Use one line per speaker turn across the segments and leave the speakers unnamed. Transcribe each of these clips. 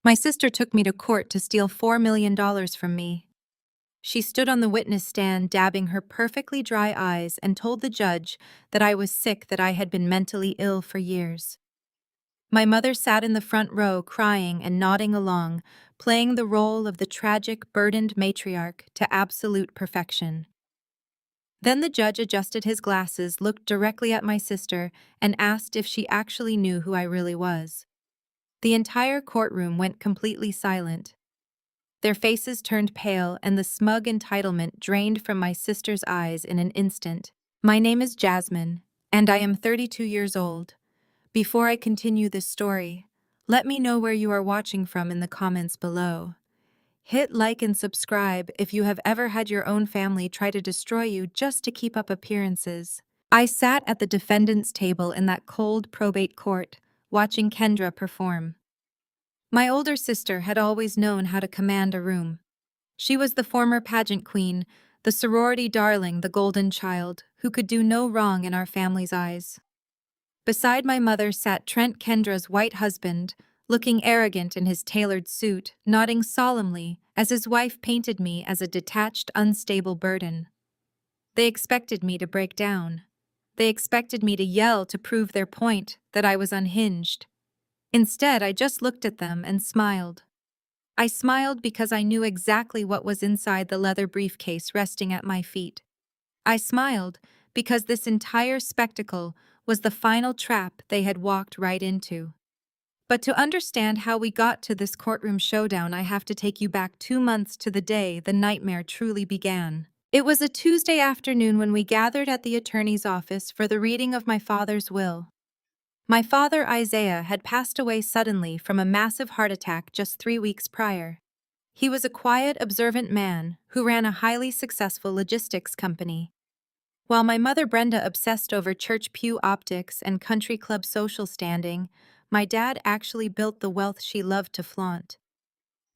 My sister took me to court to steal $4 million from me. She stood on the witness stand, dabbing her perfectly dry eyes, and told the judge that I was sick, that I had been mentally ill for years. My mother sat in the front row, crying and nodding along, playing the role of the tragic, burdened matriarch to absolute perfection. Then the judge adjusted his glasses, looked directly at my sister, and asked if she actually knew who I really was. The entire courtroom went completely silent. Their faces turned pale, and the smug entitlement drained from my sister's eyes in an instant. My name is Jasmine, and I am 32 years old. Before I continue this story, let me know where you are watching from in the comments below. Hit like and subscribe if you have ever had your own family try to destroy you just to keep up appearances. I sat at the defendant's table in that cold probate court, watching Kendra perform. My older sister had always known how to command a room. She was the former pageant queen, the sorority darling, the golden child, who could do no wrong in our family's eyes. Beside my mother sat Trent, Kendra's white husband, looking arrogant in his tailored suit, nodding solemnly as his wife painted me as a detached, unstable burden. They expected me to break down. They expected me to yell to prove their point, that I was unhinged. Instead, I just looked at them and smiled. I smiled because I knew exactly what was inside the leather briefcase resting at my feet. I smiled because this entire spectacle was the final trap they had walked right into. But to understand how we got to this courtroom showdown, I have to take you back 2 months to the day the nightmare truly began. It was a Tuesday afternoon when we gathered at the attorney's office for the reading of my father's will. My father, Isaiah, had passed away suddenly from a massive heart attack just 3 weeks prior. He was a quiet, observant man who ran a highly successful logistics company. While my mother Brenda obsessed over church pew optics and country club social standing, my dad actually built the wealth she loved to flaunt.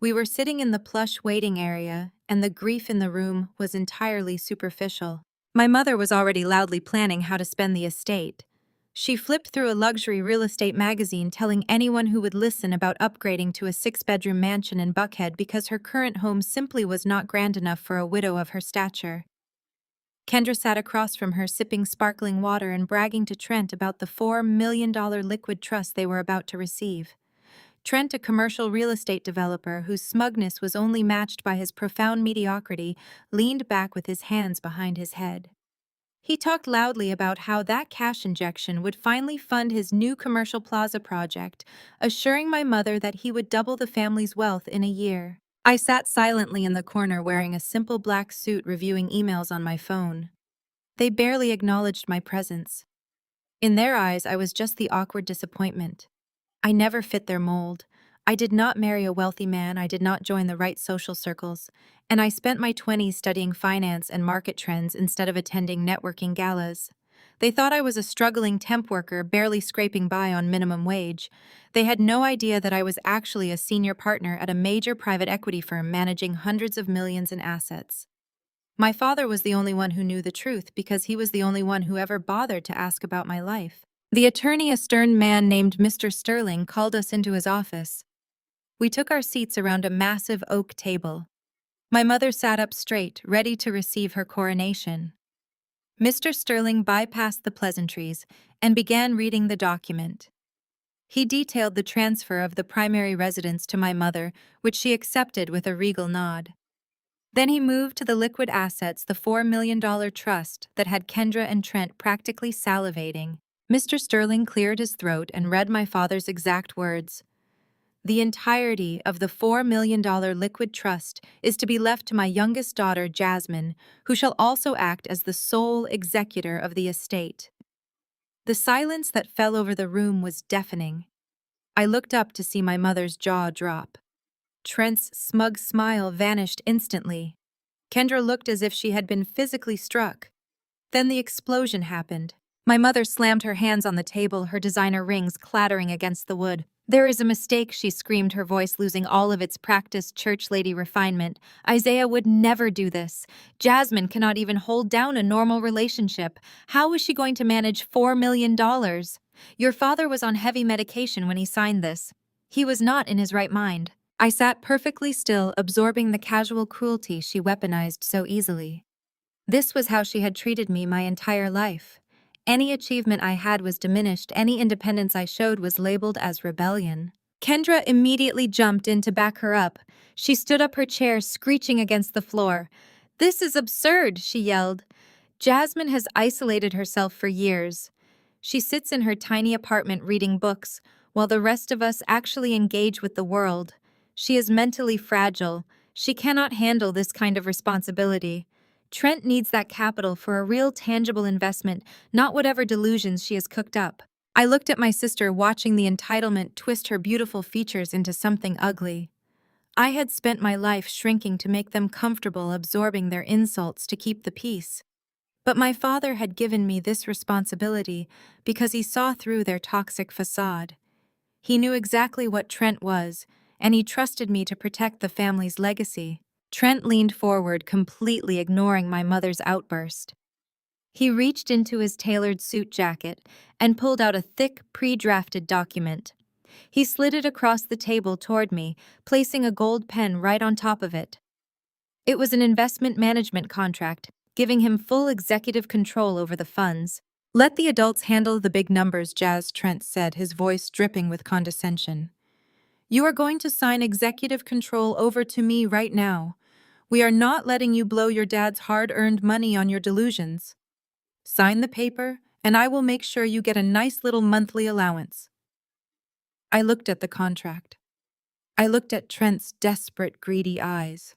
We were sitting in the plush waiting area, and the grief in the room was entirely superficial. My mother was already loudly planning how to spend the estate. She flipped through a luxury real estate magazine telling anyone who would listen about upgrading to a 6-bedroom mansion in Buckhead because her current home simply was not grand enough for a widow of her stature. Kendra sat across from her, sipping sparkling water and bragging to Trent about the $4 million liquid trust they were about to receive. Trent, a commercial real estate developer whose smugness was only matched by his profound mediocrity, leaned back with his hands behind his head. He talked loudly about how that cash injection would finally fund his new commercial plaza project, assuring my mother that he would double the family's wealth in a year. I sat silently in the corner wearing a simple black suit, reviewing emails on my phone. They barely acknowledged my presence. In their eyes, I was just the awkward disappointment. I never fit their mold. I did not marry a wealthy man, I did not join the right social circles, and I spent my 20s studying finance and market trends instead of attending networking galas. They thought I was a struggling temp worker barely scraping by on minimum wage. They had no idea that I was actually a senior partner at a major private equity firm managing hundreds of millions in assets. My father was the only one who knew the truth because he was the only one who ever bothered to ask about my life. The attorney, a stern man named Mr. Sterling, called us into his office. We took our seats around a massive oak table. My mother sat up straight, ready to receive her coronation. Mr. Sterling bypassed the pleasantries and began reading the document. He detailed the transfer of the primary residence to my mother, which she accepted with a regal nod. Then he moved to the liquid assets, the $4 million trust that had Kendra and Trent practically salivating. Mr. Sterling cleared his throat and read my father's exact words. The entirety of the $4 million liquid trust is to be left to my youngest daughter, Jasmine, who shall also act as the sole executor of the estate. The silence that fell over the room was deafening. I looked up to see my mother's jaw drop. Trent's smug smile vanished instantly. Kendra looked as if she had been physically struck. Then the explosion happened. My mother slammed her hands on the table, her designer rings clattering against the wood. "There is a mistake," she screamed, her voice losing all of its practiced church lady refinement. "Isaiah would never do this. Jasmine cannot even hold down a normal relationship. How is she going to manage $4 million? Your father was on heavy medication when he signed this. He was not in his right mind. I sat perfectly still, absorbing the casual cruelty she weaponized so easily. This was how she had treated me my entire life. Any achievement I had was diminished, any independence I showed was labeled as rebellion. Kendra immediately jumped in to back her up. She stood up her chair, screeching against the floor. "This is absurd," she yelled. "Jasmine has isolated herself for years. She sits in her tiny apartment reading books, while the rest of us actually engage with the world. She is mentally fragile. She cannot handle this kind of responsibility. Trent needs that capital for a real tangible investment, not whatever delusions she has cooked up." I looked at my sister, watching the entitlement twist her beautiful features into something ugly. I had spent my life shrinking to make them comfortable, absorbing their insults to keep the peace. But my father had given me this responsibility because he saw through their toxic facade. He knew exactly what Trent was, and he trusted me to protect the family's legacy. Trent leaned forward, completely ignoring my mother's outburst. He reached into his tailored suit jacket and pulled out a thick, pre-drafted document. He slid it across the table toward me, placing a gold pen right on top of it. It was an investment management contract, giving him full executive control over the funds. "Let the adults handle the big numbers," Trent said, his voice dripping with condescension. "You are going to sign executive control over to me right now. We are not letting you blow your dad's hard-earned money on your delusions. Sign the paper, and I will make sure you get a nice little monthly allowance." I looked at the contract. I looked at Trent's desperate, greedy eyes.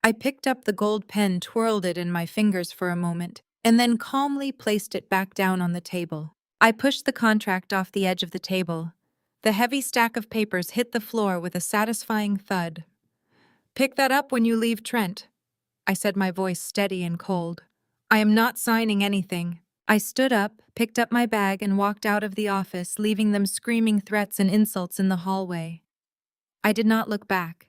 I picked up the gold pen, twirled it in my fingers for a moment, and then calmly placed it back down on the table. I pushed the contract off the edge of the table. The heavy stack of papers hit the floor with a satisfying thud. "Pick that up when you leave, Trent," I said, my voice steady and cold. "I am not signing anything." I stood up, picked up my bag, and walked out of the office, leaving them screaming threats and insults in the hallway. I did not look back.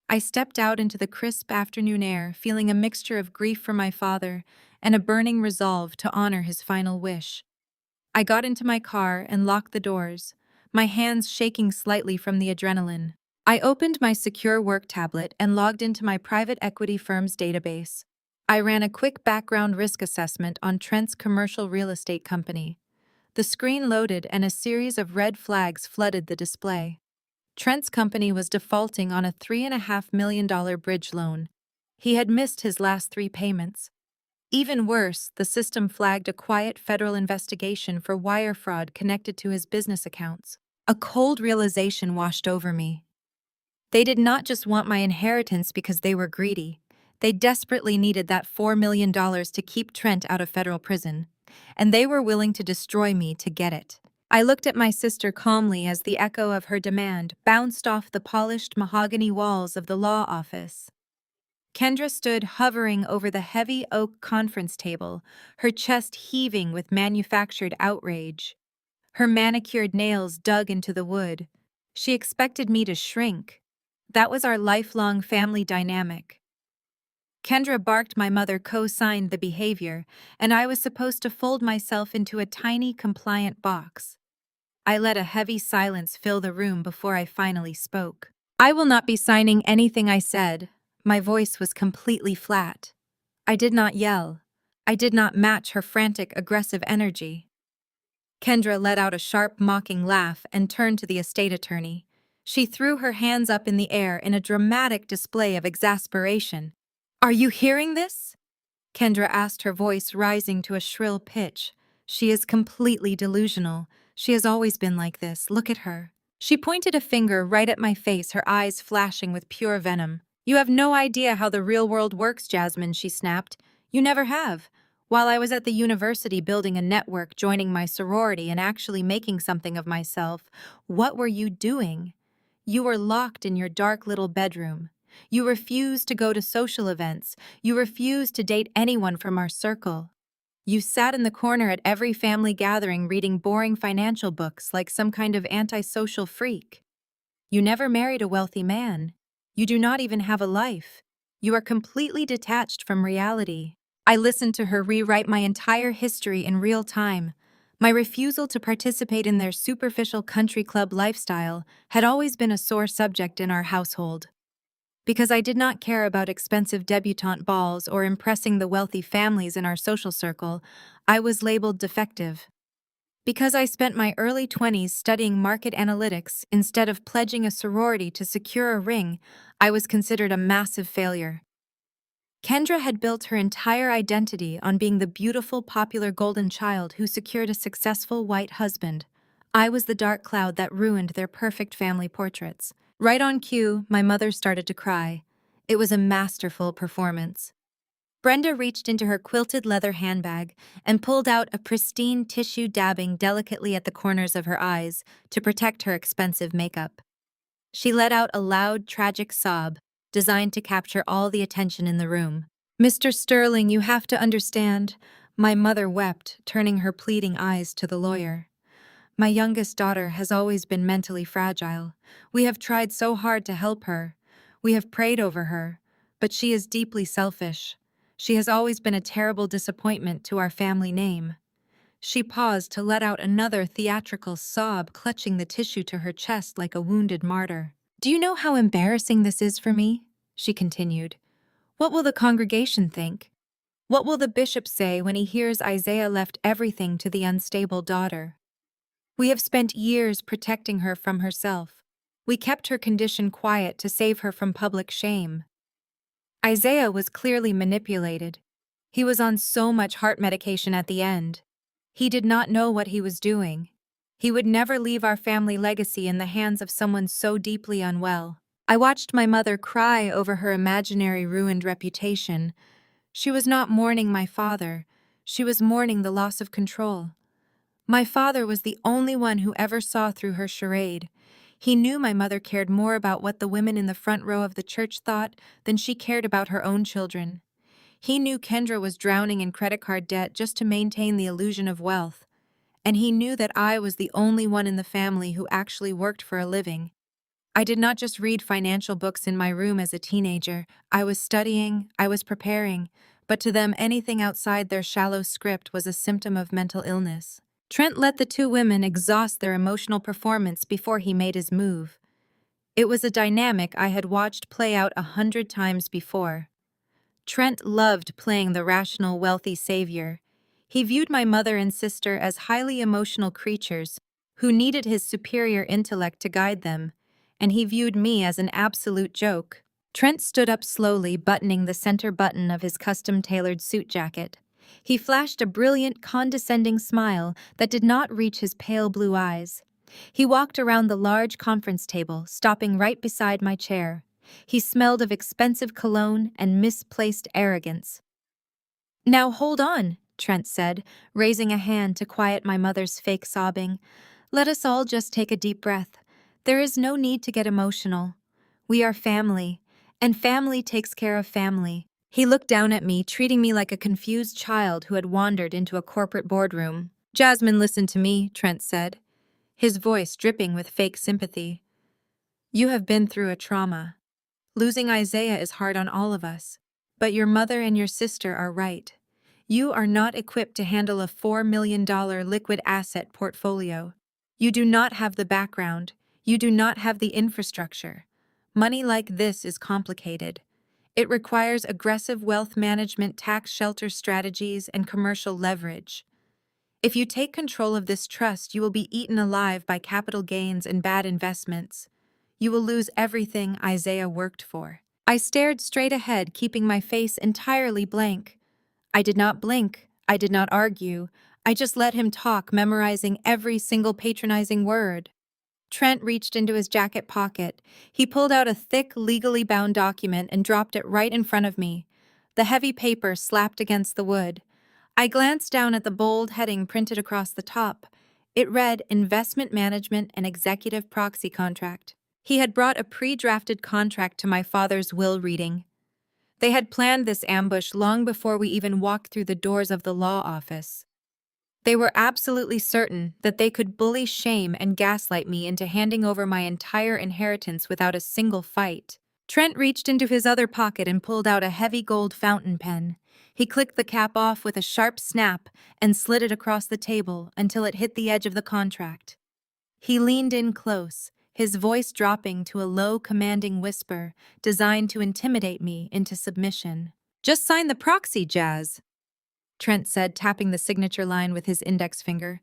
I stepped out into the crisp afternoon air, feeling a mixture of grief for my father and a burning resolve to honor his final wish. I got into my car and locked the doors, my hands shaking slightly from the adrenaline. I opened my secure work tablet and logged into my private equity firm's database. I ran a quick background risk assessment on Trent's commercial real estate company. The screen loaded and a series of red flags flooded the display. Trent's company was defaulting on a $3.5 million bridge loan. He had missed his last 3 payments. Even worse, the system flagged a quiet federal investigation for wire fraud connected to his business accounts. A cold realization washed over me. They did not just want my inheritance because they were greedy. They desperately needed that $4 million to keep Trent out of federal prison, and they were willing to destroy me to get it. I looked at my sister calmly as the echo of her demand bounced off the polished mahogany walls of the law office. Kendra stood hovering over the heavy oak conference table, her chest heaving with manufactured outrage. Her manicured nails dug into the wood. She expected me to shrink. That was our lifelong family dynamic. Kendra barked. My mother co-signed the behavior, and I was supposed to fold myself into a tiny, compliant box. I let a heavy silence fill the room before I finally spoke. "I will not be signing anything," I said. My voice was completely flat. I did not yell. I did not match her frantic, aggressive energy. Kendra let out a sharp, mocking laugh and turned to the estate attorney. She threw her hands up in the air in a dramatic display of exasperation. "Are you hearing this?" Kendra asked, her voice rising to a shrill pitch. "She is completely delusional. She has always been like this. Look at her." She pointed a finger right at my face, her eyes flashing with pure venom. "You have no idea how the real world works, Jasmine," she snapped. "You never have. While I was at the university building a network, joining my sorority, and actually making something of myself, what were you doing? You were locked in your dark little bedroom. You refused to go to social events. You refused to date anyone from our circle. You sat in the corner at every family gathering reading boring financial books like some kind of antisocial freak. You never married a wealthy man. You do not even have a life. You are completely detached from reality." I listened to her rewrite my entire history in real time. My refusal to participate in their superficial country club lifestyle had always been a sore subject in our household. Because I did not care about expensive debutante balls or impressing the wealthy families in our social circle, I was labeled defective. Because I spent my early 20s studying market analytics instead of pledging a sorority to secure a ring, I was considered a massive failure. Kendra had built her entire identity on being the beautiful, popular golden child who secured a successful white husband. I was the dark cloud that ruined their perfect family portraits. Right on cue, my mother started to cry. It was a masterful performance. Brenda reached into her quilted leather handbag and pulled out a pristine tissue dabbing delicately at the corners of her eyes to protect her expensive makeup. She let out a loud, tragic sob, designed to capture all the attention in the room. "Mr. Sterling, you have to understand," my mother wept, turning her pleading eyes to the lawyer. "My youngest daughter has always been mentally fragile. We have tried so hard to help her. We have prayed over her, but she is deeply selfish. She has always been a terrible disappointment to our family name." She paused to let out another theatrical sob, clutching the tissue to her chest like a wounded martyr. "Do you know how embarrassing this is for me?" she continued. "What will the congregation think? What will the bishop say when he hears Isaiah left everything to the unstable daughter? We have spent years protecting her from herself. We kept her condition quiet to save her from public shame." Isaiah was clearly manipulated. He was on so much heart medication at the end. He did not know what he was doing. He would never leave our family legacy in the hands of someone so deeply unwell. I watched my mother cry over her imaginary ruined reputation. She was not mourning my father. She was mourning the loss of control. My father was the only one who ever saw through her charade. He knew my mother cared more about what the women in the front row of the church thought than she cared about her own children. He knew Kendra was drowning in credit card debt just to maintain the illusion of wealth. And he knew that I was the only one in the family who actually worked for a living. I did not just read financial books in my room as a teenager. I was studying, I was preparing, but to them anything outside their shallow script was a symptom of mental illness. Trent let the two women exhaust their emotional performance before he made his move. It was a dynamic I had watched play out 100 times before. Trent loved playing the rational, wealthy savior. He viewed my mother and sister as highly emotional creatures who needed his superior intellect to guide them, and he viewed me as an absolute joke. Trent stood up slowly, buttoning the center button of his custom-tailored suit jacket. He flashed a brilliant, condescending smile that did not reach his pale blue eyes. He walked around the large conference table, stopping right beside my chair. He smelled of expensive cologne and misplaced arrogance. "Now hold on," Trent said, raising a hand to quiet my mother's fake sobbing. "Let us all just take a deep breath. There is no need to get emotional. We are family, and family takes care of family." He looked down at me, treating me like a confused child who had wandered into a corporate boardroom. "Jasmine, listen to me," Trent said, his voice dripping with fake sympathy. "You have been through a trauma. Losing Isaiah is hard on all of us. But your mother and your sister are right. You are not equipped to handle a $4 million liquid asset portfolio. You do not have the background. You do not have the infrastructure. Money like this is complicated. It requires aggressive wealth management, tax shelter strategies, and commercial leverage. If you take control of this trust, you will be eaten alive by capital gains and bad investments. You will lose everything Isaiah worked for." I stared straight ahead, keeping my face entirely blank. I did not blink. I did not argue. I just let him talk, memorizing every single patronizing word. Trent reached into his jacket pocket. He pulled out a thick, legally bound document and dropped it right in front of me. The heavy paper slapped against the wood. I glanced down at the bold heading printed across the top. It read, "Investment Management and Executive Proxy Contract." He had brought a pre-drafted contract to my father's will reading. They had planned this ambush long before we even walked through the doors of the law office. They were absolutely certain that they could bully, shame, and gaslight me into handing over my entire inheritance without a single fight. Trent reached into his other pocket and pulled out a heavy gold fountain pen. He clicked the cap off with a sharp snap and slid it across the table until it hit the edge of the contract. He leaned in close, his voice dropping to a low, commanding whisper designed to intimidate me into submission. "Just sign the proxy, Jazz," Trent said, tapping the signature line with his index finger.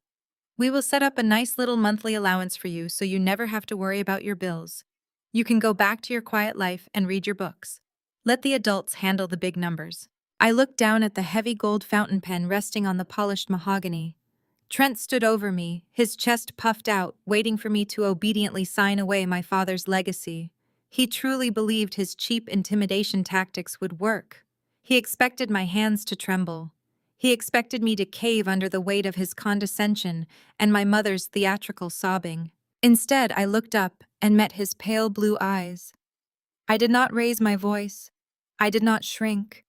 "We will set up a nice little monthly allowance for you so you never have to worry about your bills. You can go back to your quiet life and read your books. Let the adults handle the big numbers." I looked down at the heavy gold fountain pen resting on the polished mahogany. Trent stood over me, his chest puffed out, waiting for me to obediently sign away my father's legacy. He truly believed his cheap intimidation tactics would work. He expected my hands to tremble. He expected me to cave under the weight of his condescension and my mother's theatrical sobbing. Instead, I looked up and met his pale blue eyes. I did not raise my voice. I did not shrink.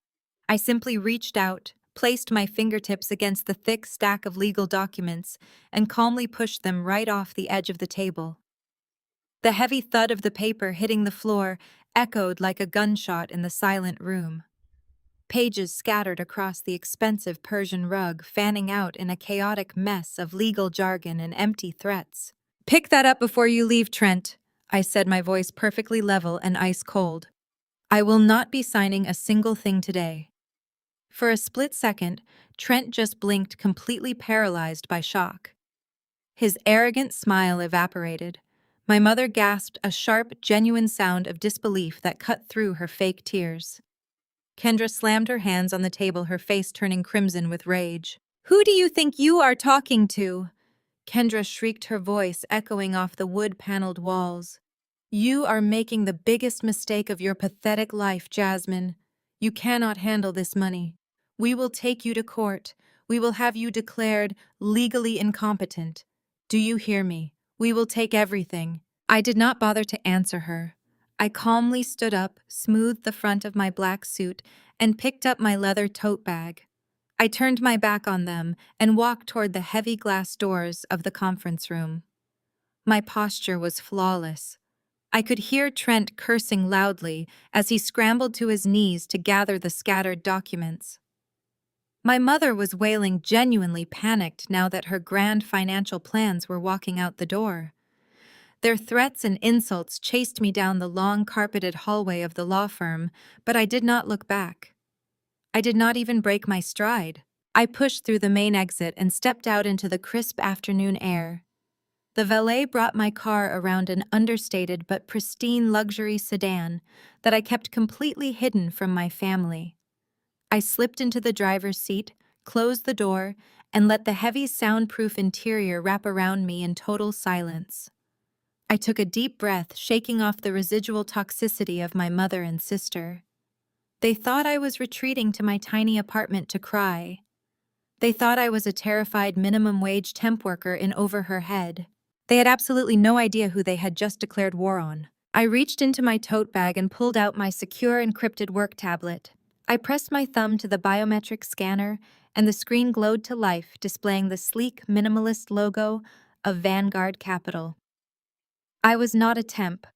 I simply reached out, placed my fingertips against the thick stack of legal documents, and calmly pushed them right off the edge of the table. The heavy thud of the paper hitting the floor echoed like a gunshot in the silent room. Pages scattered across the expensive Persian rug, fanning out in a chaotic mess of legal jargon and empty threats. "Pick that up before you leave, Trent," I said, my voice perfectly level and ice cold. "I will not be signing a single thing today." For a split second, Trent just blinked, completely paralyzed by shock. His arrogant smile evaporated. My mother gasped a sharp, genuine sound of disbelief that cut through her fake tears. Kendra slammed her hands on the table, her face turning crimson with rage. "Who do you think you are talking to?" Kendra shrieked, her voice echoing off the wood-paneled walls. "You are making the biggest mistake of your pathetic life, Jasmine. You cannot handle this money. We will take you to court. We will have you declared legally incompetent. Do you hear me? We will take everything." I did not bother to answer her. I calmly stood up, smoothed the front of my black suit, and picked up my leather tote bag. I turned my back on them and walked toward the heavy glass doors of the conference room. My posture was flawless. I could hear Trent cursing loudly as he scrambled to his knees to gather the scattered documents. My mother was wailing, genuinely panicked now that her grand financial plans were walking out the door. Their threats and insults chased me down the long carpeted hallway of the law firm, but I did not look back. I did not even break my stride. I pushed through the main exit and stepped out into the crisp afternoon air. The valet brought my car around an understated but pristine luxury sedan that I kept completely hidden from my family. I slipped into the driver's seat, closed the door, and let the heavy soundproof interior wrap around me in total silence. I took a deep breath, shaking off the residual toxicity of my mother and sister. They thought I was retreating to my tiny apartment to cry. They thought I was a terrified minimum-wage temp worker in over her head. They had absolutely no idea who they had just declared war on. I reached into my tote bag and pulled out my secure encrypted work tablet. I pressed my thumb to the biometric scanner, and the screen glowed to life, displaying the sleek, minimalist logo of Vanguard Capital. I was not a temp.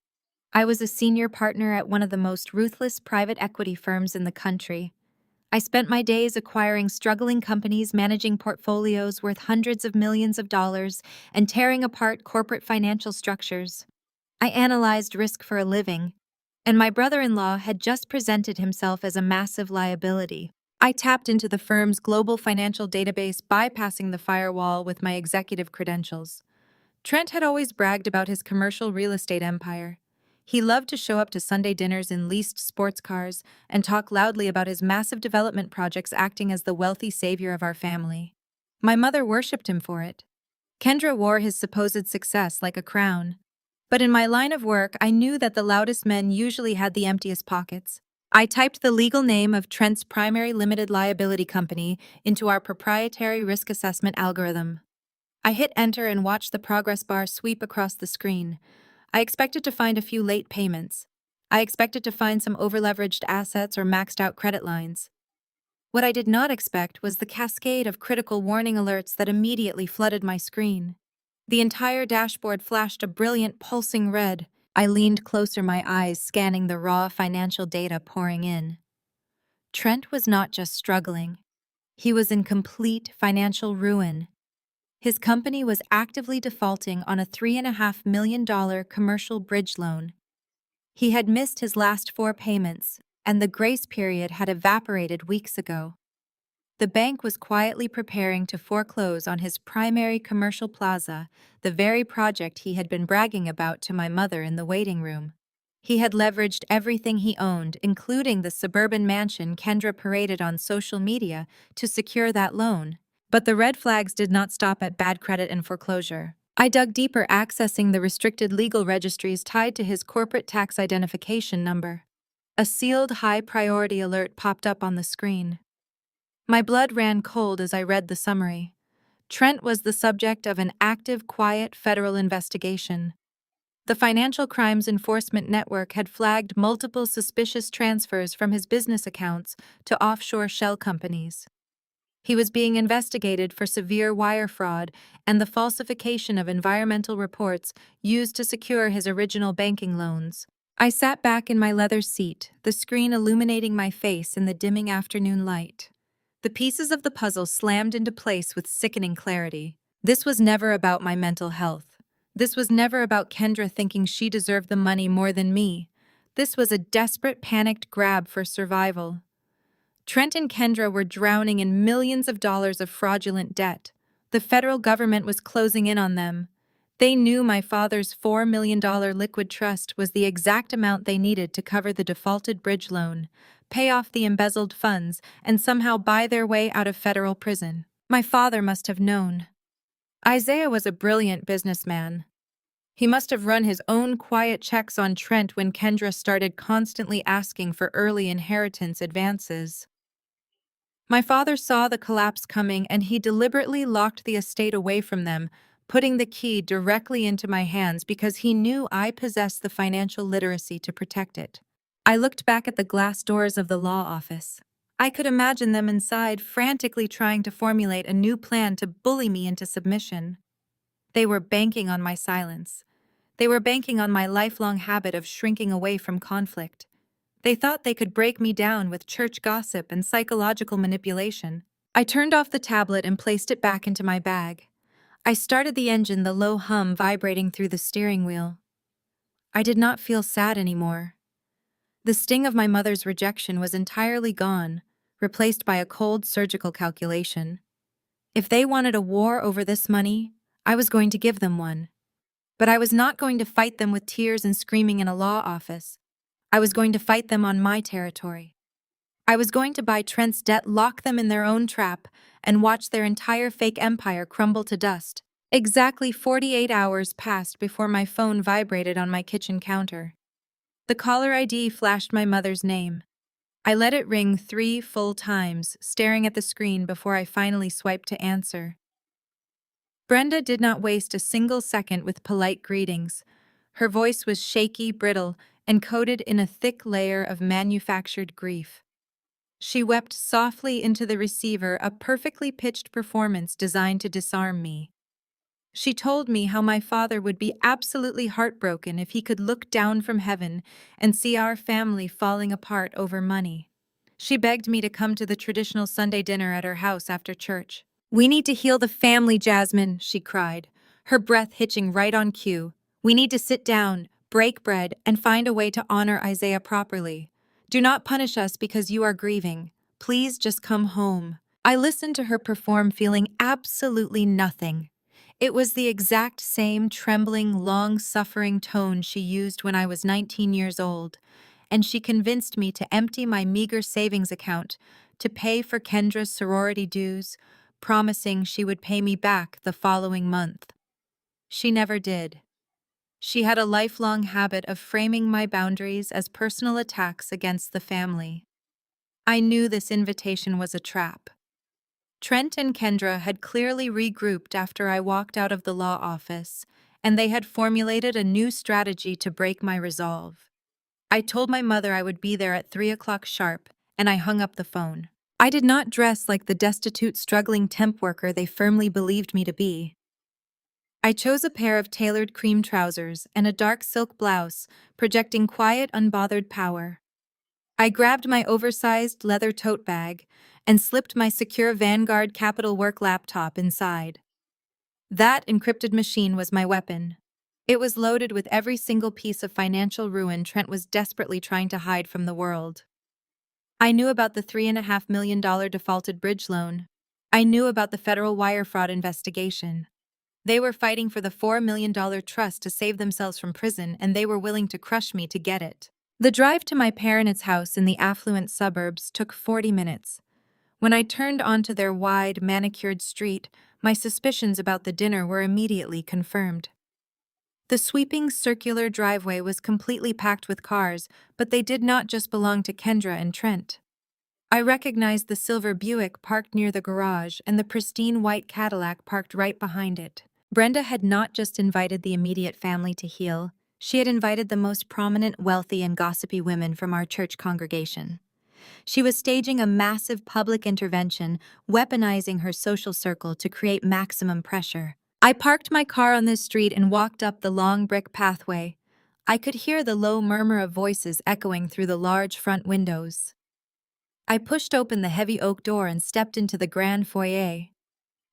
I was a senior partner at one of the most ruthless private equity firms in the country. I spent my days acquiring struggling companies, managing portfolios worth hundreds of millions of dollars, and tearing apart corporate financial structures. I analyzed risk for a living, and my brother-in-law had just presented himself as a massive liability. I tapped into the firm's global financial database, bypassing the firewall with my executive credentials. Trent had always bragged about his commercial real estate empire. He loved to show up to Sunday dinners in leased sports cars and talk loudly about his massive development projects, acting as the wealthy savior of our family. My mother worshipped him for it. Kendra wore his supposed success like a crown. But in my line of work, I knew that the loudest men usually had the emptiest pockets. I typed the legal name of Trent's primary limited liability company into our proprietary risk assessment algorithm. I hit enter and watched the progress bar sweep across the screen. I expected to find a few late payments. I expected to find some overleveraged assets or maxed out credit lines. What I did not expect was the cascade of critical warning alerts that immediately flooded my screen. The entire dashboard flashed a brilliant, pulsing red. I leaned closer, my eyes scanning the raw financial data pouring in. Trent was not just struggling. He was in complete financial ruin. His company was actively defaulting on a $3.5 million commercial bridge loan. He had missed his last 4 payments, and the grace period had evaporated weeks ago. The bank was quietly preparing to foreclose on his primary commercial plaza, the very project he had been bragging about to my mother in the waiting room. He had leveraged everything he owned, including the suburban mansion Kendra paraded on social media, to secure that loan. But the red flags did not stop at bad credit and foreclosure. I dug deeper, accessing the restricted legal registries tied to his corporate tax identification number. A sealed high-priority alert popped up on the screen. My blood ran cold as I read the summary. Trent was the subject of an active, quiet federal investigation. The Financial Crimes Enforcement Network had flagged multiple suspicious transfers from his business accounts to offshore shell companies. He was being investigated for severe wire fraud and the falsification of environmental reports used to secure his original banking loans. I sat back in my leather seat, the screen illuminating my face in the dimming afternoon light. The pieces of the puzzle slammed into place with sickening clarity. This was never about my mental health. This was never about Kendra thinking she deserved the money more than me. This was a desperate, panicked grab for survival. Trent and Kendra were drowning in millions of dollars of fraudulent debt. The federal government was closing in on them. They knew my father's $4 million liquid trust was the exact amount they needed to cover the defaulted bridge loan, pay off the embezzled funds, and somehow buy their way out of federal prison. My father must have known. Isaiah was a brilliant businessman. He must have run his own quiet checks on Trent when Kendra started constantly asking for early inheritance advances. My father saw the collapse coming, and he deliberately locked the estate away from them, putting the key directly into my hands because he knew I possessed the financial literacy to protect it. I looked back at the glass doors of the law office. I could imagine them inside, frantically trying to formulate a new plan to bully me into submission. They were banking on my silence. They were banking on my lifelong habit of shrinking away from conflict. They thought they could break me down with church gossip and psychological manipulation. I turned off the tablet and placed it back into my bag. I started the engine, the low hum vibrating through the steering wheel. I did not feel sad anymore. The sting of my mother's rejection was entirely gone, replaced by a cold surgical calculation. If they wanted a war over this money, I was going to give them one. But I was not going to fight them with tears and screaming in a law office. I was going to fight them on my territory. I was going to buy Trent's debt, lock them in their own trap, and watch their entire fake empire crumble to dust. Exactly 48 hours passed before my phone vibrated on my kitchen counter. The caller ID flashed my mother's name. I let it ring 3 full times, staring at the screen before I finally swiped to answer. Brenda did not waste a single second with polite greetings. Her voice was shaky, brittle, and coated in a thick layer of manufactured grief. She wept softly into the receiver, a perfectly pitched performance designed to disarm me. She told me how my father would be absolutely heartbroken if he could look down from heaven and see our family falling apart over money. She begged me to come to the traditional Sunday dinner at her house after church. "We need to heal the family, Jasmine," she cried, her breath hitching right on cue. "We need to sit down, break bread, and find a way to honor Isaiah properly. Do not punish us because you are grieving. Please just come home." I listened to her perform, feeling absolutely nothing. It was the exact same trembling, long-suffering tone she used when I was 19 years old, and she convinced me to empty my meager savings account to pay for Kendra's sorority dues, promising she would pay me back the following month. She never did. She had a lifelong habit of framing my boundaries as personal attacks against the family. I knew this invitation was a trap. Trent and Kendra had clearly regrouped after I walked out of the law office, and they had formulated a new strategy to break my resolve. I told my mother I would be there at 3 o'clock sharp, and I hung up the phone. I did not dress like the destitute, struggling temp worker they firmly believed me to be. I chose a pair of tailored cream trousers and a dark silk blouse, projecting quiet, unbothered power. I grabbed my oversized leather tote bag and slipped my secure Vanguard Capital Work laptop inside. That encrypted machine was my weapon. It was loaded with every single piece of financial ruin Trent was desperately trying to hide from the world. I knew about the $3.5 million defaulted bridge loan. I knew about the federal wire fraud investigation. They were fighting for the $4 million trust to save themselves from prison, and they were willing to crush me to get it. The drive to my parents' house in the affluent suburbs took 40 minutes. When I turned onto their wide, manicured street, my suspicions about the dinner were immediately confirmed. The sweeping circular driveway was completely packed with cars, but they did not just belong to Kendra and Trent. I recognized the silver Buick parked near the garage and the pristine white Cadillac parked right behind it. Brenda had not just invited the immediate family to heal, she had invited the most prominent, wealthy, and gossipy women from our church congregation. She was staging a massive public intervention, weaponizing her social circle to create maximum pressure. I parked my car on this street and walked up the long brick pathway. I could hear the low murmur of voices echoing through the large front windows. I pushed open the heavy oak door and stepped into the grand foyer.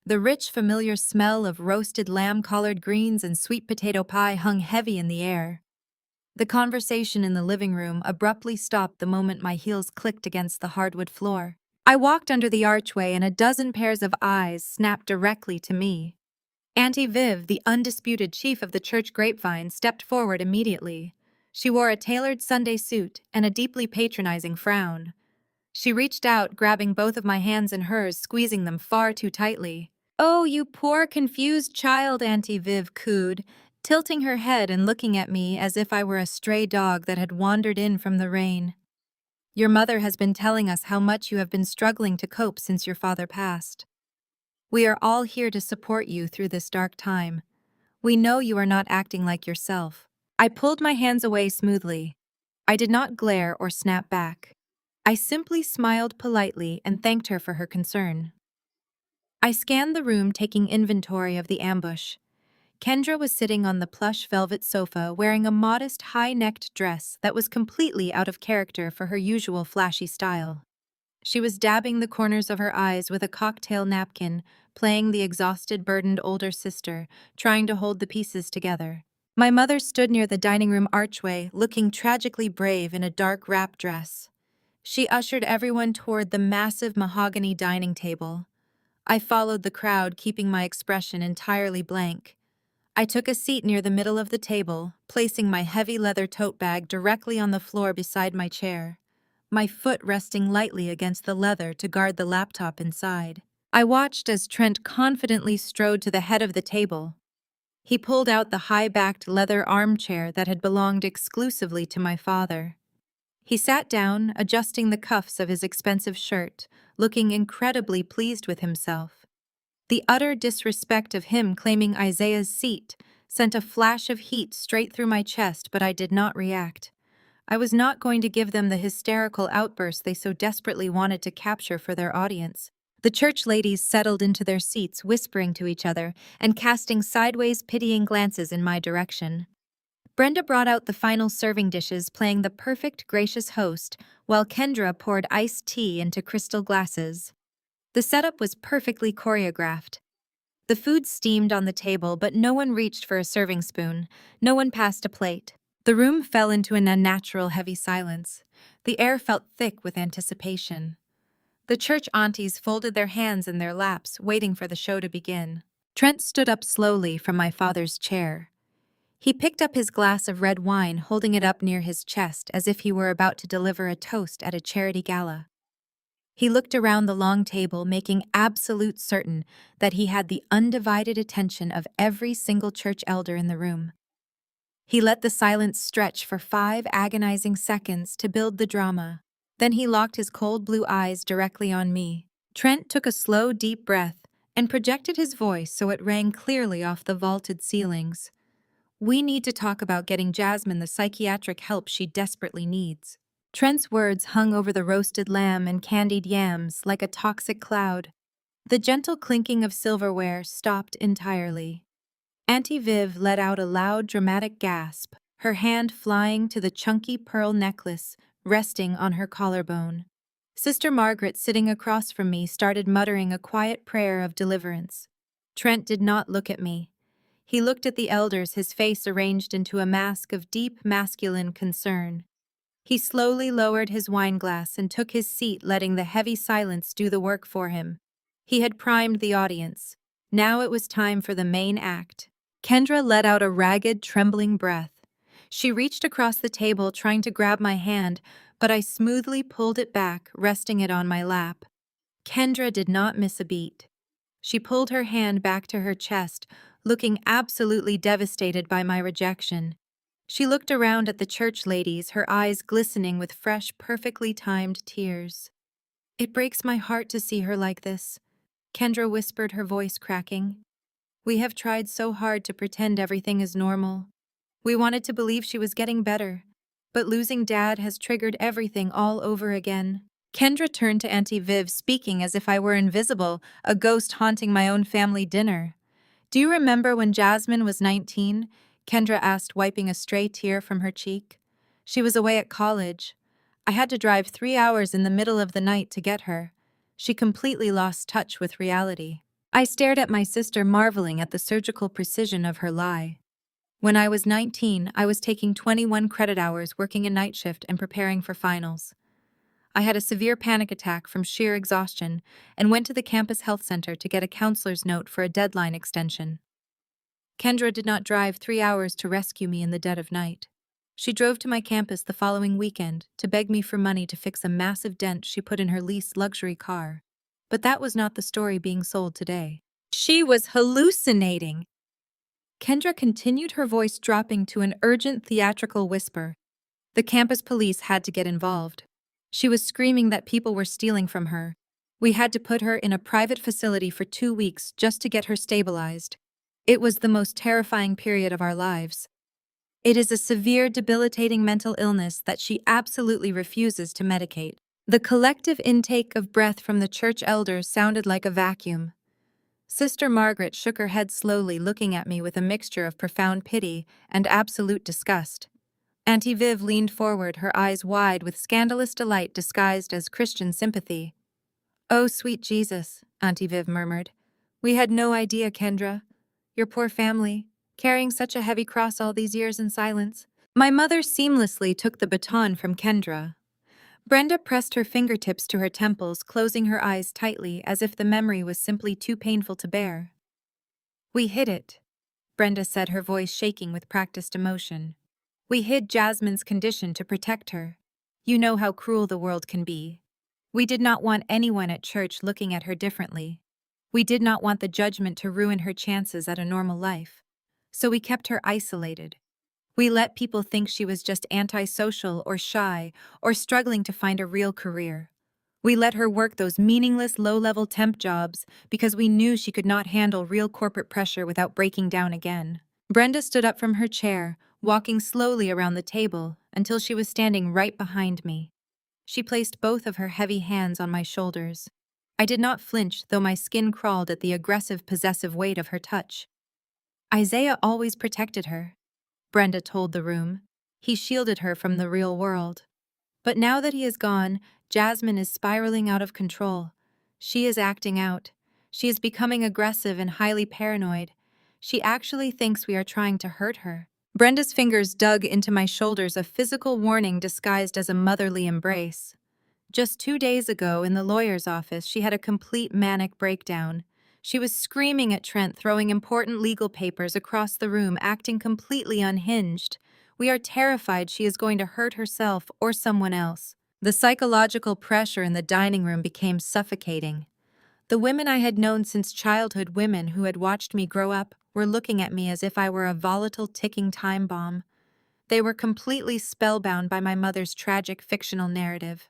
The rich, familiar smell of roasted lamb, collard greens, and sweet potato pie hung heavy in the air. The conversation in the living room abruptly stopped the moment my heels clicked against the hardwood floor. I walked under the archway and a dozen pairs of eyes snapped directly to me. Auntie Viv, the undisputed chief of the church grapevine, stepped forward immediately. She wore a tailored Sunday suit and a deeply patronizing frown. She reached out, grabbing both of my hands in hers, squeezing them far too tightly. "Oh, you poor, confused child," Auntie Viv cooed, tilting her head and looking at me as if I were a stray dog that had wandered in from the rain. "Your mother has been telling us how much you have been struggling to cope since your father passed. We are all here to support you through this dark time. We know you are not acting like yourself." I pulled my hands away smoothly. I did not glare or snap back. I simply smiled politely and thanked her for her concern. I scanned the room, taking inventory of the ambush. Kendra was sitting on the plush velvet sofa wearing a modest high-necked dress that was completely out of character for her usual flashy style. She was dabbing the corners of her eyes with a cocktail napkin, playing the exhausted, burdened older sister, trying to hold the pieces together. My mother stood near the dining room archway, looking tragically brave in a dark wrap dress. She ushered everyone toward the massive mahogany dining table. I followed the crowd, keeping my expression entirely blank. I took a seat near the middle of the table, placing my heavy leather tote bag directly on the floor beside my chair, my foot resting lightly against the leather to guard the laptop inside. I watched as Trent confidently strode to the head of the table. He pulled out the high-backed leather armchair that had belonged exclusively to my father. He sat down, adjusting the cuffs of his expensive shirt, looking incredibly pleased with himself. The utter disrespect of him claiming Isaiah's seat sent a flash of heat straight through my chest, but I did not react. I was not going to give them the hysterical outburst they so desperately wanted to capture for their audience. The church ladies settled into their seats, whispering to each other and casting sideways, pitying glances in my direction. Brenda brought out the final serving dishes, playing the perfect, gracious host, while Kendra poured iced tea into crystal glasses. The setup was perfectly choreographed. The food steamed on the table, but no one reached for a serving spoon. No one passed a plate. The room fell into an unnatural, heavy silence. The air felt thick with anticipation. The church aunties folded their hands in their laps, waiting for the show to begin. Trent stood up slowly from my father's chair. He picked up his glass of red wine, holding it up near his chest as if he were about to deliver a toast at a charity gala. He looked around the long table, making absolute certain that he had the undivided attention of every single church elder in the room. He let the silence stretch for 5 agonizing seconds to build the drama. Then he locked his cold blue eyes directly on me. Trent took a slow, deep breath and projected his voice so it rang clearly off the vaulted ceilings. "We need to talk about getting Jasmine the psychiatric help she desperately needs." Trent's words hung over the roasted lamb and candied yams like a toxic cloud. The gentle clinking of silverware stopped entirely. Auntie Viv let out a loud, dramatic gasp, her hand flying to the chunky pearl necklace resting on her collarbone. Sister Margaret, sitting across from me, started muttering a quiet prayer of deliverance. Trent did not look at me. He looked at the elders, his face arranged into a mask of deep masculine concern. He slowly lowered his wineglass and took his seat, letting the heavy silence do the work for him. He had primed the audience. Now it was time for the main act. Kendra let out a ragged, trembling breath. She reached across the table, trying to grab my hand, but I smoothly pulled it back, resting it on my lap. Kendra did not miss a beat. She pulled her hand back to her chest, looking absolutely devastated by my rejection. She looked around at the church ladies, her eyes glistening with fresh, perfectly timed tears. "It breaks my heart to see her like this," Kendra whispered, her voice cracking. "We have tried so hard to pretend everything is normal. We wanted to believe she was getting better, but losing Dad has triggered everything all over again." Kendra turned to Auntie Viv, speaking as if I were invisible, a ghost haunting my own family dinner. "Do you remember when Jasmine was 19? Kendra asked, wiping a stray tear from her cheek. "She was away at college. I had to drive 3 hours in the middle of the night to get her. She completely lost touch with reality." I stared at my sister, marveling at the surgical precision of her lie. "When I was 19, I was taking 21 credit hours, working a night shift and preparing for finals. I had a severe panic attack from sheer exhaustion and went to the campus health center to get a counselor's note for a deadline extension. Kendra did not drive 3 hours to rescue me in the dead of night. She drove to my campus the following weekend to beg me for money to fix a massive dent she put in her leased luxury car. But that was not the story being sold today. She was hallucinating." Kendra continued, her voice dropping to an urgent theatrical whisper. The campus police had to get involved. She was screaming that people were stealing from her. We had to put her in a private facility for 2 weeks just to get her stabilized. It was the most terrifying period of our lives. It is a severe, debilitating mental illness that she absolutely refuses to medicate. The collective intake of breath from the church elders sounded like a vacuum. Sister Margaret shook her head slowly, looking at me with a mixture of profound pity and absolute disgust. Auntie Viv leaned forward, her eyes wide with scandalous delight disguised as Christian sympathy. "Oh, sweet Jesus," Auntie Viv murmured. "We had no idea, Kendra. Your poor family, carrying such a heavy cross all these years in silence." My mother seamlessly took the baton from Kendra. Brenda pressed her fingertips to her temples, closing her eyes tightly as if the memory was simply too painful to bear. "We hid it," Brenda said, her voice shaking with practiced emotion. "We hid Jasmine's condition to protect her. You know how cruel the world can be. We did not want anyone at church looking at her differently. We did not want the judgment to ruin her chances at a normal life. So we kept her isolated. We let people think she was just antisocial or shy or struggling to find a real career. We let her work those meaningless low-level temp jobs because we knew she could not handle real corporate pressure without breaking down again." Brenda stood up from her chair, walking slowly around the table until she was standing right behind me. She placed both of her heavy hands on my shoulders. I did not flinch, though my skin crawled at the aggressive, possessive weight of her touch. "Isaiah always protected her," Brenda told the room. "He shielded her from the real world. But now that he is gone, Jasmine is spiraling out of control. She is acting out. She is becoming aggressive and highly paranoid. She actually thinks we are trying to hurt her." Brenda's fingers dug into my shoulders, a physical warning disguised as a motherly embrace. Just 2 days ago, in the lawyer's office, she had a complete manic breakdown. She was screaming at Trent, throwing important legal papers across the room, acting completely unhinged. We are terrified she is going to hurt herself or someone else. The psychological pressure in the dining room became suffocating. The women I had known since childhood, women who had watched me grow up, were looking at me as if I were a volatile, ticking time bomb. They were completely spellbound by my mother's tragic fictional narrative.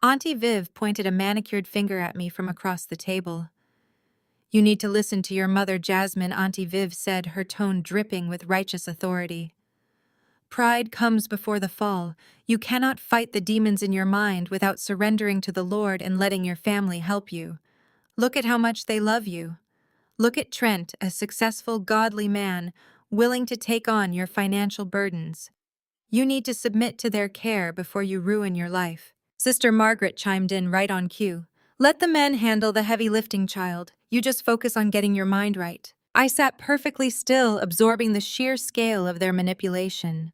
Auntie Viv pointed a manicured finger at me from across the table. "You need to listen to your mother, Jasmine," Auntie Viv said, her tone dripping with righteous authority. "Pride comes before the fall. You cannot fight the demons in your mind without surrendering to the Lord and letting your family help you. Look at how much they love you. Look at Trent, a successful, godly man, willing to take on your financial burdens. You need to submit to their care before you ruin your life. Sister Margaret chimed in right on cue. Let the men handle the heavy lifting, child. You just focus on getting your mind right. I sat perfectly still, absorbing the sheer scale of their manipulation.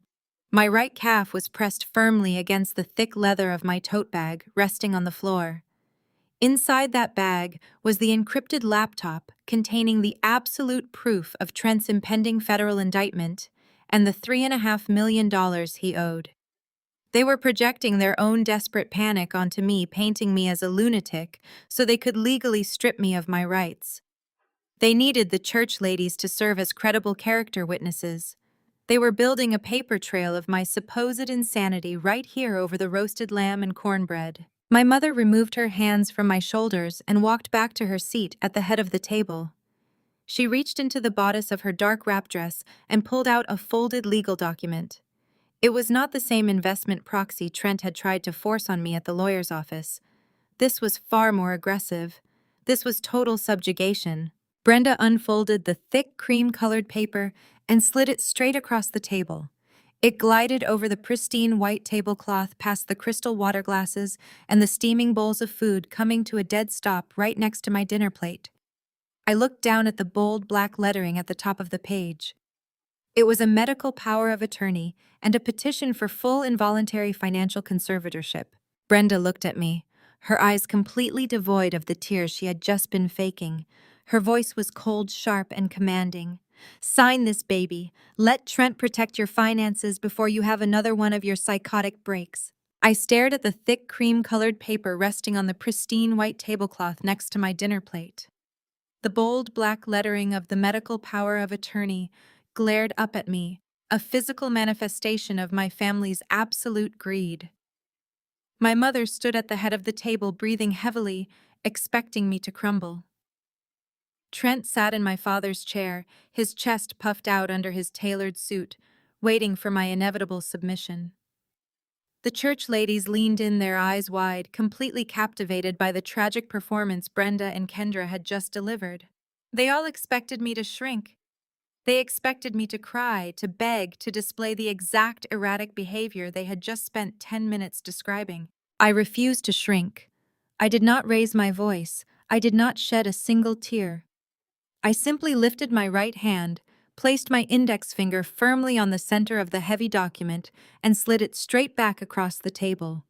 My right calf was pressed firmly against the thick leather of my tote bag, resting on the floor. Inside that bag was the encrypted laptop containing the absolute proof of Trent's impending federal indictment and the $3.5 million he owed. They were projecting their own desperate panic onto me, painting me as a lunatic so they could legally strip me of my rights. They needed the church ladies to serve as credible character witnesses. They were building a paper trail of my supposed insanity right here over the roasted lamb and cornbread. My mother removed her hands from my shoulders and walked back to her seat at the head of the table. She reached into the bodice of her dark wrap dress and pulled out a folded legal document. It was not the same investment proxy Trent had tried to force on me at the lawyer's office. This was far more aggressive. This was total subjugation. Brenda unfolded the thick cream-colored paper and slid it straight across the table. It glided over the pristine white tablecloth past the crystal water glasses and the steaming bowls of food, coming to a dead stop right next to my dinner plate. I looked down at the bold black lettering at the top of the page. It was a medical power of attorney and a petition for full involuntary financial conservatorship. Brenda looked at me, her eyes completely devoid of the tears she had just been faking. Her voice was cold, sharp, and commanding. Sign this, baby. Let Trent protect your finances before you have another one of your psychotic breaks. I stared at the thick cream-colored paper resting on the pristine white tablecloth next to my dinner plate. The bold black lettering of the medical power of attorney glared up at me, a physical manifestation of my family's absolute greed. My mother stood at the head of the table, breathing heavily, expecting me to crumble. Trent sat in my father's chair, his chest puffed out under his tailored suit, waiting for my inevitable submission. The church ladies leaned in, their eyes wide, completely captivated by the tragic performance Brenda and Kendra had just delivered. They all expected me to shrink. They expected me to cry, to beg, to display the exact erratic behavior they had just spent 10 minutes describing. I refused to shrink. I did not raise my voice. I did not shed a single tear. I simply lifted my right hand, placed my index finger firmly on the center of the heavy document, and slid it straight back across the table.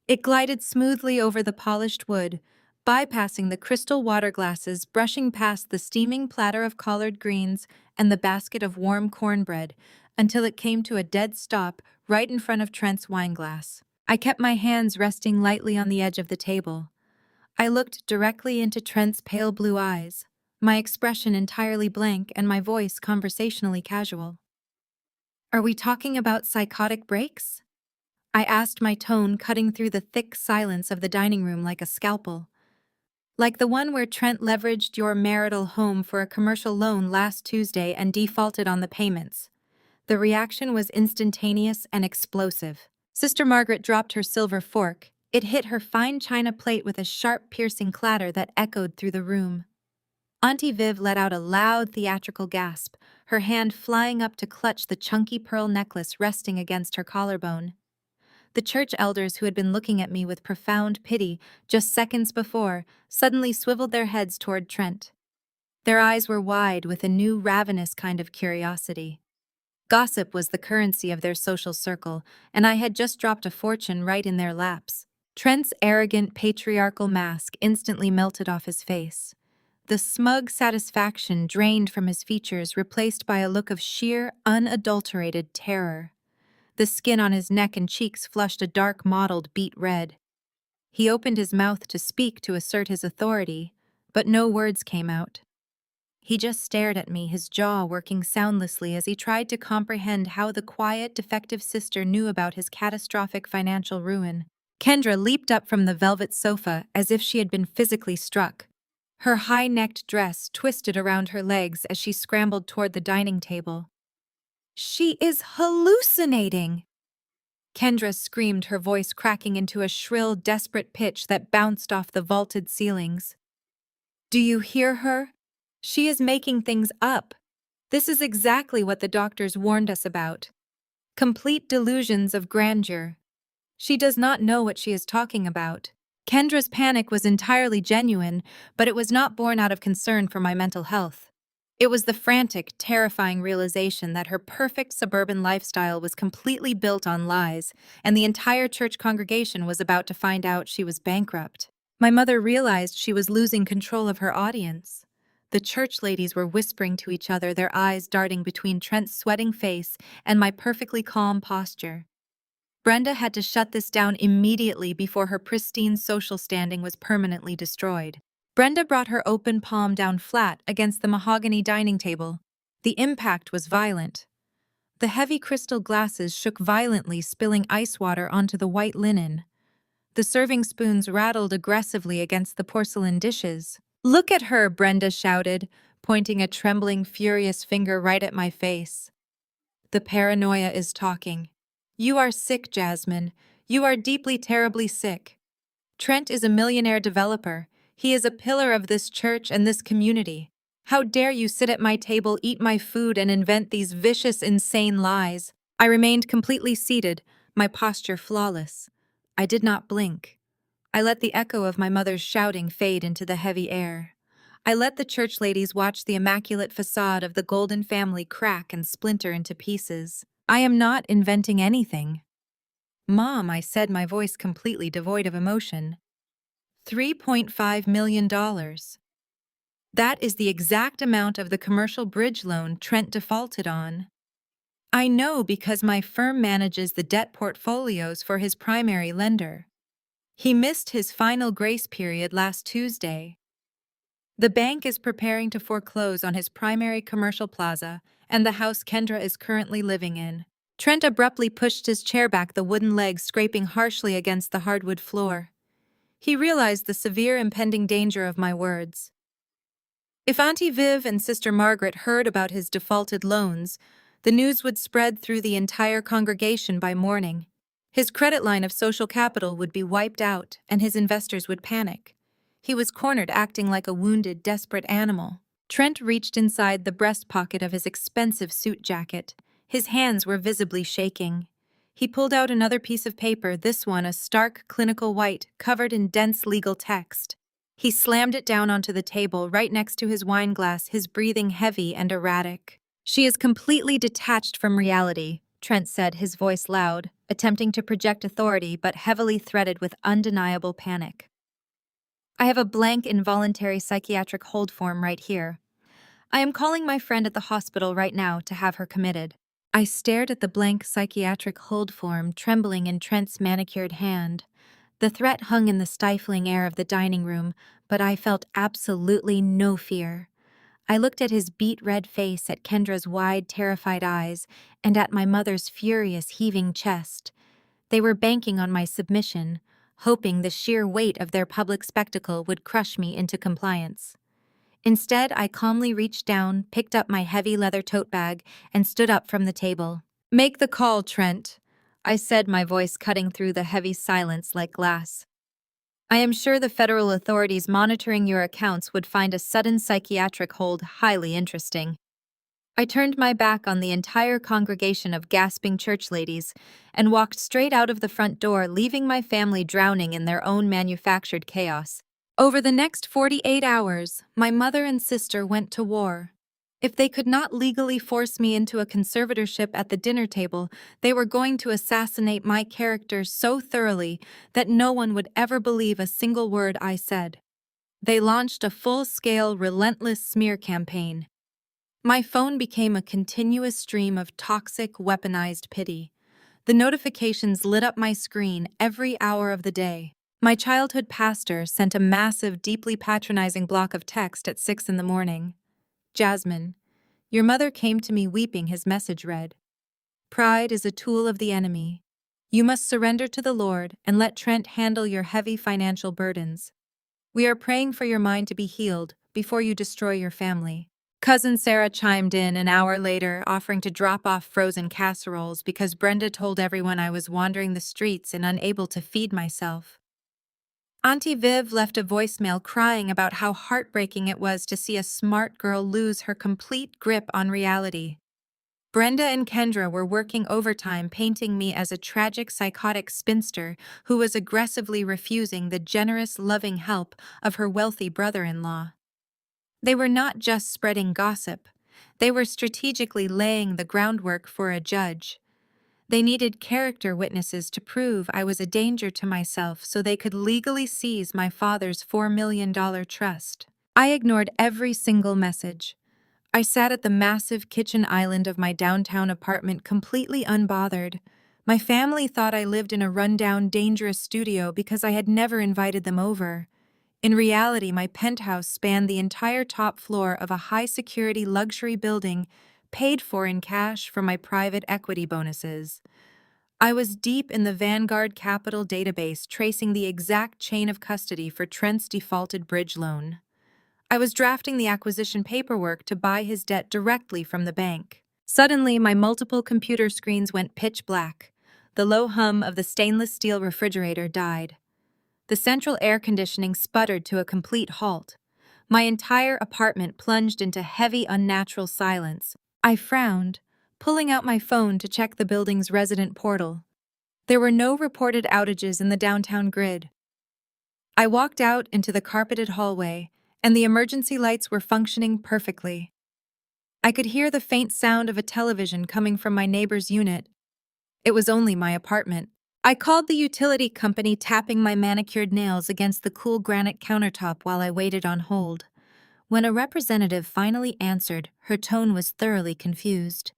It glided smoothly over the polished wood, bypassing the crystal water glasses, brushing past the steaming platter of collard greens and the basket of warm cornbread, until it came to a dead stop right in front of Trent's wineglass. I kept my hands resting lightly on the edge of the table. I looked directly into Trent's pale blue eyes, my expression entirely blank and my voice conversationally casual. Are we talking about psychotic breaks? I asked, my tone cutting through the thick silence of the dining room like a scalpel. Like the one where Trent leveraged your marital home for a commercial loan last Tuesday and defaulted on the payments. The reaction was instantaneous and explosive. Sister Margaret dropped her silver fork. It hit her fine china plate with a sharp, piercing clatter that echoed through the room. Auntie Viv let out a loud, theatrical gasp, her hand flying up to clutch the chunky pearl necklace resting against her collarbone. The church elders, who had been looking at me with profound pity just seconds before, suddenly swiveled their heads toward Trent. Their eyes were wide with a new, ravenous kind of curiosity. Gossip was the currency of their social circle, and I had just dropped a fortune right in their laps. Trent's arrogant, patriarchal mask instantly melted off his face. The smug satisfaction drained from his features, replaced by a look of sheer, unadulterated terror. The skin on his neck and cheeks flushed a dark mottled beet red. He opened his mouth to speak, to assert his authority, but no words came out. He just stared at me, his jaw working soundlessly as he tried to comprehend how the quiet, defective sister knew about his catastrophic financial ruin. Kendra leaped up from the velvet sofa as if she had been physically struck. Her high-necked dress twisted around her legs as she scrambled toward the dining table. "She is hallucinating!" Kendra screamed, her voice cracking into a shrill, desperate pitch that bounced off the vaulted ceilings. "Do you hear her? She is making things up. This is exactly what the doctors warned us about." Complete delusions of grandeur. She does not know what she is talking about. Kendra's panic was entirely genuine, but it was not born out of concern for my mental health. It was the frantic, terrifying realization that her perfect suburban lifestyle was completely built on lies, and the entire church congregation was about to find out she was bankrupt. My mother realized she was losing control of her audience. The church ladies were whispering to each other, their eyes darting between Trent's sweating face and my perfectly calm posture. Brenda had to shut this down immediately before her pristine social standing was permanently destroyed. Brenda brought her open palm down flat against the mahogany dining table. The impact was violent. The heavy crystal glasses shook violently, spilling ice water onto the white linen. The serving spoons rattled aggressively against the porcelain dishes. "Look at her," Brenda shouted, pointing a trembling, furious finger right at my face. "The paranoia is talking. You are sick, Jasmine. You are deeply, terribly sick. Trent is a millionaire developer. He is a pillar of this church and this community. How dare you sit at my table, eat my food, and invent these vicious, insane lies?" I remained completely seated, my posture flawless. I did not blink. I let the echo of my mother's shouting fade into the heavy air. I let the church ladies watch the immaculate facade of the Golden family crack and splinter into pieces. I am not inventing anything. "Mom," I said, my voice completely devoid of emotion. $3.5 million. That is the exact amount of the commercial bridge loan Trent defaulted on. I know because my firm manages the debt portfolios for his primary lender. He missed his final grace period last Tuesday. The bank is preparing to foreclose on his primary commercial plaza and the house Kendra is currently living in. Trent abruptly pushed his chair back, the wooden legs scraping harshly against the hardwood floor. He realized the severe impending danger of my words. If Auntie Viv and Sister Margaret heard about his defaulted loans, the news would spread through the entire congregation by morning. His credit line of social capital would be wiped out, and his investors would panic. He was cornered, acting like a wounded, desperate animal. Trent reached inside the breast pocket of his expensive suit jacket. His hands were visibly shaking. He pulled out another piece of paper, this one a stark, clinical white, covered in dense legal text. He slammed it down onto the table right next to his wine glass, his breathing heavy and erratic. "She is completely detached from reality," Trent said, his voice loud, attempting to project authority but heavily threaded with undeniable panic. "I have a blank involuntary psychiatric hold form right here. I am calling my friend at the hospital right now to have her committed." I stared at the blank psychiatric hold form trembling in Trent's manicured hand. The threat hung in the stifling air of the dining room, but I felt absolutely no fear. I looked at his beet-red face, at Kendra's wide, terrified eyes, and at my mother's furious, heaving chest. They were banking on my submission, hoping the sheer weight of their public spectacle would crush me into compliance. Instead, I calmly reached down, picked up my heavy leather tote bag, and stood up from the table. "Make the call, Trent," I said, my voice cutting through the heavy silence like glass. "I am sure the federal authorities monitoring your accounts would find a sudden psychiatric hold highly interesting." I turned my back on the entire congregation of gasping church ladies and walked straight out of the front door, leaving my family drowning in their own manufactured chaos. Over the next 48 hours, my mother and sister went to war. If they could not legally force me into a conservatorship at the dinner table, they were going to assassinate my character so thoroughly that no one would ever believe a single word I said. They launched a full-scale, relentless smear campaign. My phone became a continuous stream of toxic, weaponized pity. The notifications lit up my screen every hour of the day. My childhood pastor sent a massive, deeply patronizing block of text at 6 in the morning. "Jasmine, your mother came to me weeping," his message read. "Pride is a tool of the enemy. You must surrender to the Lord and let Trent handle your heavy financial burdens. We are praying for your mind to be healed before you destroy your family." Cousin Sarah chimed in an hour later, offering to drop off frozen casseroles because Brenda told everyone I was wandering the streets and unable to feed myself. Auntie Viv left a voicemail crying about how heartbreaking it was to see a smart girl lose her complete grip on reality. Brenda and Kendra were working overtime painting me as a tragic psychotic spinster who was aggressively refusing the generous, loving help of her wealthy brother-in-law. They were not just spreading gossip, they were strategically laying the groundwork for a judge. They needed character witnesses to prove I was a danger to myself so they could legally seize my father's $4 million trust. I ignored every single message. I sat at the massive kitchen island of my downtown apartment completely unbothered. My family thought I lived in a rundown, dangerous studio because I had never invited them over. In reality, my penthouse spanned the entire top floor of a high-security luxury building paid for in cash from my private equity bonuses. I was deep in the Vanguard Capital database tracing the exact chain of custody for Trent's defaulted bridge loan. I was drafting the acquisition paperwork to buy his debt directly from the bank. Suddenly, my multiple computer screens went pitch black. The low hum of the stainless steel refrigerator died. The central air conditioning sputtered to a complete halt. My entire apartment plunged into heavy, unnatural silence. I frowned, pulling out my phone to check the building's resident portal. There were no reported outages in the downtown grid. I walked out into the carpeted hallway, and the emergency lights were functioning perfectly. I could hear the faint sound of a television coming from my neighbor's unit. It was only my apartment. I called the utility company, tapping my manicured nails against the cool granite countertop while I waited on hold. When a representative finally answered, her tone was thoroughly confused.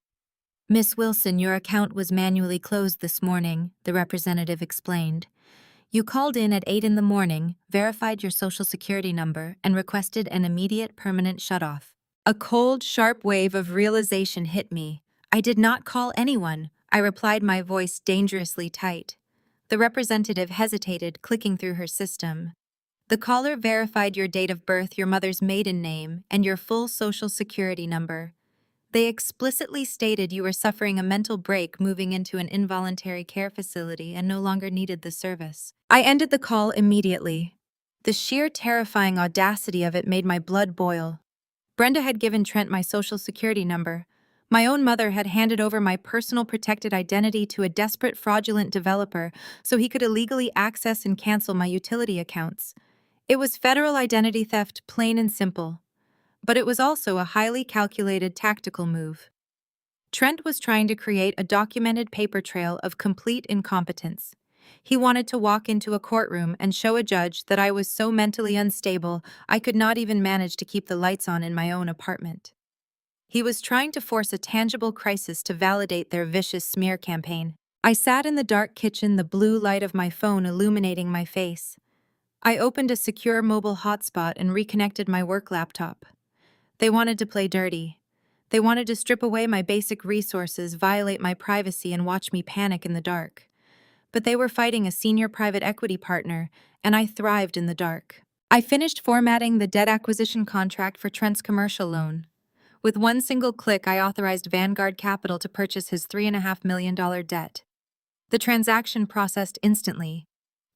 "Miss Wilson, your account was manually closed this morning," the representative explained. "You called in at 8 in the morning, verified your social security number, and requested an immediate permanent shutoff." A cold, sharp wave of realization hit me. I did not call anyone, I replied, my voice dangerously tight. The representative hesitated, clicking through her system. "The caller verified your date of birth, your mother's maiden name, and your full social security number. They explicitly stated you were suffering a mental break moving into an involuntary care facility and no longer needed the service." I ended the call immediately. The sheer terrifying audacity of it made my blood boil. Brenda had given Trent my social security number. My own mother had handed over my personal protected identity to a desperate fraudulent developer so he could illegally access and cancel my utility accounts. It was federal identity theft, plain and simple. But it was also a highly calculated tactical move. Trent was trying to create a documented paper trail of complete incompetence. He wanted to walk into a courtroom and show a judge that I was so mentally unstable I could not even manage to keep the lights on in my own apartment. He was trying to force a tangible crisis to validate their vicious smear campaign. I sat in the dark kitchen, the blue light of my phone illuminating my face. I opened a secure mobile hotspot and reconnected my work laptop. They wanted to play dirty. They wanted to strip away my basic resources, violate my privacy, and watch me panic in the dark. But they were fighting a senior private equity partner, and I thrived in the dark. I finished formatting the debt acquisition contract for Trent's commercial loan. With one single click, I authorized Vanguard Capital to purchase his $3.5 million debt. The transaction processed instantly.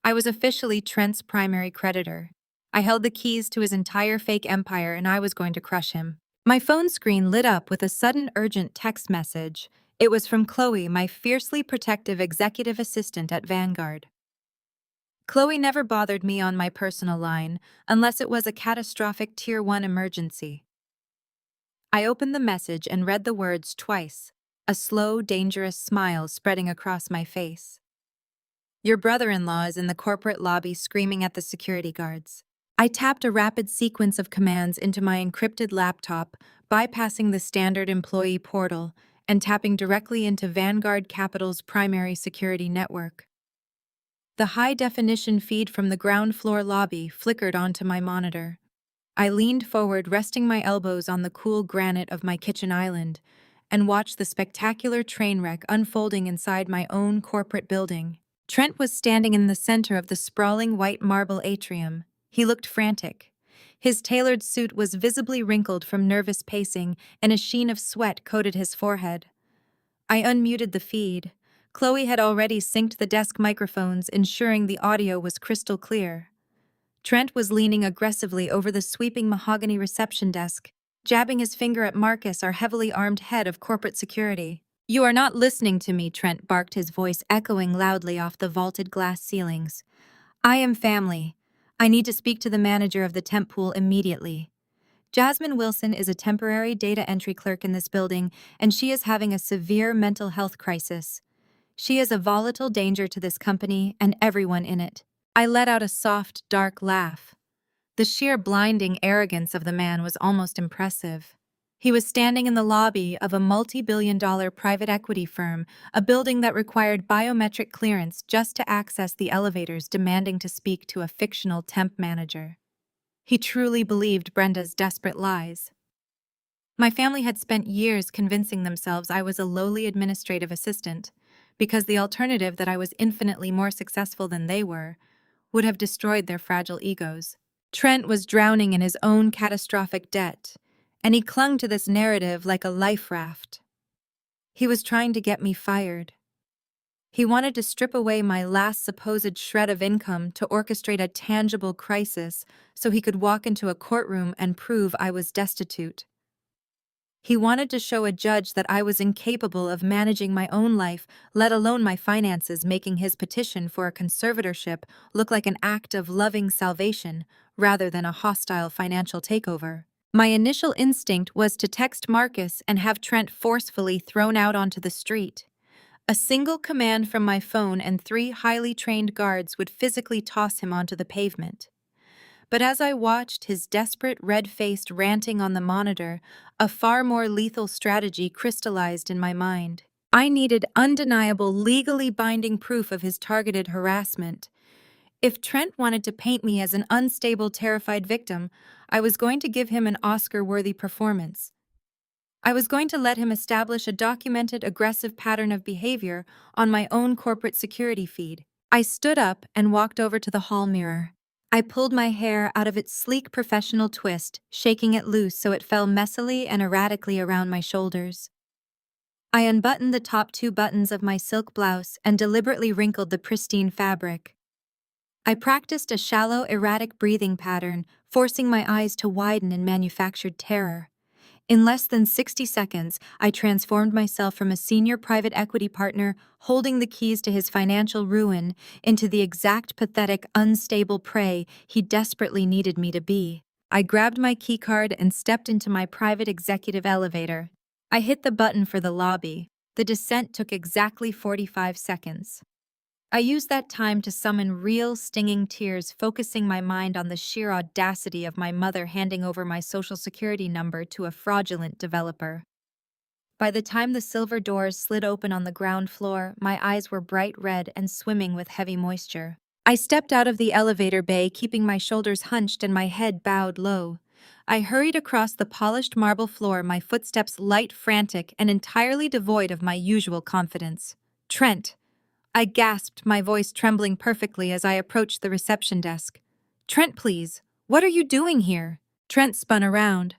I was officially Trent's primary creditor. I held the keys to his entire fake empire, and I was going to crush him. My phone screen lit up with a sudden urgent text message. It was from Chloe, my fiercely protective executive assistant at Vanguard. Chloe never bothered me on my personal line, unless it was a catastrophic Tier 1 emergency. I opened the message and read the words twice, a slow, dangerous smile spreading across my face. "Your brother-in-law is in the corporate lobby screaming at the security guards." I tapped a rapid sequence of commands into my encrypted laptop, bypassing the standard employee portal and tapping directly into Vanguard Capital's primary security network. The high-definition feed from the ground floor lobby flickered onto my monitor. I leaned forward, resting my elbows on the cool granite of my kitchen island, and watched the spectacular train wreck unfolding inside my own corporate building. Trent was standing in the center of the sprawling white marble atrium. He looked frantic. His tailored suit was visibly wrinkled from nervous pacing, and a sheen of sweat coated his forehead. I unmuted the feed. Chloe had already synced the desk microphones, ensuring the audio was crystal clear. Trent was leaning aggressively over the sweeping mahogany reception desk, jabbing his finger at Marcus, our heavily armed head of corporate security. "You are not listening to me," Trent barked, his voice echoing loudly off the vaulted glass ceilings. "I am family. I need to speak to the manager of the temp pool immediately. Jasmine Wilson is a temporary data entry clerk in this building, and she is having a severe mental health crisis. She is a volatile danger to this company and everyone in it." I let out a soft, dark laugh. The sheer blinding arrogance of the man was almost impressive. He was standing in the lobby of a multi-billion-dollar private equity firm, a building that required biometric clearance just to access the elevators, demanding to speak to a fictional temp manager. He truly believed Brenda's desperate lies. My family had spent years convincing themselves I was a lowly administrative assistant, because the alternative, that I was infinitely more successful than they were, would have destroyed their fragile egos. Trent was drowning in his own catastrophic debt, and he clung to this narrative like a life raft. He was trying to get me fired. He wanted to strip away my last supposed shred of income to orchestrate a tangible crisis so he could walk into a courtroom and prove I was destitute. He wanted to show a judge that I was incapable of managing my own life, let alone my finances, making his petition for a conservatorship look like an act of loving salvation rather than a hostile financial takeover. My initial instinct was to text Marcus and have Trent forcefully thrown out onto the street. A single command from my phone and 3 highly trained guards would physically toss him onto the pavement. But as I watched his desperate, red-faced ranting on the monitor, a far more lethal strategy crystallized in my mind. I needed undeniable, legally binding proof of his targeted harassment. If Trent wanted to paint me as an unstable, terrified victim, I was going to give him an Oscar-worthy performance. I was going to let him establish a documented, aggressive pattern of behavior on my own corporate security feed. I stood up and walked over to the hall mirror. I pulled my hair out of its sleek professional twist, shaking it loose so it fell messily and erratically around my shoulders. I unbuttoned the top 2 buttons of my silk blouse and deliberately wrinkled the pristine fabric. I practiced a shallow, erratic breathing pattern, forcing my eyes to widen in manufactured terror. In less than 60 seconds, I transformed myself from a senior private equity partner holding the keys to his financial ruin into the exact pathetic, unstable prey he desperately needed me to be. I grabbed my keycard and stepped into my private executive elevator. I hit the button for the lobby. The descent took exactly 45 seconds. I used that time to summon real stinging tears, focusing my mind on the sheer audacity of my mother handing over my social security number to a fraudulent developer. By the time the silver doors slid open on the ground floor, my eyes were bright red and swimming with heavy moisture. I stepped out of the elevator bay, keeping my shoulders hunched and my head bowed low. I hurried across the polished marble floor, my footsteps light, frantic, and entirely devoid of my usual confidence. "Trent!" I gasped, my voice trembling perfectly as I approached the reception desk. "Trent, please. What are you doing here?" Trent spun around.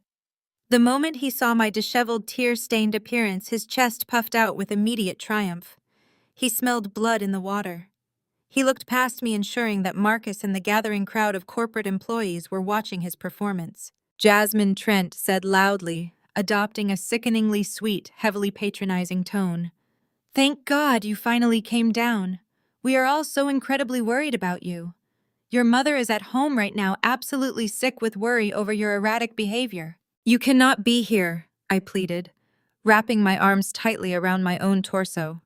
The moment he saw my disheveled, tear-stained appearance, his chest puffed out with immediate triumph. He smelled blood in the water. He looked past me, ensuring that Marcus and the gathering crowd of corporate employees were watching his performance. Jasmine, Trent said loudly, adopting a sickeningly sweet, heavily patronizing tone. "Thank God you finally came down. We are all so incredibly worried about you. Your mother is at home right now, absolutely sick with worry over your erratic behavior." "You cannot be here," I pleaded, wrapping my arms tightly around my own torso.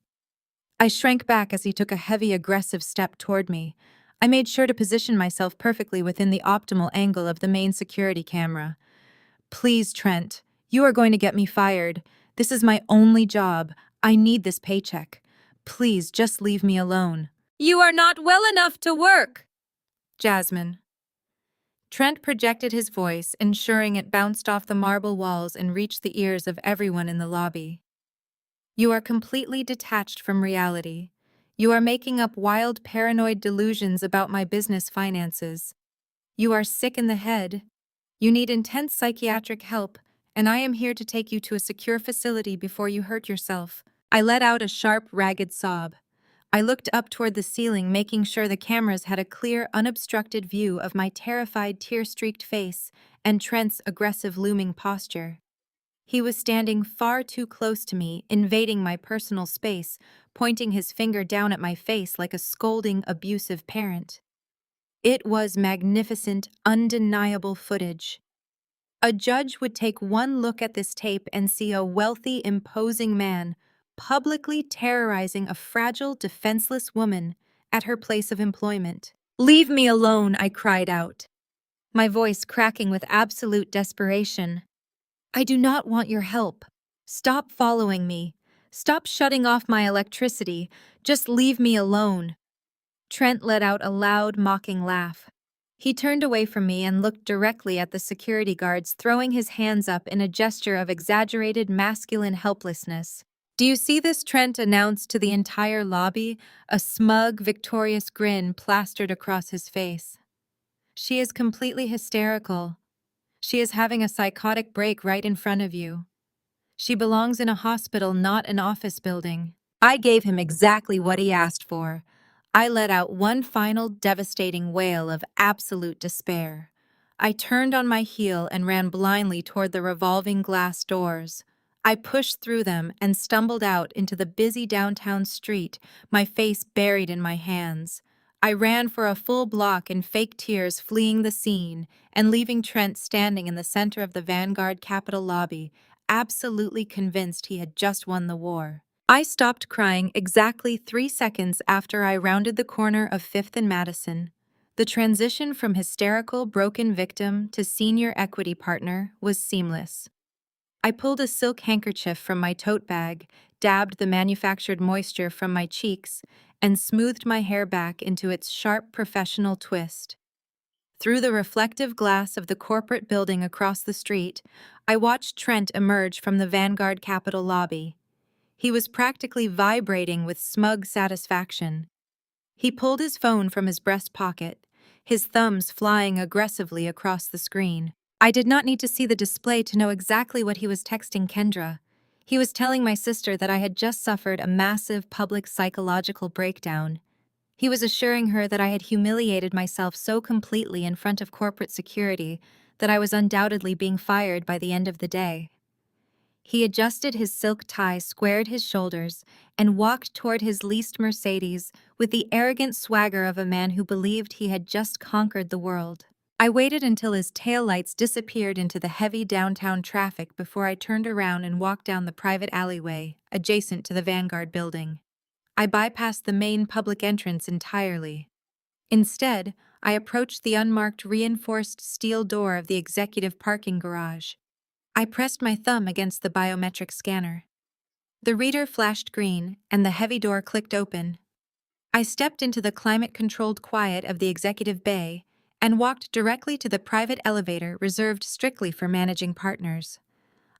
I shrank back as he took a heavy, aggressive step toward me. I made sure to position myself perfectly within the optimal angle of the main security camera. "Please, Trent, you are going to get me fired. This is my only job. I need this paycheck. Please, just leave me alone." "You are not well enough to work." "Jasmine." Trent projected his voice, ensuring it bounced off the marble walls and reached the ears of everyone in the lobby. "You are completely detached from reality. You are making up wild, paranoid delusions about my business finances. You are sick in the head. You need intense psychiatric help, and I am here to take you to a secure facility before you hurt yourself." I let out a sharp, ragged sob. I looked up toward the ceiling, making sure the cameras had a clear, unobstructed view of my terrified, tear-streaked face and Trent's aggressive looming posture. He was standing far too close to me, invading my personal space, pointing his finger down at my face like a scolding, abusive parent. It was magnificent, undeniable footage. A judge would take one look at this tape and see a wealthy, imposing man publicly terrorizing a fragile, defenseless woman at her place of employment. "Leave me alone," I cried out, my voice cracking with absolute desperation. "I do not want your help. Stop following me. Stop shutting off my electricity. Just leave me alone." Trent let out a loud, mocking laugh. He turned away from me and looked directly at the security guards, throwing his hands up in a gesture of exaggerated masculine helplessness. "Do you see this?" Trent announced to the entire lobby, a smug, victorious grin plastered across his face. "She is completely hysterical. She is having a psychotic break right in front of you. She belongs in a hospital, not an office building." I gave him exactly what he asked for. I let out one final devastating wail of absolute despair. I turned on my heel and ran blindly toward the revolving glass doors. I pushed through them and stumbled out into the busy downtown street, my face buried in my hands. I ran for a full block in fake tears, fleeing the scene and leaving Trent standing in the center of the Vanguard Capitol lobby, absolutely convinced he had just won the war. I stopped crying exactly 3 seconds after I rounded the corner of 5th and Madison. The transition from hysterical, broken victim to senior equity partner was seamless. I pulled a silk handkerchief from my tote bag, dabbed the manufactured moisture from my cheeks, and smoothed my hair back into its sharp, professional twist. Through the reflective glass of the corporate building across the street, I watched Trent emerge from the Vanguard Capitol lobby. He was practically vibrating with smug satisfaction. He pulled his phone from his breast pocket, his thumbs flying aggressively across the screen. I did not need to see the display to know exactly what he was texting Kendra. He was telling my sister that I had just suffered a massive public psychological breakdown. He was assuring her that I had humiliated myself so completely in front of corporate security that I was undoubtedly being fired by the end of the day. He adjusted his silk tie, squared his shoulders, and walked toward his leased Mercedes with the arrogant swagger of a man who believed he had just conquered the world. I waited until his taillights disappeared into the heavy downtown traffic before I turned around and walked down the private alleyway adjacent to the Vanguard building. I bypassed the main public entrance entirely. Instead, I approached the unmarked reinforced steel door of the executive parking garage. I pressed my thumb against the biometric scanner. The reader flashed green, and the heavy door clicked open. I stepped into the climate-controlled quiet of the executive bay and walked directly to the private elevator reserved strictly for managing partners.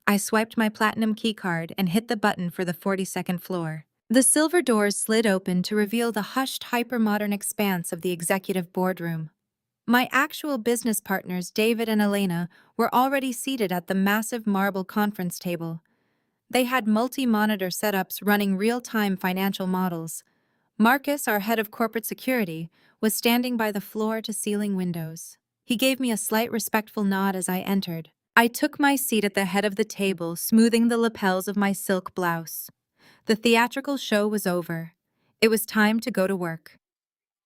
I swiped my platinum keycard and hit the button for the 42nd floor. The silver doors slid open to reveal the hushed, hyper-modern expanse of the executive boardroom. My actual business partners, David and Elena, were already seated at the massive marble conference table. They had multi-monitor setups running real-time financial models. Marcus, our head of corporate security, was standing by the floor-to-ceiling windows. He gave me a slight respectful nod as I entered. I took my seat at the head of the table, smoothing the lapels of my silk blouse. The theatrical show was over. It was time to go to work.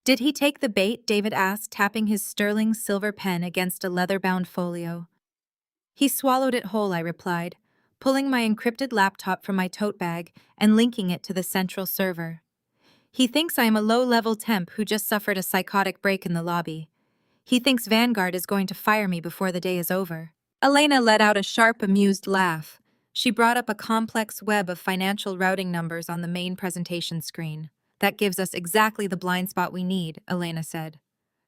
"Did he take the bait?" David asked, tapping his sterling silver pen against a leather-bound folio. "He swallowed it whole," I replied, pulling my encrypted laptop from my tote bag and linking it to the central server. "He thinks I am a low-level temp who just suffered a psychotic break in the lobby. He thinks Vanguard is going to fire me before the day is over." Elena let out a sharp, amused laugh. She brought up a complex web of financial routing numbers on the main presentation screen. "That gives us exactly the blind spot we need," Elena said.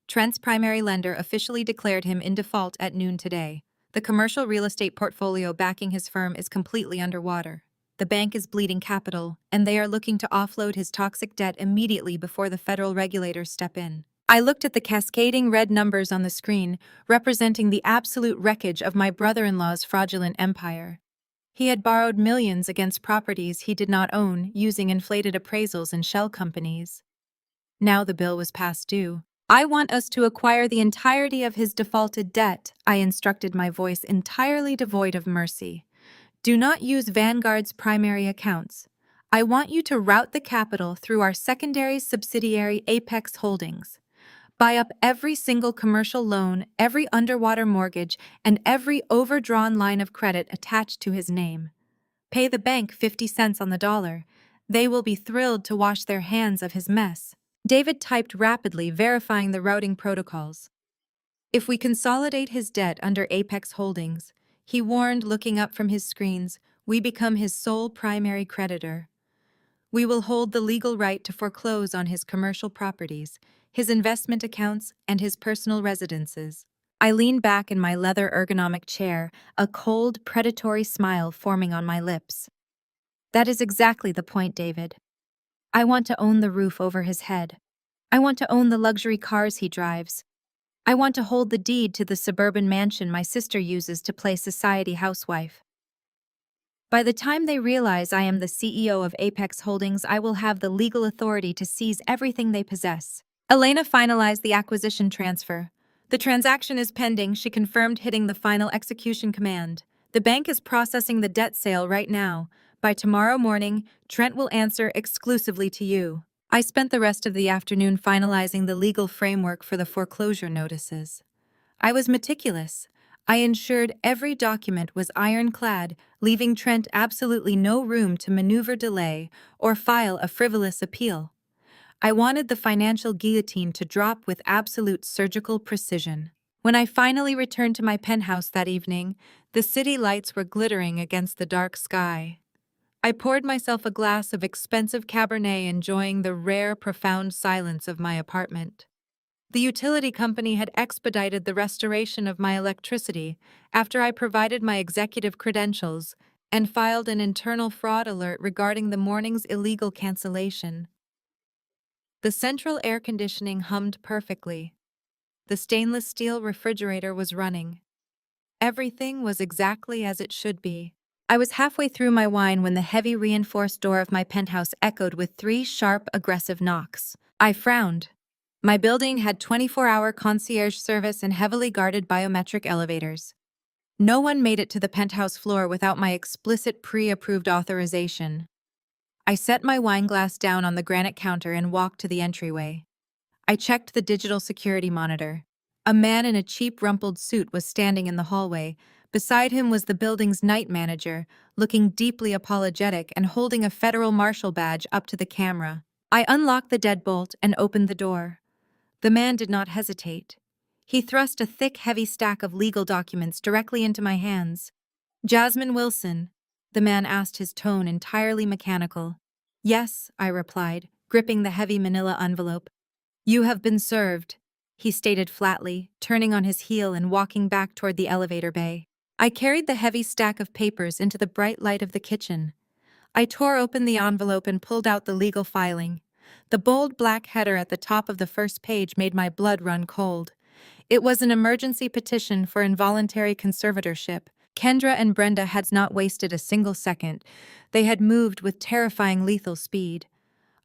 "Trent's primary lender officially declared him in default at noon today. The commercial real estate portfolio backing his firm is completely underwater. The bank is bleeding capital, and they are looking to offload his toxic debt immediately before the federal regulators step in." I looked at the cascading red numbers on the screen, representing the absolute wreckage of my brother-in-law's fraudulent empire. He had borrowed millions against properties he did not own, using inflated appraisals and shell companies. Now the bill was past due. I want us to acquire the entirety of his defaulted debt, I instructed, my voice entirely devoid of mercy. Do not use Vanguard's primary accounts. I want you to route the capital through our secondary subsidiary Apex Holdings. Buy up every single commercial loan, every underwater mortgage, and every overdrawn line of credit attached to his name. Pay the bank 50 cents on the dollar. They will be thrilled to wash their hands of his mess. David typed rapidly, verifying the routing protocols. If we consolidate his debt under Apex Holdings, he warned, looking up from his screens, we become his sole primary creditor. We will hold the legal right to foreclose on his commercial properties, his investment accounts, and his personal residences. I leaned back in my leather ergonomic chair, a cold, predatory smile forming on my lips. That is exactly the point, David. I want to own the roof over his head. I want to own the luxury cars he drives. I want to hold the deed to the suburban mansion my sister uses to play society housewife. By the time they realize I am the CEO of Apex Holdings, I will have the legal authority to seize everything they possess. Elena finalized the acquisition transfer. The transaction is pending, she confirmed, hitting the final execution command. The bank is processing the debt sale right now. By tomorrow morning, Trent will answer exclusively to you. I spent the rest of the afternoon finalizing the legal framework for the foreclosure notices. I was meticulous. I ensured every document was ironclad, leaving Trent absolutely no room to maneuver, delay, or file a frivolous appeal. I wanted the financial guillotine to drop with absolute surgical precision. When I finally returned to my penthouse that evening, the city lights were glittering against the dark sky. I poured myself a glass of expensive Cabernet, enjoying the rare, profound silence of my apartment. The utility company had expedited the restoration of my electricity after I provided my executive credentials and filed an internal fraud alert regarding the morning's illegal cancellation. The central air conditioning hummed perfectly. The stainless steel refrigerator was running. Everything was exactly as it should be. I was halfway through my wine when the heavy reinforced door of my penthouse echoed with 3 sharp, aggressive knocks. I frowned. My building had 24-hour concierge service and heavily guarded biometric elevators. No one made it to the penthouse floor without my explicit pre-approved authorization. I set my wineglass down on the granite counter and walked to the entryway. I checked the digital security monitor. A man in a cheap rumpled suit was standing in the hallway. Beside him was the building's night manager, looking deeply apologetic and holding a federal marshal badge up to the camera. I unlocked the deadbolt and opened the door. The man did not hesitate. He thrust a thick, heavy stack of legal documents directly into my hands. Jasmine Wilson, the man asked, his tone entirely mechanical. Yes, I replied, gripping the heavy manila envelope. You have been served, he stated flatly, turning on his heel and walking back toward the elevator bay. I carried the heavy stack of papers into the bright light of the kitchen. I tore open the envelope and pulled out the legal filing. The bold black header at the top of the first page made my blood run cold. It was an emergency petition for involuntary conservatorship. Kendra and Brenda had not wasted a single second. They had moved with terrifying lethal speed.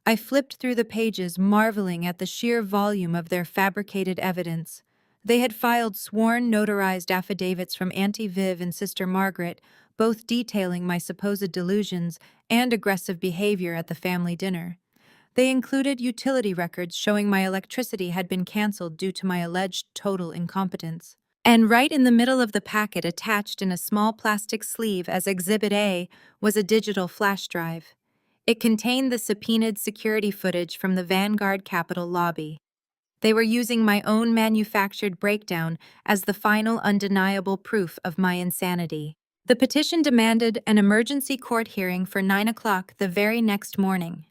I flipped through the pages, marveling at the sheer volume of their fabricated evidence. They had filed sworn, notarized affidavits from Auntie Viv and Sister Margaret, both detailing my supposed delusions and aggressive behavior at the family dinner. They included utility records showing my electricity had been canceled due to my alleged total incompetence. And right in the middle of the packet, attached in a small plastic sleeve as Exhibit A, was a digital flash drive. It contained the subpoenaed security footage from the Vanguard Capitol lobby. They were using my own manufactured breakdown as the final undeniable proof of my insanity. The petition demanded an emergency court hearing for 9 o'clock the very next morning.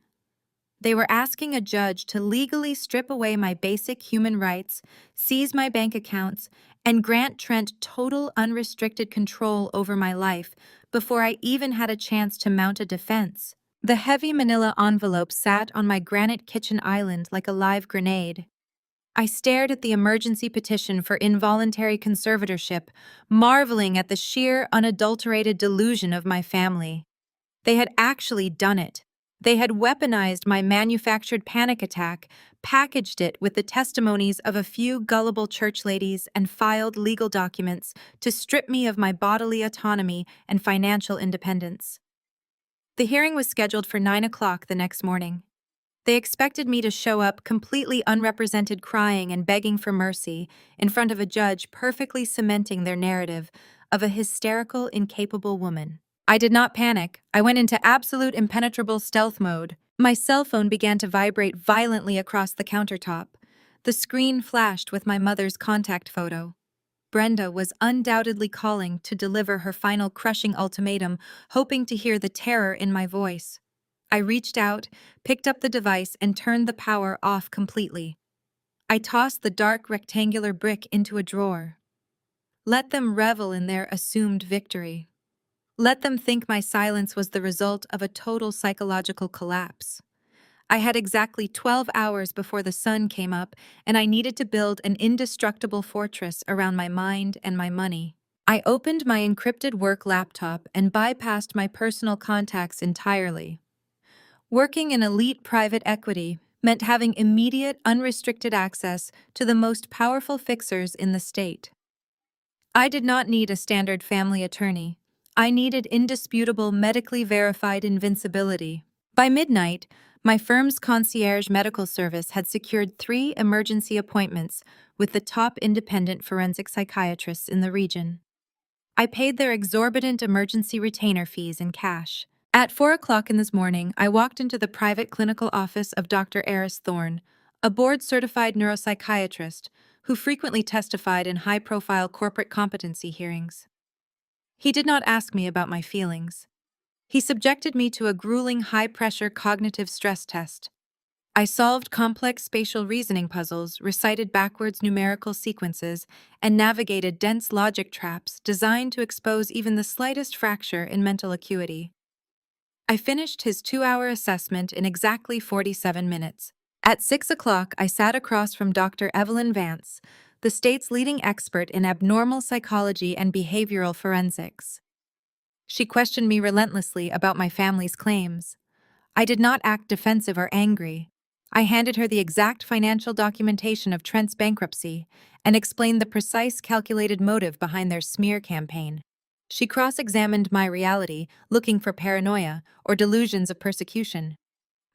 They were asking a judge to legally strip away my basic human rights, seize my bank accounts, and grant Trent total unrestricted control over my life before I even had a chance to mount a defense. The heavy manila envelope sat on my granite kitchen island like a live grenade. I stared at the emergency petition for involuntary conservatorship, marveling at the sheer, unadulterated delusion of my family. They had actually done it. They had weaponized my manufactured panic attack, packaged it with the testimonies of a few gullible church ladies, and filed legal documents to strip me of my bodily autonomy and financial independence. The hearing was scheduled for 9 o'clock the next morning. They expected me to show up completely unrepresented, crying and begging for mercy in front of a judge, perfectly cementing their narrative of a hysterical, incapable woman. I did not panic. I went into absolute impenetrable stealth mode. My cell phone began to vibrate violently across the countertop. The screen flashed with my mother's contact photo. Brenda was undoubtedly calling to deliver her final crushing ultimatum, hoping to hear the terror in my voice. I reached out, picked up the device, and turned the power off completely. I tossed the dark rectangular brick into a drawer. Let them revel in their assumed victory. Let them think my silence was the result of a total psychological collapse. I had exactly 12 hours before the sun came up, and I needed to build an indestructible fortress around my mind and my money. I opened my encrypted work laptop and bypassed my personal contacts entirely. Working in elite private equity meant having immediate, unrestricted access to the most powerful fixers in the state. I did not need a standard family attorney. I needed indisputable, medically verified invincibility. By midnight, my firm's concierge medical service had secured 3 emergency appointments with the top independent forensic psychiatrists in the region. I paid their exorbitant emergency retainer fees in cash. At 4 o'clock in this morning, I walked into the private clinical office of Dr. Eris Thorne, a board-certified neuropsychiatrist who frequently testified in high-profile corporate competency hearings. He did not ask me about my feelings. He subjected me to a grueling high-pressure cognitive stress test. I solved complex spatial reasoning puzzles, recited backwards numerical sequences, and navigated dense logic traps designed to expose even the slightest fracture in mental acuity. I finished his 2-hour assessment in exactly 47 minutes. At 6 o'clock, I sat across from Dr. Evelyn Vance, the state's leading expert in abnormal psychology and behavioral forensics. She questioned me relentlessly about my family's claims. I did not act defensive or angry. I handed her the exact financial documentation of Trent's bankruptcy and explained the precise calculated motive behind their smear campaign. She cross-examined my reality, looking for paranoia or delusions of persecution.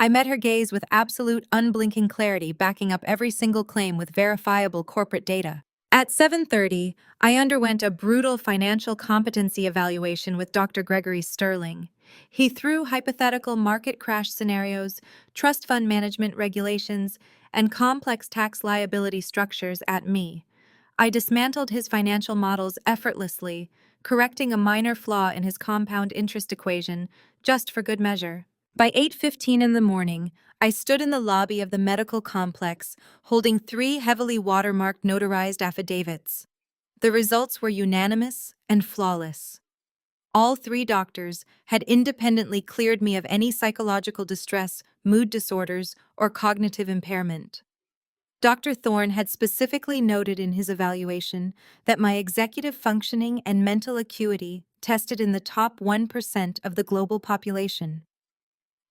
I met her gaze with absolute, unblinking clarity, backing up every single claim with verifiable corporate data. At 7:30, I underwent a brutal financial competency evaluation with Dr. Gregory Sterling. He threw hypothetical market crash scenarios, trust fund management regulations, and complex tax liability structures at me. I dismantled his financial models effortlessly, correcting a minor flaw in his compound interest equation, just for good measure. By 8:15 in the morning, I stood in the lobby of the medical complex, holding 3 heavily watermarked notarized affidavits. The results were unanimous and flawless. All 3 doctors had independently cleared me of any psychological distress, mood disorders, or cognitive impairment. Dr. Thorne had specifically noted in his evaluation that my executive functioning and mental acuity tested in the top 1% of the global population.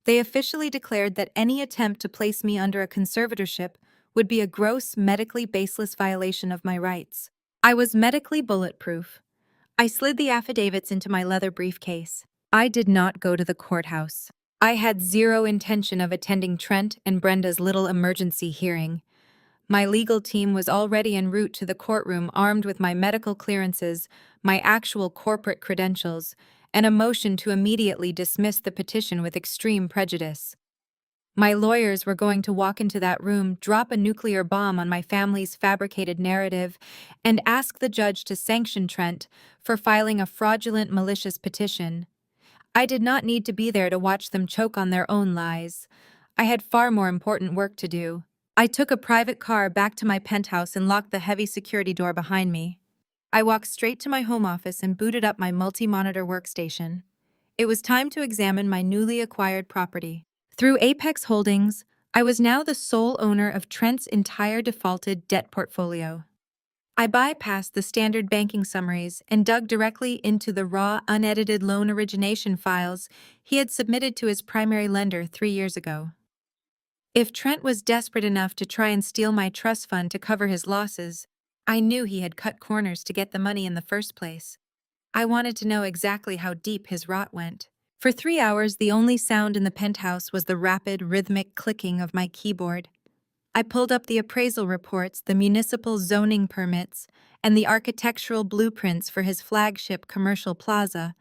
They officially declared that any attempt to place me under a conservatorship would be a gross, medically baseless violation of my rights. I was medically bulletproof. I slid the affidavits into my leather briefcase. I did not go to the courthouse. I had zero intention of attending Trent and Brenda's little emergency hearing. My legal team was already en route to the courtroom, armed with my medical clearances, my actual corporate credentials, and a motion to immediately dismiss the petition with extreme prejudice. My lawyers were going to walk into that room, drop a nuclear bomb on my family's fabricated narrative, and ask the judge to sanction Trent for filing a fraudulent, malicious petition. I did not need to be there to watch them choke on their own lies. I had far more important work to do. I took a private car back to my penthouse and locked the heavy security door behind me. I walked straight to my home office and booted up my multi-monitor workstation. It was time to examine my newly acquired property. Through Apex Holdings, I was now the sole owner of Trent's entire defaulted debt portfolio. I bypassed the standard banking summaries and dug directly into the raw, unedited loan origination files he had submitted to his primary lender 3 years ago. If Trent was desperate enough to try and steal my trust fund to cover his losses, I knew he had cut corners to get the money in the first place. I wanted to know exactly how deep his rot went. For 3 hours, the only sound in the penthouse was the rapid, rhythmic clicking of my keyboard. I pulled up the appraisal reports, the municipal zoning permits, and the architectural blueprints for his flagship commercial plaza,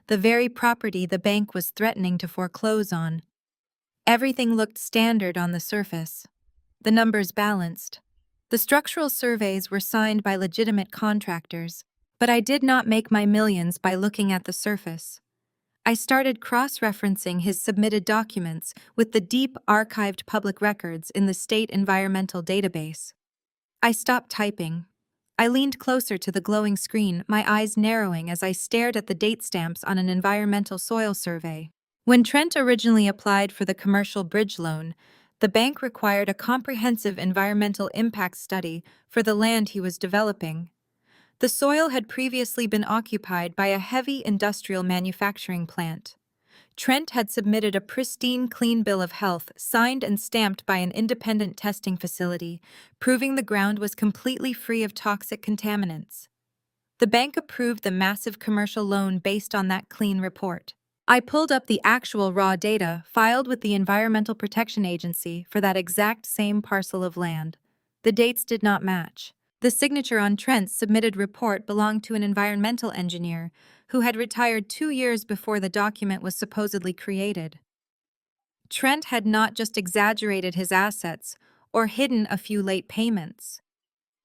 the very property the bank was threatening to foreclose on. Everything looked standard on the surface. The numbers balanced. The structural surveys were signed by legitimate contractors, but I did not make my millions by looking at the surface. I started cross-referencing his submitted documents with the deep archived public records in the state environmental database. I stopped typing. I leaned closer to the glowing screen, my eyes narrowing as I stared at the date stamps on an environmental soil survey. When Trent originally applied for the commercial bridge loan, the bank required a comprehensive environmental impact study for the land he was developing. The soil had previously been occupied by a heavy industrial manufacturing plant. Trent had submitted a pristine, clean bill of health, signed and stamped by an independent testing facility, proving the ground was completely free of toxic contaminants. The bank approved the massive commercial loan based on that clean report. I pulled up the actual raw data filed with the Environmental Protection Agency for that exact same parcel of land. The dates did not match. The signature on Trent's submitted report belonged to an environmental engineer who had retired 2 years before the document was supposedly created. Trent had not just exaggerated his assets or hidden a few late payments.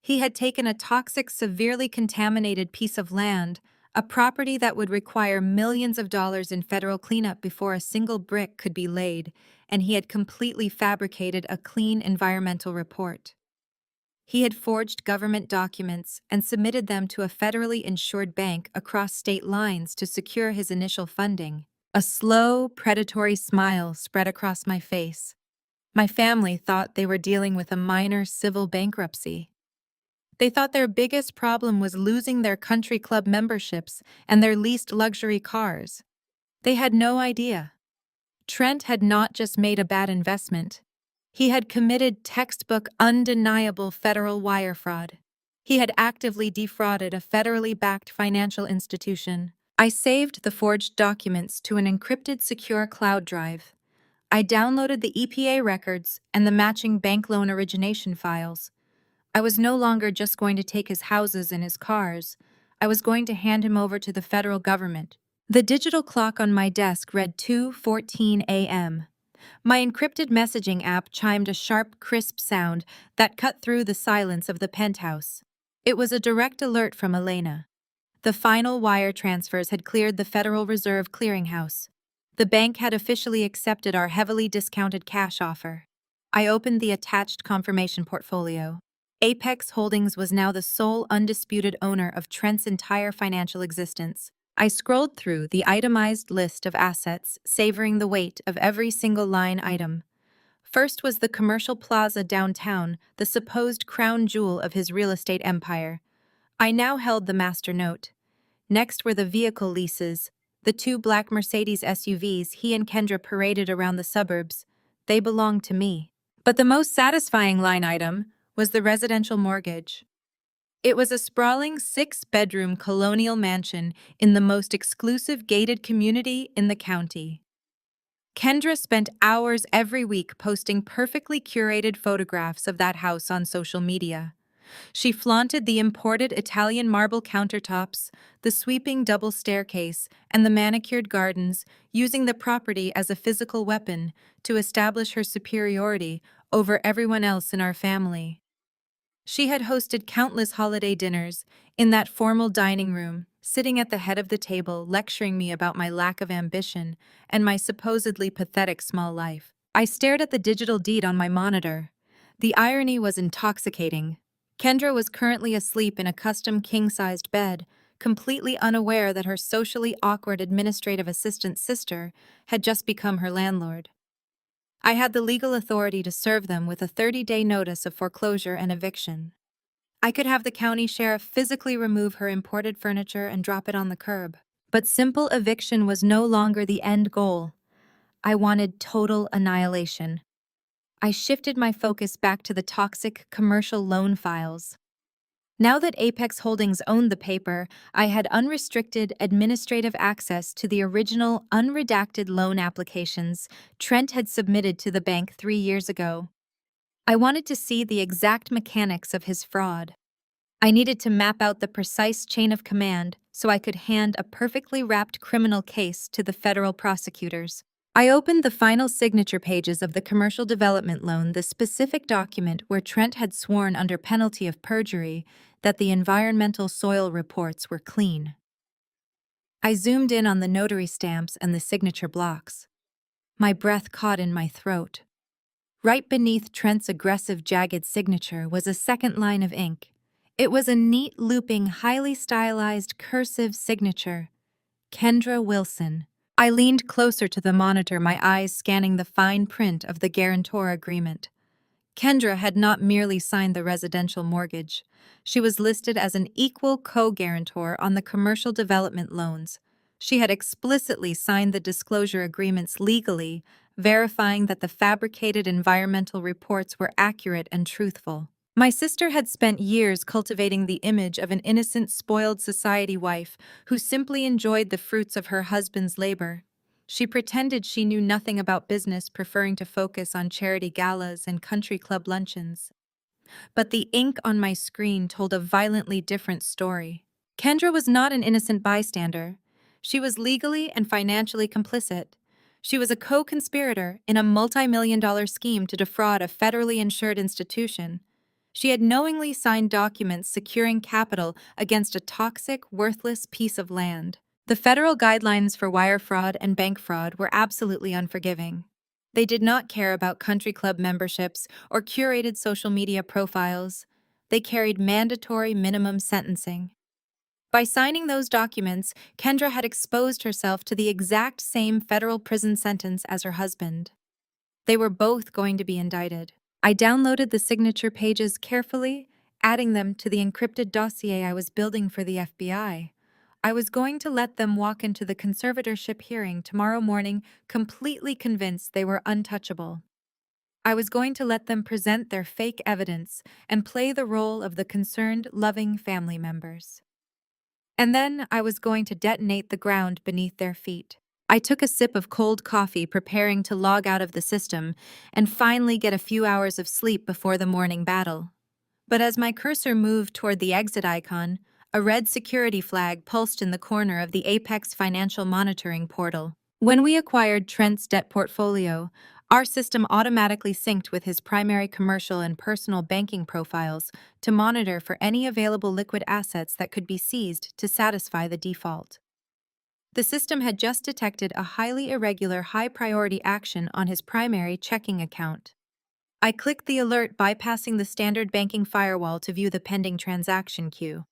He had taken a toxic, severely contaminated piece of land, a property that would require millions of dollars in federal cleanup before a single brick could be laid, and he had completely fabricated a clean environmental report. He had forged government documents and submitted them to a federally insured bank across state lines to secure his initial funding. A slow, predatory smile spread across my face. My family thought they were dealing with a minor civil bankruptcy. They thought their biggest problem was losing their country club memberships and their leased luxury cars. They had no idea. Trent had not just made a bad investment. He had committed textbook, undeniable federal wire fraud. He had actively defrauded a federally backed financial institution. I saved the forged documents to an encrypted secure cloud drive. I downloaded the EPA records and the matching bank loan origination files. I was no longer just going to take his houses and his cars. I was going to hand him over to the federal government. The digital clock on my desk read 2:14 a.m. My encrypted messaging app chimed a sharp, crisp sound that cut through the silence of the penthouse. It was a direct alert from Elena. The final wire transfers had cleared the Federal Reserve Clearinghouse. The bank had officially accepted our heavily discounted cash offer. I opened the attached confirmation portfolio. Apex Holdings was now the sole undisputed owner of Trent's entire financial existence. I scrolled through the itemized list of assets, savoring the weight of every single line item. First was the commercial plaza downtown, the supposed crown jewel of his real estate empire. I now held the master note. Next were the vehicle leases, the 2 black Mercedes SUVs he and Kendra paraded around the suburbs. They belonged to me. But the most satisfying line item was the residential mortgage. It was a sprawling 6-bedroom colonial mansion in the most exclusive gated community in the county. Kendra spent hours every week posting perfectly curated photographs of that house on social media. She flaunted the imported Italian marble countertops, the sweeping double staircase, and the manicured gardens, using the property as a physical weapon to establish her superiority over everyone else in our family. She had hosted countless holiday dinners in that formal dining room, sitting at the head of the table, lecturing me about my lack of ambition and my supposedly pathetic small life. I stared at the digital deed on my monitor. The irony was intoxicating. Kendra was currently asleep in a custom king-sized bed, completely unaware that her socially awkward administrative assistant sister had just become her landlord. I had the legal authority to serve them with a 30-day notice of foreclosure and eviction. I could have the county sheriff physically remove her imported furniture and drop it on the curb. But simple eviction was no longer the end goal. I wanted total annihilation. I shifted my focus back to the toxic commercial loan files. Now that Apex Holdings owned the paper, I had unrestricted administrative access to the original unredacted loan applications Trent had submitted to the bank 3 years ago. I wanted to see the exact mechanics of his fraud. I needed to map out the precise chain of command so I could hand a perfectly wrapped criminal case to the federal prosecutors. I opened the final signature pages of the commercial development loan, the specific document where Trent had sworn under penalty of perjury that the environmental soil reports were clean. I zoomed in on the notary stamps and the signature blocks. My breath caught in my throat. Right beneath Trent's aggressive, jagged signature was a second line of ink. It was a neat, looping, highly stylized cursive signature. Kendra Wilson. I leaned closer to the monitor, my eyes scanning the fine print of the guarantor agreement. Kendra had not merely signed the residential mortgage. She was listed as an equal co-guarantor on the commercial development loans. She had explicitly signed the disclosure agreements legally, verifying that the fabricated environmental reports were accurate and truthful. My sister had spent years cultivating the image of an innocent, spoiled society wife who simply enjoyed the fruits of her husband's labor. She pretended she knew nothing about business, preferring to focus on charity galas and country club luncheons. But the ink on my screen told a violently different story. Kendra was not an innocent bystander. She was legally and financially complicit. She was a co-conspirator in a multi-million-dollar scheme to defraud a federally insured institution. She had knowingly signed documents securing capital against a toxic, worthless piece of land. The federal guidelines for wire fraud and bank fraud were absolutely unforgiving. They did not care about country club memberships or curated social media profiles. They carried mandatory minimum sentencing. By signing those documents, Kendra had exposed herself to the exact same federal prison sentence as her husband. They were both going to be indicted. I downloaded the signature pages carefully, adding them to the encrypted dossier I was building for the FBI. I was going to let them walk into the conservatorship hearing tomorrow morning completely convinced they were untouchable. I was going to let them present their fake evidence and play the role of the concerned, loving family members. And then I was going to detonate the ground beneath their feet. I took a sip of cold coffee, preparing to log out of the system and finally get a few hours of sleep before the morning battle. But as my cursor moved toward the exit icon, a red security flag pulsed in the corner of the Apex Financial Monitoring portal. When we acquired Trent's debt portfolio, our system automatically synced with his primary commercial and personal banking profiles to monitor for any available liquid assets that could be seized to satisfy the default. The system had just detected a highly irregular, high-priority action on his primary checking account. I clicked the alert, bypassing the standard banking firewall to view the pending transaction queue.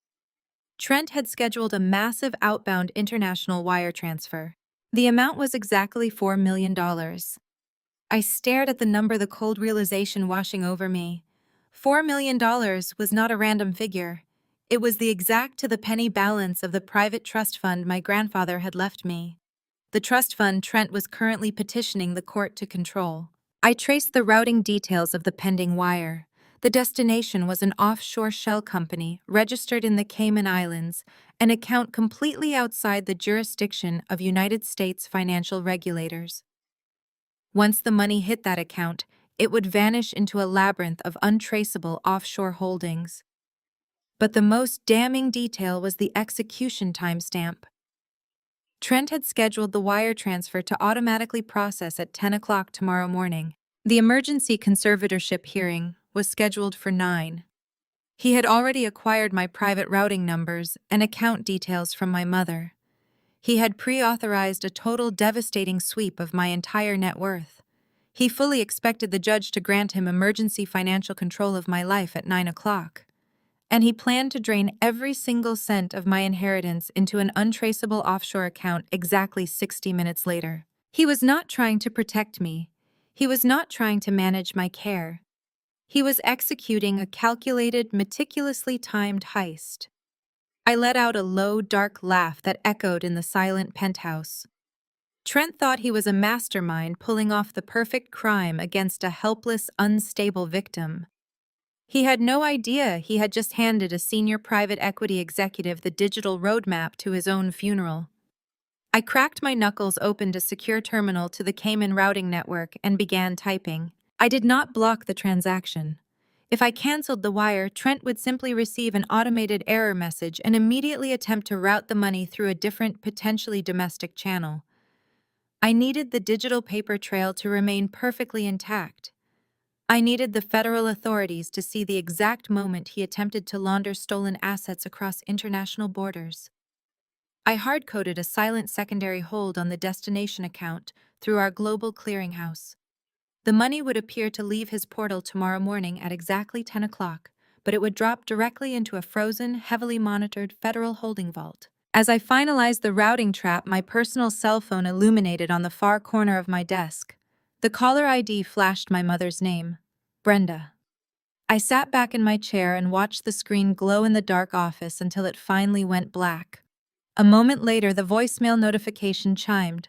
Trent had scheduled a massive outbound international wire transfer. The amount was exactly $4 million. I stared at the number, the cold realization washing over me. $4 million was not a random figure. It was the exact to-the-penny balance of the private trust fund my grandfather had left me. The trust fund Trent was currently petitioning the court to control. I traced the routing details of the pending wire. The destination was an offshore shell company registered in the Cayman Islands, an account completely outside the jurisdiction of United States financial regulators. Once the money hit that account, it would vanish into a labyrinth of untraceable offshore holdings. But the most damning detail was the execution timestamp. Trent had scheduled the wire transfer to automatically process at 10 o'clock tomorrow morning. The emergency conservatorship hearing was scheduled for 9. He had already acquired my private routing numbers and account details from my mother. He had pre-authorized a total devastating sweep of my entire net worth. He fully expected the judge to grant him emergency financial control of my life at 9 o'clock. And he planned to drain every single cent of my inheritance into an untraceable offshore account exactly 60 minutes later. He was not trying to protect me. He was not trying to manage my care. He was executing a calculated, meticulously timed heist. I let out a low, dark laugh that echoed in the silent penthouse. Trent thought he was a mastermind pulling off the perfect crime against a helpless, unstable victim. He had no idea he had just handed a senior private equity executive the digital roadmap to his own funeral. I cracked my knuckles open to secure terminal to the Cayman routing network and began typing. I did not block the transaction. If I canceled the wire, Trent would simply receive an automated error message and immediately attempt to route the money through a different, potentially domestic channel. I needed the digital paper trail to remain perfectly intact. I needed the federal authorities to see the exact moment he attempted to launder stolen assets across international borders. I hard-coded a silent secondary hold on the destination account through our global clearinghouse. The money would appear to leave his portal tomorrow morning at exactly 10 o'clock, but it would drop directly into a frozen, heavily monitored federal holding vault. As I finalized the routing trap, my personal cell phone illuminated on the far corner of my desk. The caller ID flashed my mother's name, Brenda. I sat back in my chair and watched the screen glow in the dark office until it finally went black. A moment later, the voicemail notification chimed.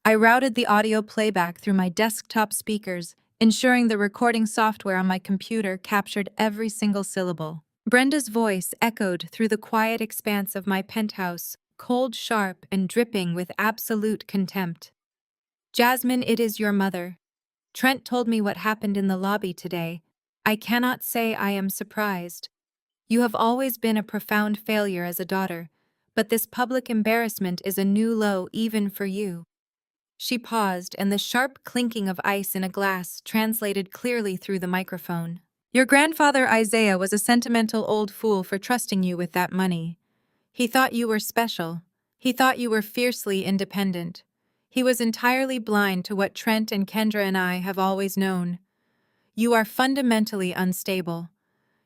I routed the audio playback through my desktop speakers, ensuring the recording software on my computer captured every single syllable. Brenda's voice echoed through the quiet expanse of my penthouse, cold, sharp, and dripping with absolute contempt. Jasmine, it is your mother. Trent told me what happened in the lobby today. I cannot say I am surprised. You have always been a profound failure as a daughter, but this public embarrassment is a new low even for you. She paused, and the sharp clinking of ice in a glass translated clearly through the microphone. Your grandfather Isaiah was a sentimental old fool for trusting you with that money. He thought you were special. He thought you were fiercely independent. He was entirely blind to what Trent and Kendra and I have always known. You are fundamentally unstable.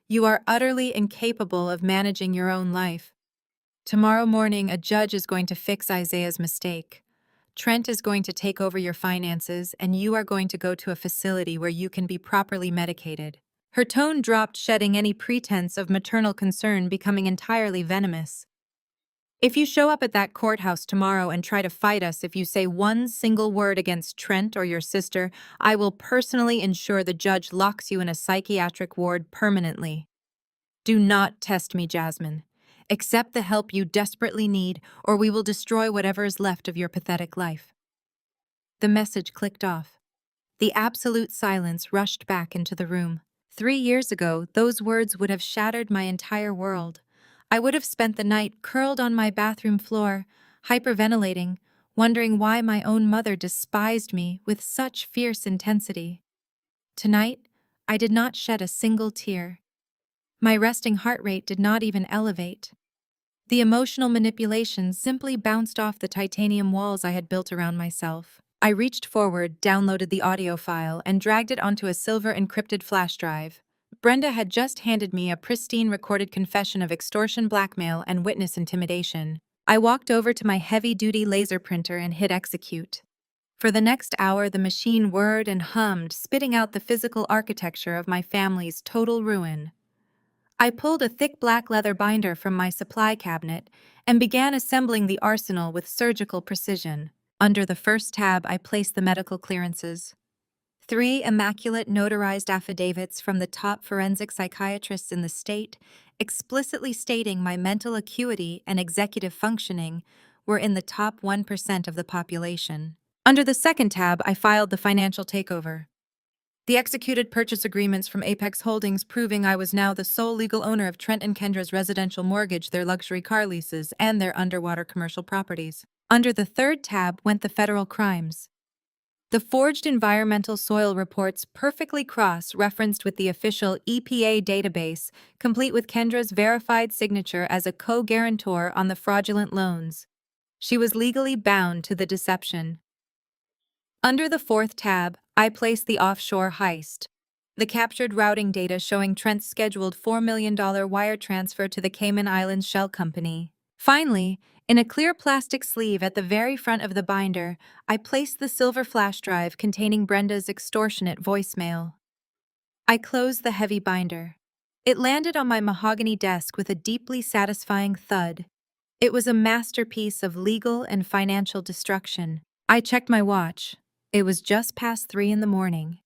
You are utterly incapable of managing your own life. Tomorrow morning, a judge is going to fix Isaiah's mistake. Trent is going to take over your finances, and you are going to go to a facility where you can be properly medicated. Her tone dropped, shedding any pretense of maternal concern, becoming entirely venomous. If you show up at that courthouse tomorrow and try to fight us if you say one single word against Trent or your sister, I will personally ensure the judge locks you in a psychiatric ward permanently. Do not test me, Jasmine. Accept the help you desperately need, or we will destroy whatever is left of your pathetic life. The message clicked off. The absolute silence rushed back into the room. 3 years ago, those words would have shattered my entire world. I would have spent the night curled on my bathroom floor, hyperventilating, wondering why my own mother despised me with such fierce intensity. Tonight, I did not shed a single tear. My resting heart rate did not even elevate. The emotional manipulation simply bounced off the titanium walls I had built around myself. I reached forward, downloaded the audio file, and dragged it onto a silver encrypted flash drive. Brenda had just handed me a pristine recorded confession of extortion, blackmail, and witness intimidation. I walked over to my heavy-duty laser printer and hit execute. For the next hour, the machine whirred and hummed, spitting out the physical architecture of my family's total ruin. I pulled a thick black leather binder from my supply cabinet and began assembling the arsenal with surgical precision. Under the first tab, I placed the medical clearances. 3 immaculate notarized affidavits from the top forensic psychiatrists in the state, explicitly stating my mental acuity and executive functioning were in the top 1% of the population. Under the second tab, I filed the financial takeover. The executed purchase agreements from Apex Holdings proving I was now the sole legal owner of Trent and Kendra's residential mortgage, their luxury car leases, and their underwater commercial properties. Under the third tab went the federal crimes. The forged environmental soil reports perfectly cross-referenced with the official EPA database, complete with Kendra's verified signature as a co-guarantor on the fraudulent loans. She was legally bound to the deception. Under the fourth tab, I placed the offshore heist. The captured routing data showing Trent's scheduled $4 million wire transfer to the Cayman Islands Shell Company. Finally, in a clear plastic sleeve at the very front of the binder, I placed the silver flash drive containing Brenda's extortionate voicemail. I closed the heavy binder. It landed on my mahogany desk with a deeply satisfying thud. It was a masterpiece of legal and financial destruction. I checked my watch. It was just past 3 in the morning.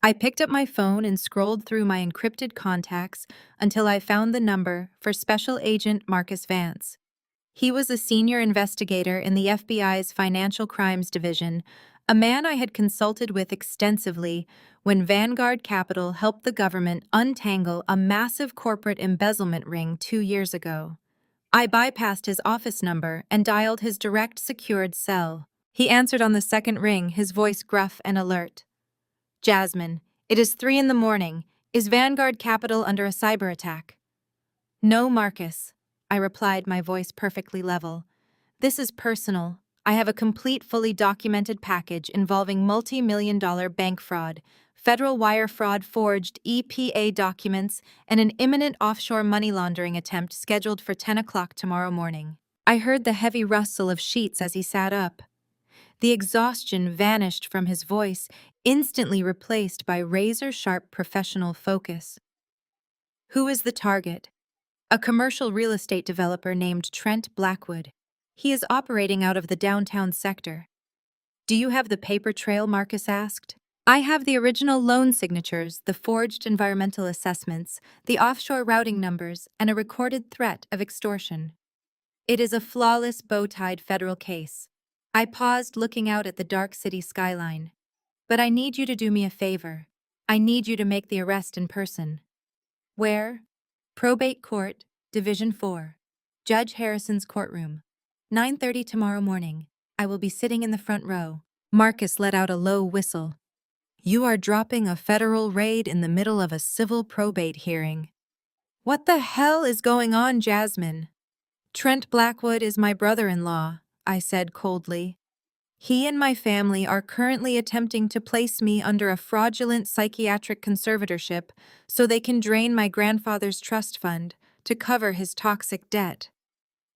I picked up my phone and scrolled through my encrypted contacts until I found the number for Special Agent Marcus Vance. He was a senior investigator in the FBI's Financial Crimes Division, a man I had consulted with extensively when Vanguard Capital helped the government untangle a massive corporate embezzlement ring 2 years ago. I bypassed his office number and dialed his direct secured cell. He answered on the second ring, his voice gruff and alert. Jasmine, it is 3 in the morning. Is Vanguard Capital under a cyber attack? No, Marcus, I replied, my voice perfectly level. This is personal. I have a complete, fully documented package involving multi-million-dollar bank fraud, federal wire fraud, forged EPA documents, and an imminent offshore money laundering attempt scheduled for 10 o'clock tomorrow morning. I heard the heavy rustle of sheets as he sat up. The exhaustion vanished from his voice, instantly replaced by razor-sharp professional focus. Who is the target? A commercial real estate developer named Trent Blackwood. He is operating out of the downtown sector. Do you have the paper trail? Marcus asked. I have the original loan signatures, the forged environmental assessments, the offshore routing numbers, and a recorded threat of extortion. It is a flawless, bow-tied federal case. I paused, looking out at the dark city skyline. But I need you to do me a favor. I need you to make the arrest in person. Where? Probate Court, Division 4. Judge Harrison's courtroom. 9:30 tomorrow morning. I will be sitting in the front row. Marcus let out a low whistle. You are dropping a federal raid in the middle of a civil probate hearing. What the hell is going on, Jasmine? Trent Blackwood is my brother-in-law, I said coldly. He and my family are currently attempting to place me under a fraudulent psychiatric conservatorship so they can drain my grandfather's trust fund to cover his toxic debt.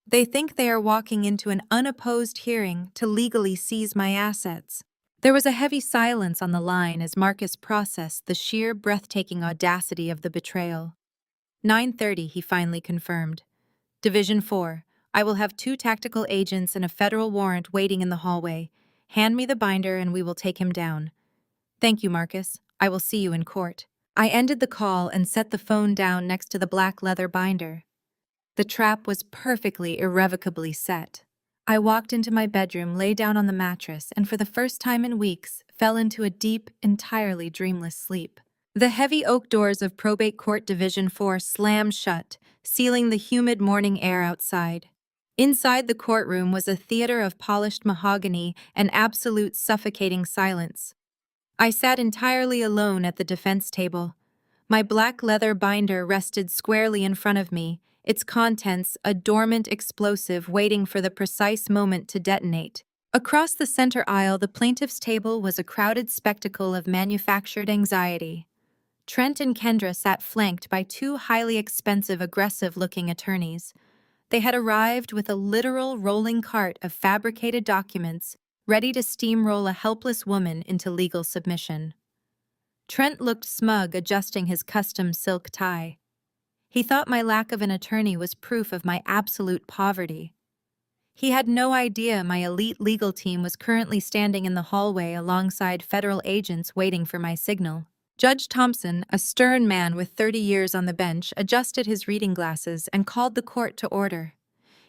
They think they are walking into an unopposed hearing to legally seize my assets. There was a heavy silence on the line as Marcus processed the sheer, breathtaking audacity of the betrayal. 9:30, he finally confirmed. Division 4. I will have 2 tactical agents and a federal warrant waiting in the hallway. Hand me the binder and we will take him down. Thank you, Marcus. I will see you in court. I ended the call and set the phone down next to the black leather binder. The trap was perfectly, irrevocably set. I walked into my bedroom, lay down on the mattress, and for the first time in weeks, fell into a deep, entirely dreamless sleep. The heavy oak doors of Probate Court Division 4 slammed shut, sealing the humid morning air outside. Inside the courtroom was a theater of polished mahogany and absolute suffocating silence. I sat entirely alone at the defense table. My black leather binder rested squarely in front of me, its contents a dormant explosive waiting for the precise moment to detonate. Across the center aisle, the plaintiff's table was a crowded spectacle of manufactured anxiety. Trent and Kendra sat flanked by 2 highly expensive, aggressive-looking attorneys. They had arrived with a literal rolling cart of fabricated documents, ready to steamroll a helpless woman into legal submission. Trent looked smug, adjusting his custom silk tie. He thought my lack of an attorney was proof of my absolute poverty. He had no idea my elite legal team was currently standing in the hallway alongside federal agents waiting for my signal. Judge Thompson, a stern man with 30 years on the bench, adjusted his reading glasses and called the court to order.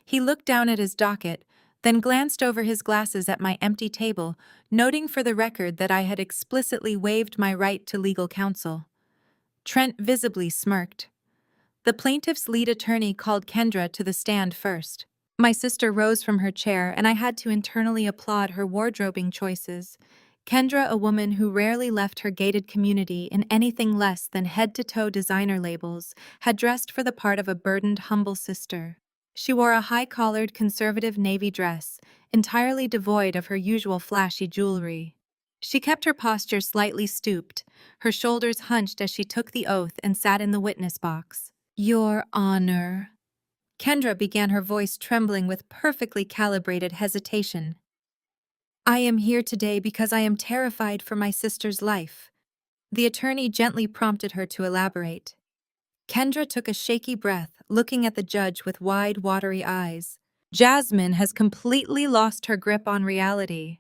He looked down at his docket, then glanced over his glasses at my empty table, noting for the record that I had explicitly waived my right to legal counsel. Trent visibly smirked. The plaintiff's lead attorney called Kendra to the stand first. My sister rose from her chair, and I had to internally applaud her wardrobing choices. Kendra, a woman who rarely left her gated community in anything less than head-to-toe designer labels, had dressed for the part of a burdened, humble sister. She wore a high-collared, conservative navy dress, entirely devoid of her usual flashy jewelry. She kept her posture slightly stooped, her shoulders hunched as she took the oath and sat in the witness box. Your Honor. Kendra began, her voice trembling with perfectly calibrated hesitation. I am here today because I am terrified for my sister's life. The attorney gently prompted her to elaborate. Kendra took a shaky breath, looking at the judge with wide, watery eyes. Jasmine has completely lost her grip on reality.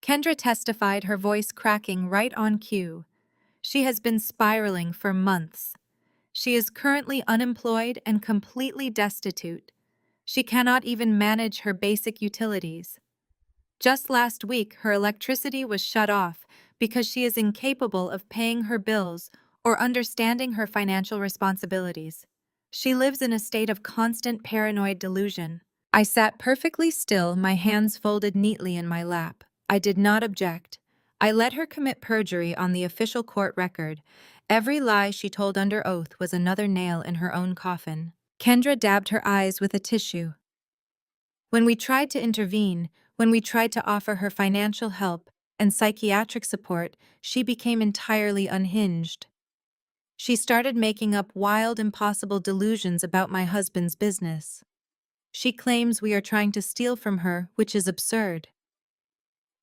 Kendra testified, her voice cracking right on cue. She has been spiraling for months. She is currently unemployed and completely destitute. She cannot even manage her basic utilities. Just last week, her electricity was shut off because she is incapable of paying her bills or understanding her financial responsibilities. She lives in a state of constant paranoid delusion. I sat perfectly still, my hands folded neatly in my lap. I did not object. I let her commit perjury on the official court record. Every lie she told under oath was another nail in her own coffin. Kendra dabbed her eyes with a tissue. When we tried to intervene, when we tried to offer her financial help and psychiatric support, she became entirely unhinged. She started making up wild, impossible delusions about my husband's business. She claims we are trying to steal from her, which is absurd.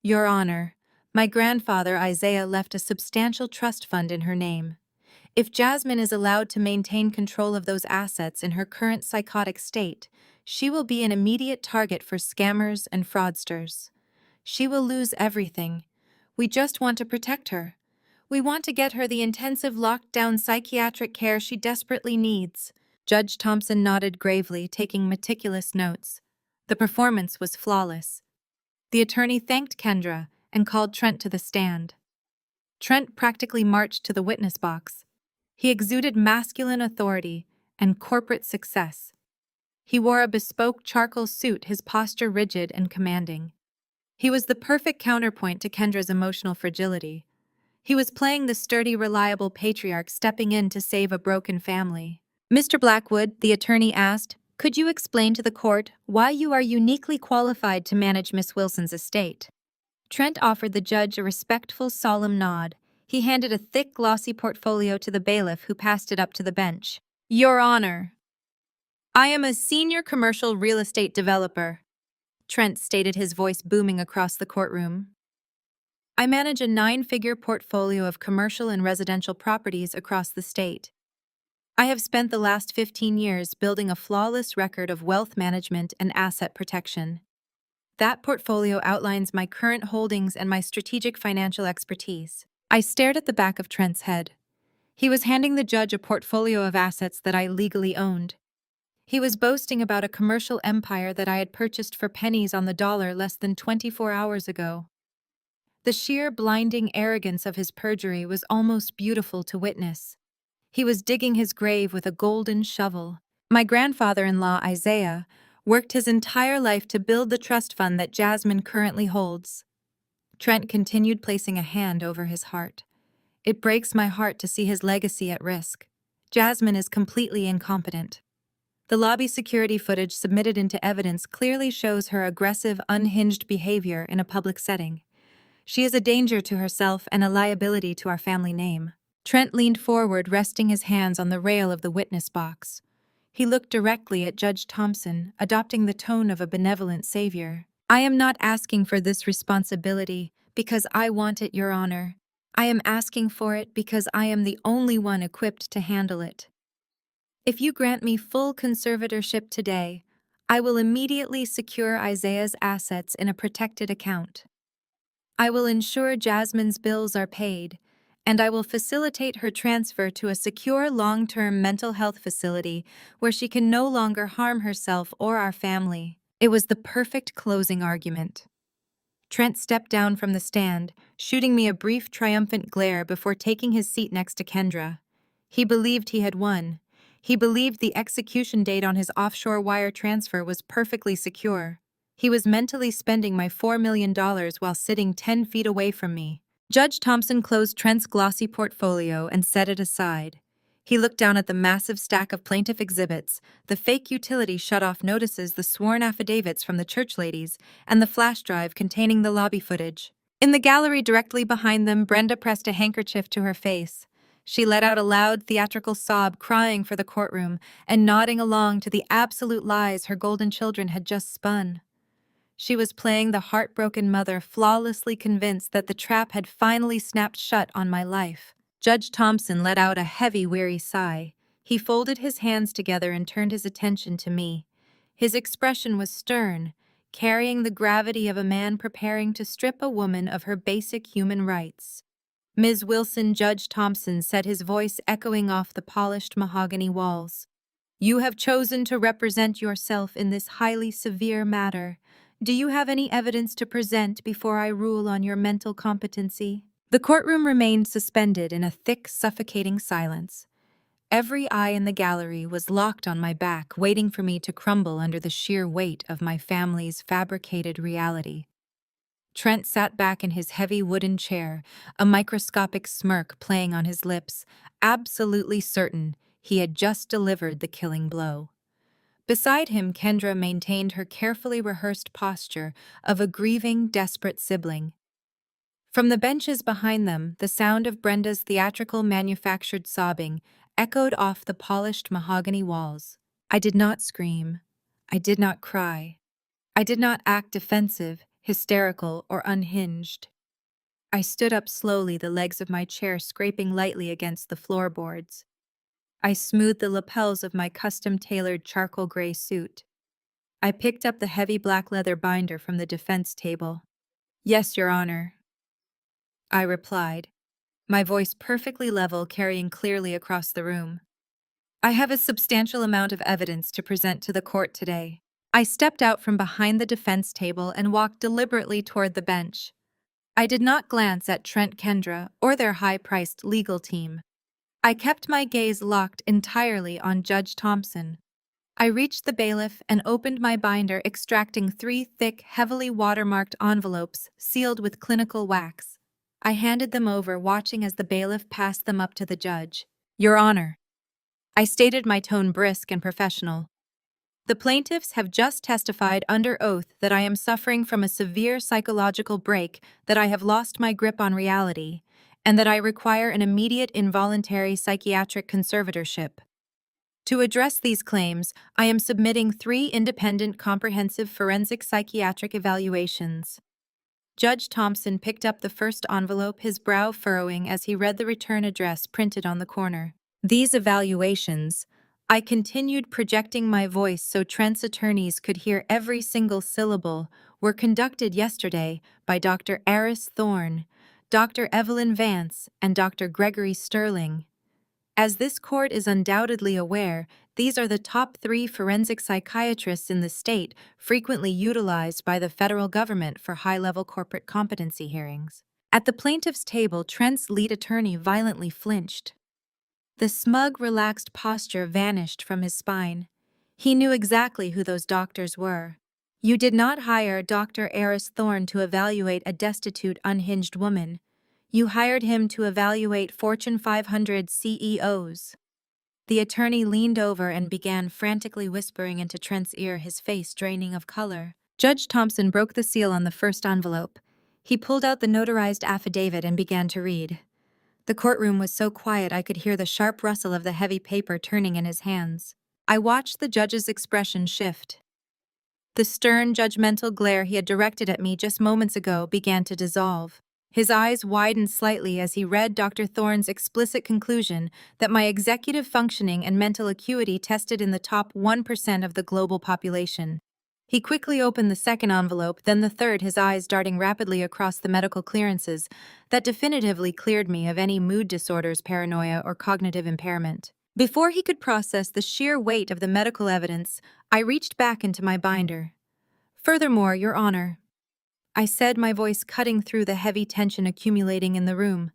Your Honor, my grandfather Isaiah left a substantial trust fund in her name. If Jasmine is allowed to maintain control of those assets in her current psychotic state, she will be an immediate target for scammers and fraudsters. She will lose everything. We just want to protect her. We want to get her the intensive locked-down psychiatric care she desperately needs. Judge Thompson nodded gravely, taking meticulous notes. The performance was flawless. The attorney thanked Kendra and called Trent to the stand. Trent practically marched to the witness box. He exuded masculine authority and corporate success. He wore a bespoke charcoal suit, his posture rigid and commanding. He was the perfect counterpoint to Kendra's emotional fragility. He was playing the sturdy, reliable patriarch stepping in to save a broken family. Mr. Blackwood, the attorney asked, could you explain to the court why you are uniquely qualified to manage Miss Wilson's estate? Trent offered the judge a respectful, solemn nod. He handed a thick, glossy portfolio to the bailiff, who passed it up to the bench. Your Honor, I am a senior commercial real estate developer, Trent stated, his voice booming across the courtroom. I manage a 9-figure portfolio of commercial and residential properties across the state. I have spent the last 15 years building a flawless record of wealth management and asset protection. That portfolio outlines my current holdings and my strategic financial expertise. I stared at the back of Trent's head. He was handing the judge a portfolio of assets that I legally owned. He was boasting about a commercial empire that I had purchased for pennies on the dollar less than 24 hours ago. The sheer, blinding arrogance of his perjury was almost beautiful to witness. He was digging his grave with a golden shovel. My grandfather-in-law, Isaiah, worked his entire life to build the trust fund that Jasmine currently holds. Trent continued, placing a hand over his heart. It breaks my heart to see his legacy at risk. Jasmine is completely incompetent. The lobby security footage submitted into evidence clearly shows her aggressive, unhinged behavior in a public setting. She is a danger to herself and a liability to our family name. Trent leaned forward, resting his hands on the rail of the witness box. He looked directly at Judge Thompson, adopting the tone of a benevolent savior. I am not asking for this responsibility because I want it, Your Honor. I am asking for it because I am the only one equipped to handle it. If you grant me full conservatorship today, I will immediately secure Isaiah's assets in a protected account. I will ensure Jasmine's bills are paid, and I will facilitate her transfer to a secure long-term mental health facility where she can no longer harm herself or our family. It was the perfect closing argument. Trent stepped down from the stand, shooting me a brief, triumphant glare before taking his seat next to Kendra. He believed he had won. He believed the execution date on his offshore wire transfer was perfectly secure. He was mentally spending my $4 million while sitting 10 feet away from me. Judge Thompson closed Trent's glossy portfolio and set it aside. He looked down at the massive stack of plaintiff exhibits, the fake utility shut-off notices, the sworn affidavits from the church ladies, and the flash drive containing the lobby footage. In the gallery directly behind them, Brenda pressed a handkerchief to her face. She let out a loud, theatrical sob, crying for the courtroom and nodding along to the absolute lies her golden children had just spun. She was playing the heartbroken mother, flawlessly convinced that the trap had finally snapped shut on my life. Judge Thompson let out a heavy, weary sigh. He folded his hands together and turned his attention to me. His expression was stern, carrying the gravity of a man preparing to strip a woman of her basic human rights. "Ms. Wilson," Judge Thompson said, his voice echoing off the polished mahogany walls, "you have chosen to represent yourself in this highly severe matter. Do you have any evidence to present before I rule on your mental competency?" The courtroom remained suspended in a thick, suffocating silence. Every eye in the gallery was locked on my back, waiting for me to crumble under the sheer weight of my family's fabricated reality. Trent sat back in his heavy wooden chair, a microscopic smirk playing on his lips, absolutely certain he had just delivered the killing blow. Beside him, Kendra maintained her carefully rehearsed posture of a grieving, desperate sibling. From the benches behind them, the sound of Brenda's theatrical manufactured sobbing echoed off the polished mahogany walls. I did not scream. I did not cry. I did not act defensive, hysterical, or unhinged. I stood up slowly, the legs of my chair scraping lightly against the floorboards. I smoothed the lapels of my custom-tailored charcoal gray suit. I picked up the heavy black leather binder from the defense table. "Yes, Your Honor," I replied, my voice perfectly level, carrying clearly across the room. "I have a substantial amount of evidence to present to the court today." I stepped out from behind the defense table and walked deliberately toward the bench. I did not glance at Trent, Kendra, or their high-priced legal team. I kept my gaze locked entirely on Judge Thompson. I reached the bailiff and opened my binder, extracting 3 thick, heavily watermarked envelopes sealed with clinical wax. I handed them over, watching as the bailiff passed them up to the judge. "Your Honor," I stated, my tone brisk and professional, "the plaintiffs have just testified under oath that I am suffering from a severe psychological break, that I have lost my grip on reality, and that I require an immediate involuntary psychiatric conservatorship. To address these claims, I am submitting 3 independent comprehensive forensic psychiatric evaluations." Judge Thompson picked up the first envelope, his brow furrowing as he read the return address printed on the corner. "These evaluations," I continued, projecting my voice so Trent's attorneys could hear every single syllable, "were conducted yesterday by Dr. Eris Thorne, Dr. Evelyn Vance, and Dr. Gregory Sterling. As this court is undoubtedly aware, these are the top 3 forensic psychiatrists in the state, frequently utilized by the federal government for high-level corporate competency hearings." At the plaintiff's table, Trent's lead attorney violently flinched. The smug, relaxed posture vanished from his spine. He knew exactly who those doctors were. "You did not hire Dr. Eris Thorne to evaluate a destitute, unhinged woman. You hired him to evaluate Fortune 500 CEOs. The attorney leaned over and began frantically whispering into Trent's ear, his face draining of color. Judge Thompson broke the seal on the first envelope. He pulled out the notarized affidavit and began to read. The courtroom was so quiet I could hear the sharp rustle of the heavy paper turning in his hands. I watched the judge's expression shift. The stern, judgmental glare he had directed at me just moments ago began to dissolve. His eyes widened slightly as he read Dr. Thorne's explicit conclusion that my executive functioning and mental acuity tested in the top 1% of the global population. He quickly opened the second envelope, then the third, his eyes darting rapidly across the medical clearances that definitively cleared me of any mood disorders, paranoia, or cognitive impairment. Before he could process the sheer weight of the medical evidence, I reached back into my binder. "Furthermore, Your Honor," I said, my voice cutting through the heavy tension accumulating in the room,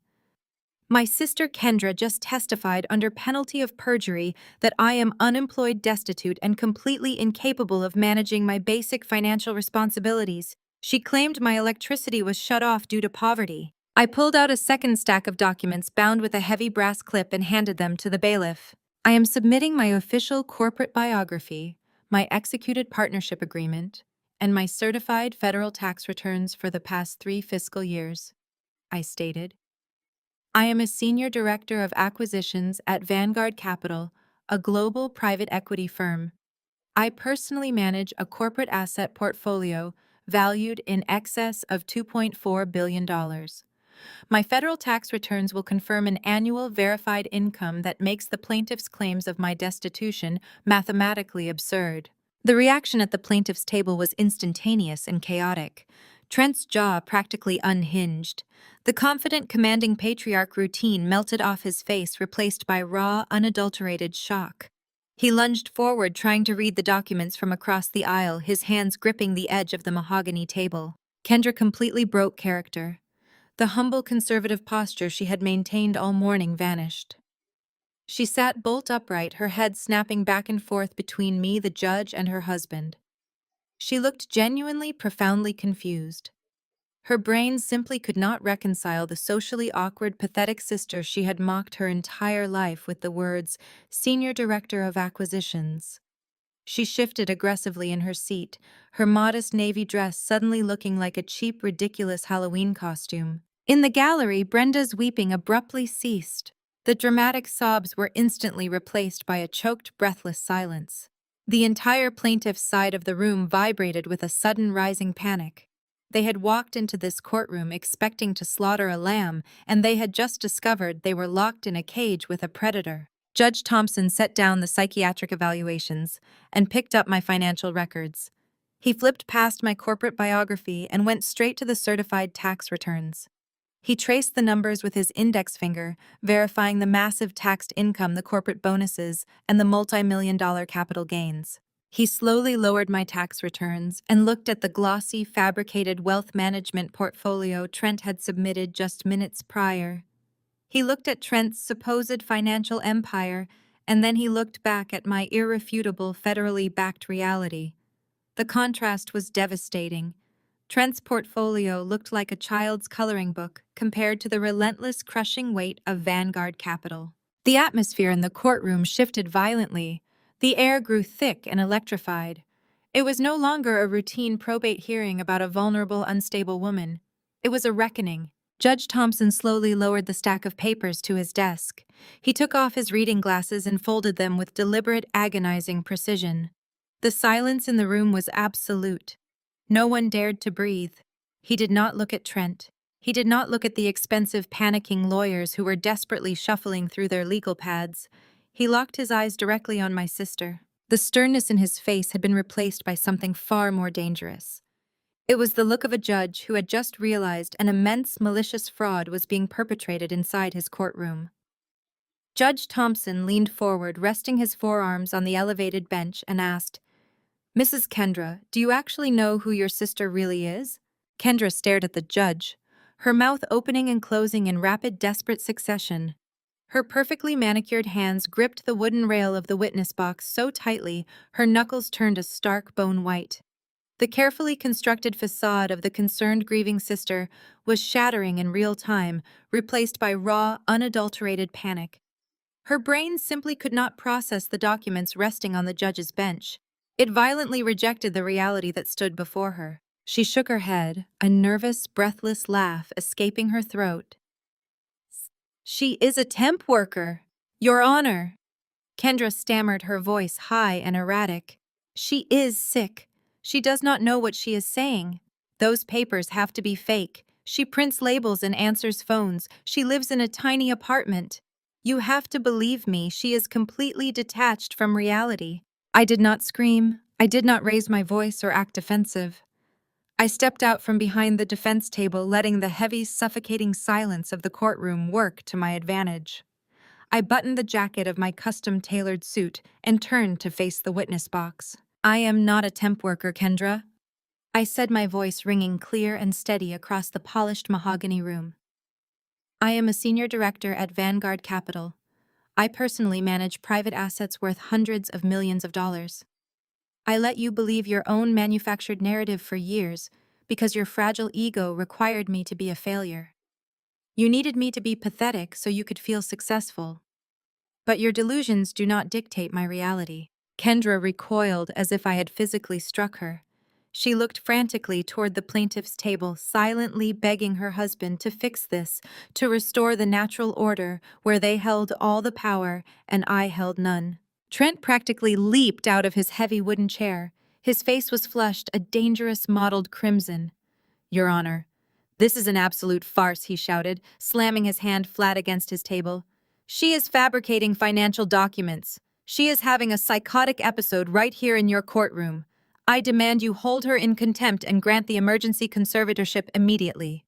"my sister Kendra just testified under penalty of perjury that I am unemployed, destitute, and completely incapable of managing my basic financial responsibilities. She claimed my electricity was shut off due to poverty." I pulled out a second stack of documents bound with a heavy brass clip and handed them to the bailiff. "I am submitting my official corporate biography, my executed partnership agreement, and my certified federal tax returns for the past 3 fiscal years," I stated. "I am a senior director of acquisitions at Vanguard Capital, a global private equity firm. I personally manage a corporate asset portfolio valued in excess of $2.4 billion. My federal tax returns will confirm an annual verified income that makes the plaintiff's claims of my destitution mathematically absurd. The reaction at the plaintiff's table was instantaneous and chaotic. Trent's jaw practically unhinged. The confident, commanding patriarch routine melted off his face, replaced by raw, unadulterated shock. He lunged forward, trying to read the documents from across the aisle, his hands gripping the edge of the mahogany table. Kendra completely broke character. The humble, conservative posture she had maintained all morning vanished. She sat bolt upright, her head snapping back and forth between me, the judge, and her husband. She looked genuinely, profoundly confused. Her brain simply could not reconcile the socially awkward, pathetic sister she had mocked her entire life with the words, "Senior Director of Acquisitions." She shifted aggressively in her seat, her modest navy dress suddenly looking like a cheap, ridiculous Halloween costume. In the gallery, Brenda's weeping abruptly ceased. The dramatic sobs were instantly replaced by a choked, breathless silence. The entire plaintiff's side of the room vibrated with a sudden rising panic. They had walked into this courtroom expecting to slaughter a lamb, and they had just discovered they were locked in a cage with a predator. Judge Thompson set down the psychiatric evaluations and picked up my financial records. He flipped past my corporate biography and went straight to the certified tax returns. He traced the numbers with his index finger, verifying the massive taxed income, the corporate bonuses, and the multi-million-dollar capital gains. He slowly lowered my tax returns and looked at the glossy, fabricated wealth management portfolio Trent had submitted just minutes prior. He looked at Trent's supposed financial empire, and then he looked back at my irrefutable, federally backed reality. The contrast was devastating. Trent's portfolio looked like a child's coloring book compared to the relentless, crushing weight of Vanguard Capital. The atmosphere in the courtroom shifted violently. The air grew thick and electrified. It was no longer a routine probate hearing about a vulnerable, unstable woman. It was a reckoning. Judge Thompson slowly lowered the stack of papers to his desk. He took off his reading glasses and folded them with deliberate, agonizing precision. The silence in the room was absolute. No one dared to breathe. He did not look at Trent. He did not look at the expensive, panicking lawyers who were desperately shuffling through their legal pads. He locked his eyes directly on my sister. The sternness in his face had been replaced by something far more dangerous. It was the look of a judge who had just realized an immense, malicious fraud was being perpetrated inside his courtroom. Judge Thompson leaned forward, resting his forearms on the elevated bench, and asked, "Mrs. Kendra, do you actually know who your sister really is?" Kendra stared at the judge, her mouth opening and closing in rapid, desperate succession. Her perfectly manicured hands gripped the wooden rail of the witness box so tightly her knuckles turned a stark bone white. The carefully constructed facade of the concerned grieving sister was shattering in real time, replaced by raw, unadulterated panic. Her brain simply could not process the documents resting on the judge's bench. It violently rejected the reality that stood before her. She shook her head, a nervous, breathless laugh escaping her throat. "She is a temp worker, Your Honor." Kendra stammered, her voice high and erratic. "She is sick. She does not know what she is saying. Those papers have to be fake. She prints labels and answers phones. She lives in a tiny apartment. You have to believe me, she is completely detached from reality." I did not scream. I did not raise my voice or act defensive. I stepped out from behind the defense table, letting the heavy, suffocating silence of the courtroom work to my advantage. I buttoned the jacket of my custom-tailored suit and turned to face the witness box. "I am not a temp worker, Kendra," I said, my voice ringing clear and steady across the polished mahogany room. "I am a senior director at Vanguard Capital. I personally manage private assets worth hundreds of millions of dollars. I let you believe your own manufactured narrative for years because your fragile ego required me to be a failure. You needed me to be pathetic so you could feel successful. But your delusions do not dictate my reality." Kendra recoiled as if I had physically struck her. She looked frantically toward the plaintiff's table, silently begging her husband to fix this, to restore the natural order where they held all the power and I held none. Trent practically leaped out of his heavy wooden chair, His face was flushed a dangerous mottled crimson. "Your Honor, this is an absolute farce," he shouted, slamming his hand flat against his table. "She is fabricating financial documents. She is having a psychotic episode right here in your courtroom. I demand you hold her in contempt and grant the emergency conservatorship immediately."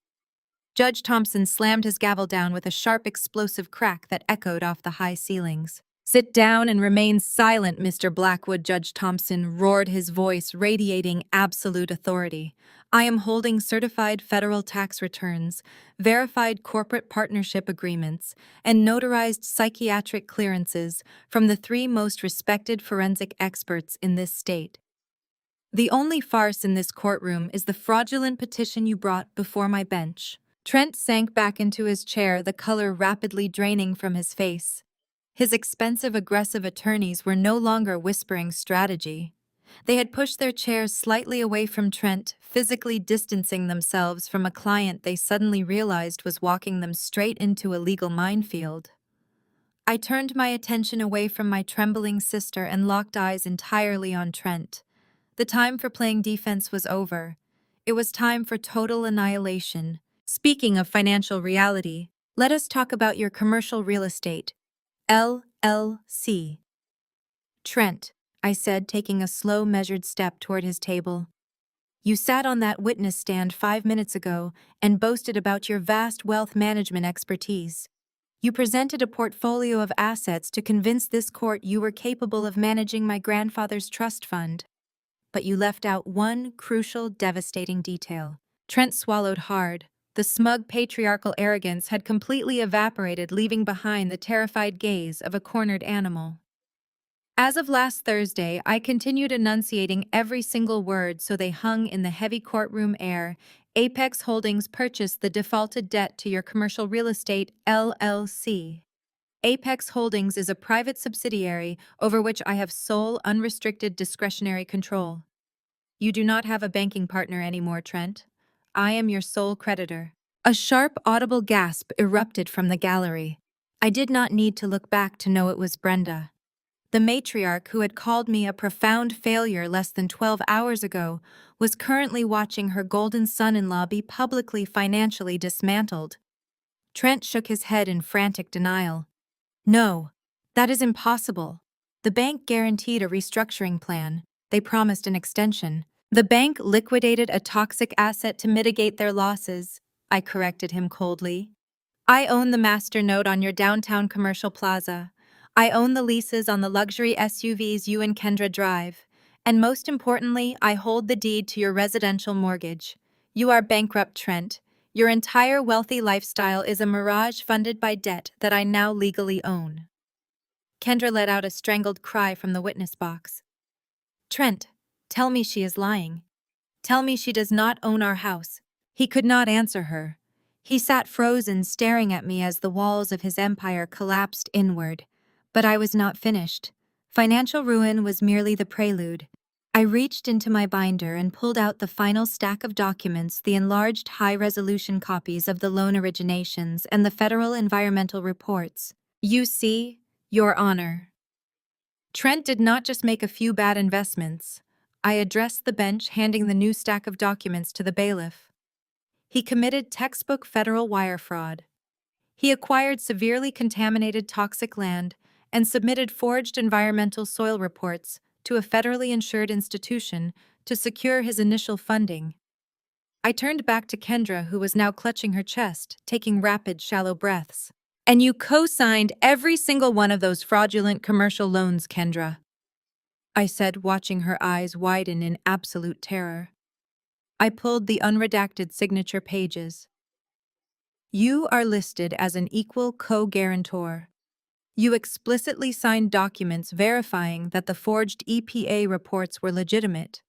Judge Thompson slammed his gavel down with a sharp, explosive crack that echoed off the high ceilings. "Sit down and remain silent, Mr. Blackwood," Judge Thompson roared, his voice radiating absolute authority. "I am holding certified federal tax returns, verified corporate partnership agreements, and notarized psychiatric clearances from the three most respected forensic experts in this state. The only farce in this courtroom is the fraudulent petition you brought before my bench." Trent sank back into his chair, the color rapidly draining from his face. His expensive, aggressive attorneys were no longer whispering strategy. They had pushed their chairs slightly away from Trent, physically distancing themselves from a client they suddenly realized was walking them straight into a legal minefield. I turned my attention away from my trembling sister and locked eyes entirely on Trent. The time for playing defense was over. It was time for total annihilation. "Speaking of financial reality, let us talk about your commercial real estate, LLC. "Trent," I said, taking a slow, measured step toward his table. "You sat on that witness stand 5 minutes ago and boasted about your vast wealth management expertise. You presented a portfolio of assets to convince this court you were capable of managing my grandfather's trust fund. But you left out one crucial, devastating detail." Trent swallowed hard. The smug patriarchal arrogance had completely evaporated, leaving behind the terrified gaze of a cornered animal. "As of last Thursday, I continued enunciating every single word so they hung in the heavy courtroom air. Apex Holdings purchased the defaulted debt to your commercial real estate, LLC. Apex Holdings is a private subsidiary over which I have sole, unrestricted discretionary control. You do not have a banking partner anymore, Trent. I am your sole creditor." A sharp, audible gasp erupted from the gallery. I did not need to look back to know it was Brenda. The matriarch who had called me a profound failure less than 12 hours ago was currently watching her golden son-in-law be publicly financially dismantled. Trent shook his head in frantic denial. "No, that is impossible. The bank guaranteed a restructuring plan. They promised an extension. The bank liquidated a toxic asset to mitigate their losses," I corrected him coldly. "I own the master note on your downtown commercial plaza. I own the leases on the luxury SUVs you and Kendra drive. And most importantly, I hold the deed to your residential mortgage. You are bankrupt, Trent. Your entire wealthy lifestyle is a mirage funded by debt that I now legally own." Kendra let out a strangled cry from the witness box. "Trent, tell me she is lying. Tell me she does not own our house." He could not answer her. He sat frozen, staring at me as the walls of his empire collapsed inward. But I was not finished. Financial ruin was merely the prelude. I reached into my binder and pulled out the final stack of documents, the enlarged high-resolution copies of the loan originations and the federal environmental reports. "You see, Your Honor. Trent did not just make a few bad investments." I addressed the bench, handing the new stack of documents to the bailiff. "He committed textbook federal wire fraud. He acquired severely contaminated toxic land and submitted forged environmental soil reports to a federally insured institution to secure his initial funding." I turned back to Kendra, who was now clutching her chest, taking rapid, shallow breaths. "And you co-signed every single one of those fraudulent commercial loans, Kendra," I said, watching her eyes widen in absolute terror. I pulled the unredacted signature pages. "You are listed as an equal co-guarantor. You explicitly signed documents verifying that the forged EPA reports were legitimate.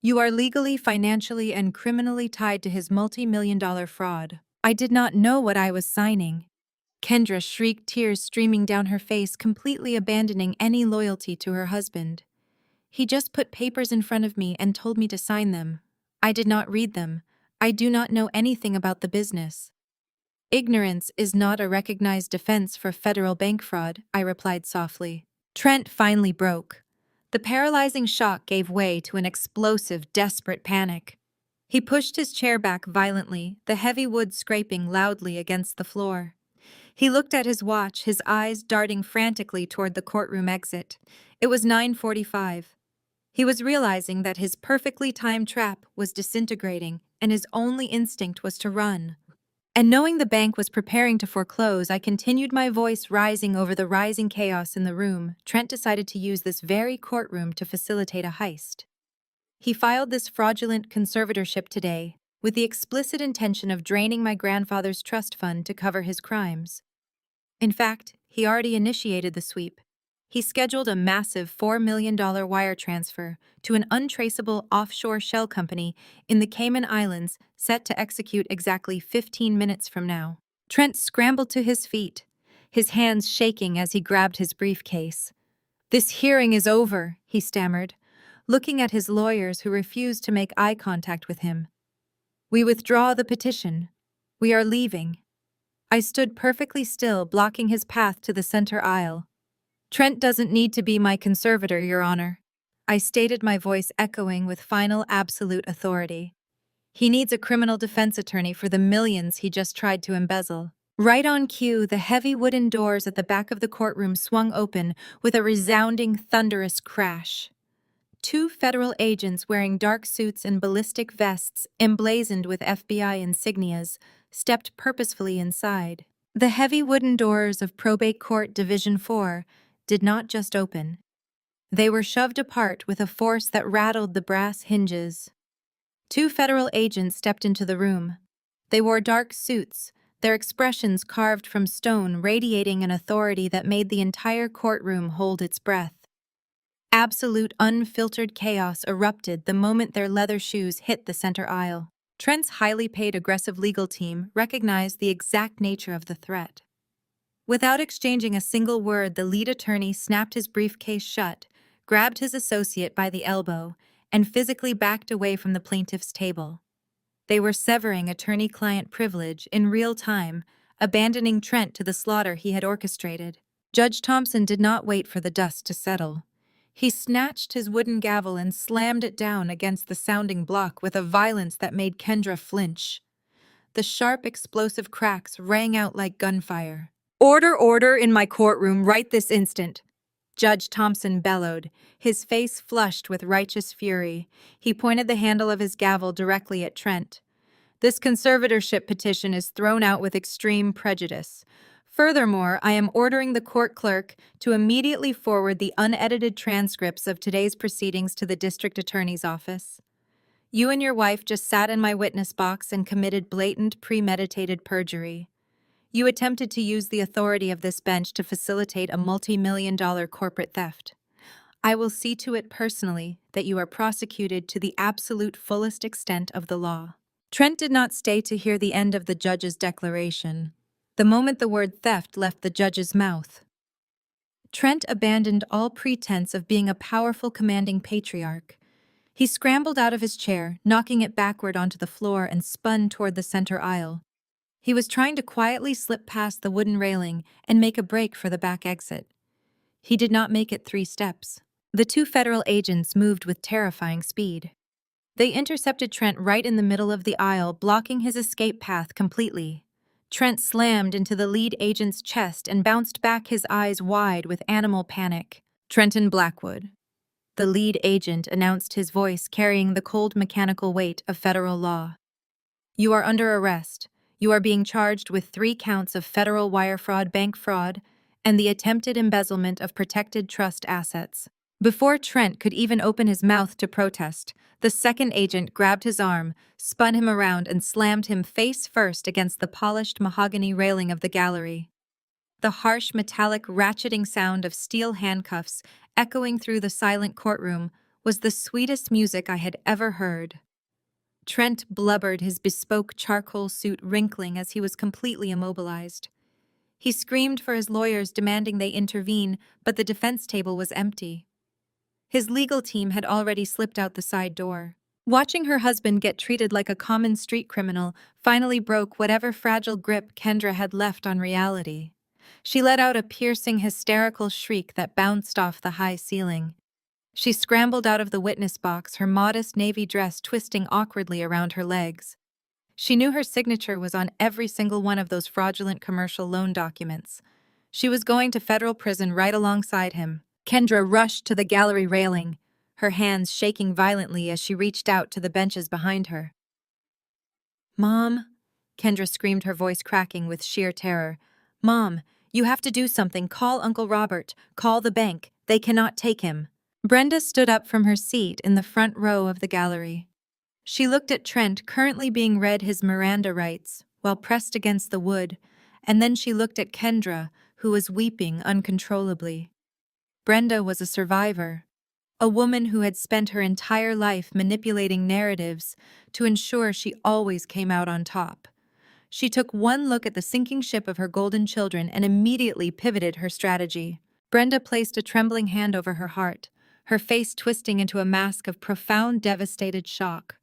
You are legally, financially, and criminally tied to his multi-million-dollar fraud." I did not know what I was signing. Kendra shrieked, tears streaming down her face, completely abandoning any loyalty to her husband. "He just put papers in front of me and told me to sign them. I did not read them. I do not know anything about the business." "Ignorance is not a recognized defense for federal bank fraud," I replied softly. Trent finally broke. The paralyzing shock gave way to an explosive, desperate panic. He pushed his chair back violently, the heavy wood scraping loudly against the floor. He looked at his watch, his eyes darting frantically toward the courtroom exit. It was 9:45. He was realizing that his perfectly timed trap was disintegrating, and his only instinct was to run. And knowing the bank was preparing to foreclose, I continued, my voice rising over the rising chaos in the room. Trent decided to use this very courtroom to facilitate a heist. He filed this fraudulent conservatorship today, with the explicit intention of draining my grandfather's trust fund to cover his crimes. In fact, he already initiated the sweep. He scheduled a massive $4 million wire transfer to an untraceable offshore shell company in the Cayman Islands, set to execute exactly 15 minutes from now. Trent scrambled to his feet, his hands shaking as he grabbed his briefcase. "This hearing is over," he stammered, looking at his lawyers who refused to make eye contact with him. "We withdraw the petition. We are leaving." I stood perfectly still, blocking his path to the center aisle. "Trent doesn't need to be my conservator, Your Honor," I stated, my voice echoing with final absolute authority. "He needs a criminal defense attorney for the millions he just tried to embezzle." Right on cue, the heavy wooden doors at the back of the courtroom swung open with a resounding, thunderous crash. Two federal agents wearing dark suits and ballistic vests emblazoned with FBI insignias stepped purposefully inside. The heavy wooden doors of Probate Court Division 4 did not just open. They were shoved apart with a force that rattled the brass hinges. Two federal agents stepped into the room. They wore dark suits, their expressions carved from stone, radiating an authority that made the entire courtroom hold its breath. Absolute, unfiltered chaos erupted the moment their leather shoes hit the center aisle. Trent's highly paid, aggressive legal team recognized the exact nature of the threat. Without exchanging a single word, the lead attorney snapped his briefcase shut, grabbed his associate by the elbow, and physically backed away from the plaintiff's table. They were severing attorney-client privilege in real time, abandoning Trent to the slaughter he had orchestrated. Judge Thompson did not wait for the dust to settle. He snatched his wooden gavel and slammed it down against the sounding block with a violence that made Kendra flinch. The sharp, explosive cracks rang out like gunfire. "Order, order in my courtroom right this instant," Judge Thompson bellowed, his face flushed with righteous fury. He pointed the handle of his gavel directly at Trent. "This conservatorship petition is thrown out with extreme prejudice. Furthermore, I am ordering the court clerk to immediately forward the unedited transcripts of today's proceedings to the district attorney's office. You and your wife just sat in my witness box and committed blatant, premeditated perjury. You attempted to use the authority of this bench to facilitate a multi-million-dollar corporate theft. I will see to it personally that you are prosecuted to the absolute fullest extent of the law." Trent did not stay to hear the end of the judge's declaration. The moment the word theft left the judge's mouth, Trent abandoned all pretense of being a powerful, commanding patriarch. He scrambled out of his chair, knocking it backward onto the floor, and spun toward the center aisle. He was trying to quietly slip past the wooden railing and make a break for the back exit. He did not make it 3 steps. The two federal agents moved with terrifying speed. They intercepted Trent right in the middle of the aisle, blocking his escape path completely. Trent slammed into the lead agent's chest and bounced back, his eyes wide with animal panic. "Trenton Blackwood," the lead agent announced, his voice carrying the cold mechanical weight of federal law. "You are under arrest. You are being charged with 3 counts of federal wire fraud, bank fraud, and the attempted embezzlement of protected trust assets." Before Trent could even open his mouth to protest, the second agent grabbed his arm, spun him around, and slammed him face first against the polished mahogany railing of the gallery. The harsh, metallic, ratcheting sound of steel handcuffs echoing through the silent courtroom was the sweetest music I had ever heard. Trent blubbered, his bespoke charcoal suit wrinkling as he was completely immobilized. He screamed for his lawyers, demanding they intervene, but the defense table was empty. His legal team had already slipped out the side door. Watching her husband get treated like a common street criminal finally broke whatever fragile grip Kendra had left on reality. She let out a piercing, hysterical shriek that bounced off the high ceiling. She scrambled out of the witness box, her modest navy dress twisting awkwardly around her legs. She knew her signature was on every single one of those fraudulent commercial loan documents. She was going to federal prison right alongside him. Kendra rushed to the gallery railing, her hands shaking violently as she reached out to the benches behind her. "Mom," Kendra screamed, her voice cracking with sheer terror. "Mom, you have to do something. Call Uncle Robert. Call the bank. They cannot take him." Brenda stood up from her seat in the front row of the gallery. She looked at Trent, currently being read his Miranda rights, while pressed against the wood, and then she looked at Kendra, who was weeping uncontrollably. Brenda was a survivor, a woman who had spent her entire life manipulating narratives to ensure she always came out on top. She took one look at the sinking ship of her golden children and immediately pivoted her strategy. Brenda placed a trembling hand over her heart, her face twisting into a mask of profound, devastated shock.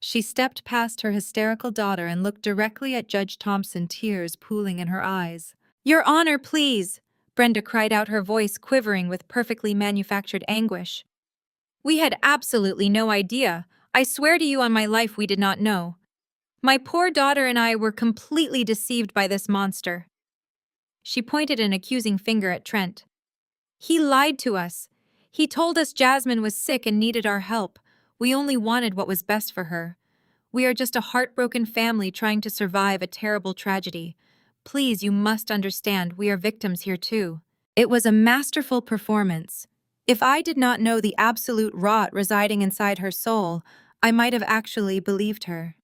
She stepped past her hysterical daughter and looked directly at Judge Thompson, tears pooling in her eyes. "Your Honor, please!" Brenda cried out, her voice quivering with perfectly manufactured anguish. "We had absolutely no idea. I swear to you on my life we did not know. My poor daughter and I were completely deceived by this monster." She pointed an accusing finger at Trent. "He lied to us. He told us Jasmine was sick and needed our help. We only wanted what was best for her. We are just a heartbroken family trying to survive a terrible tragedy. Please, you must understand, we are victims here too." It was a masterful performance. If I did not know the absolute rot residing inside her soul, I might have actually believed her.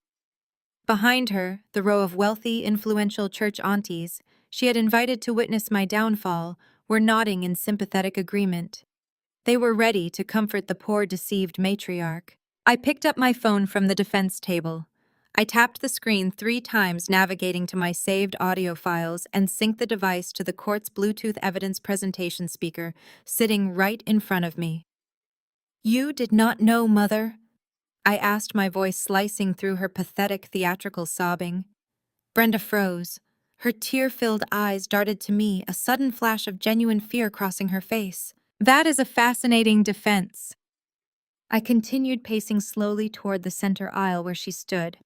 Behind her, the row of wealthy, influential church aunties she had invited to witness my downfall were nodding in sympathetic agreement. They were ready to comfort the poor, deceived matriarch. I picked up my phone from the defense table. I tapped the screen 3 times, navigating to my saved audio files, and synced the device to the court's Bluetooth evidence presentation speaker sitting right in front of me. "You did not know, Mother?" I asked, my voice slicing through her pathetic theatrical sobbing. Brenda froze. Her tear-filled eyes darted to me, a sudden flash of genuine fear crossing her face. "That is a fascinating defense." I continued, pacing slowly toward the center aisle where she stood.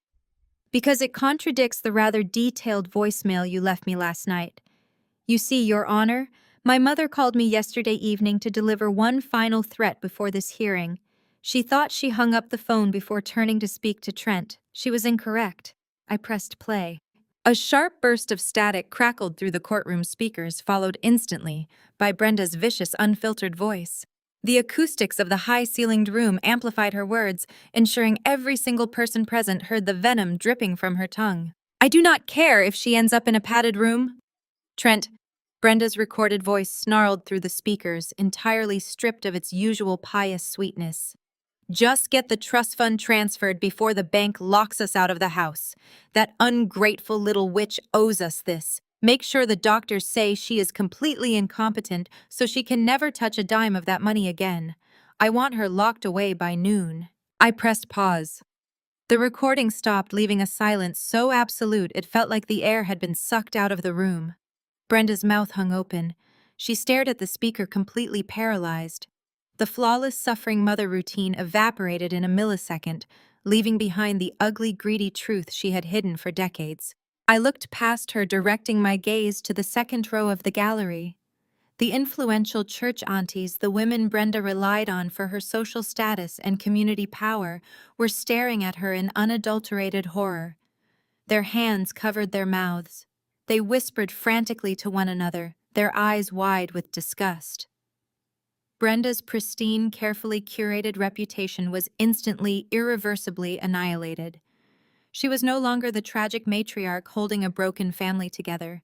"Because it contradicts the rather detailed voicemail you left me last night. You see, Your Honor, my mother called me yesterday evening to deliver one final threat before this hearing. She thought she hung up the phone before turning to speak to Trent. She was incorrect." I pressed play. A sharp burst of static crackled through the courtroom speakers, followed instantly by Brenda's vicious, unfiltered voice. The acoustics of the high-ceilinged room amplified her words, ensuring every single person present heard the venom dripping from her tongue. "I do not care if she ends up in a padded room." "Trent," Brenda's recorded voice snarled through the speakers, entirely stripped of its usual pious sweetness. "Just get the trust fund transferred before the bank locks us out of the house. That ungrateful little witch owes us this. Make sure the doctors say she is completely incompetent so she can never touch a dime of that money again. I want her locked away by noon." I pressed pause. The recording stopped, leaving a silence so absolute it felt like the air had been sucked out of the room. Brenda's mouth hung open. She stared at the speaker, completely paralyzed. The flawless suffering mother routine evaporated in a millisecond, leaving behind the ugly, greedy truth she had hidden for decades. I looked past her, directing my gaze to the second row of the gallery. The influential church aunties, the women Brenda relied on for her social status and community power, were staring at her in unadulterated horror. Their hands covered their mouths. They whispered frantically to one another, their eyes wide with disgust. Brenda's pristine, carefully curated reputation was instantly, irreversibly annihilated. She was no longer the tragic matriarch holding a broken family together.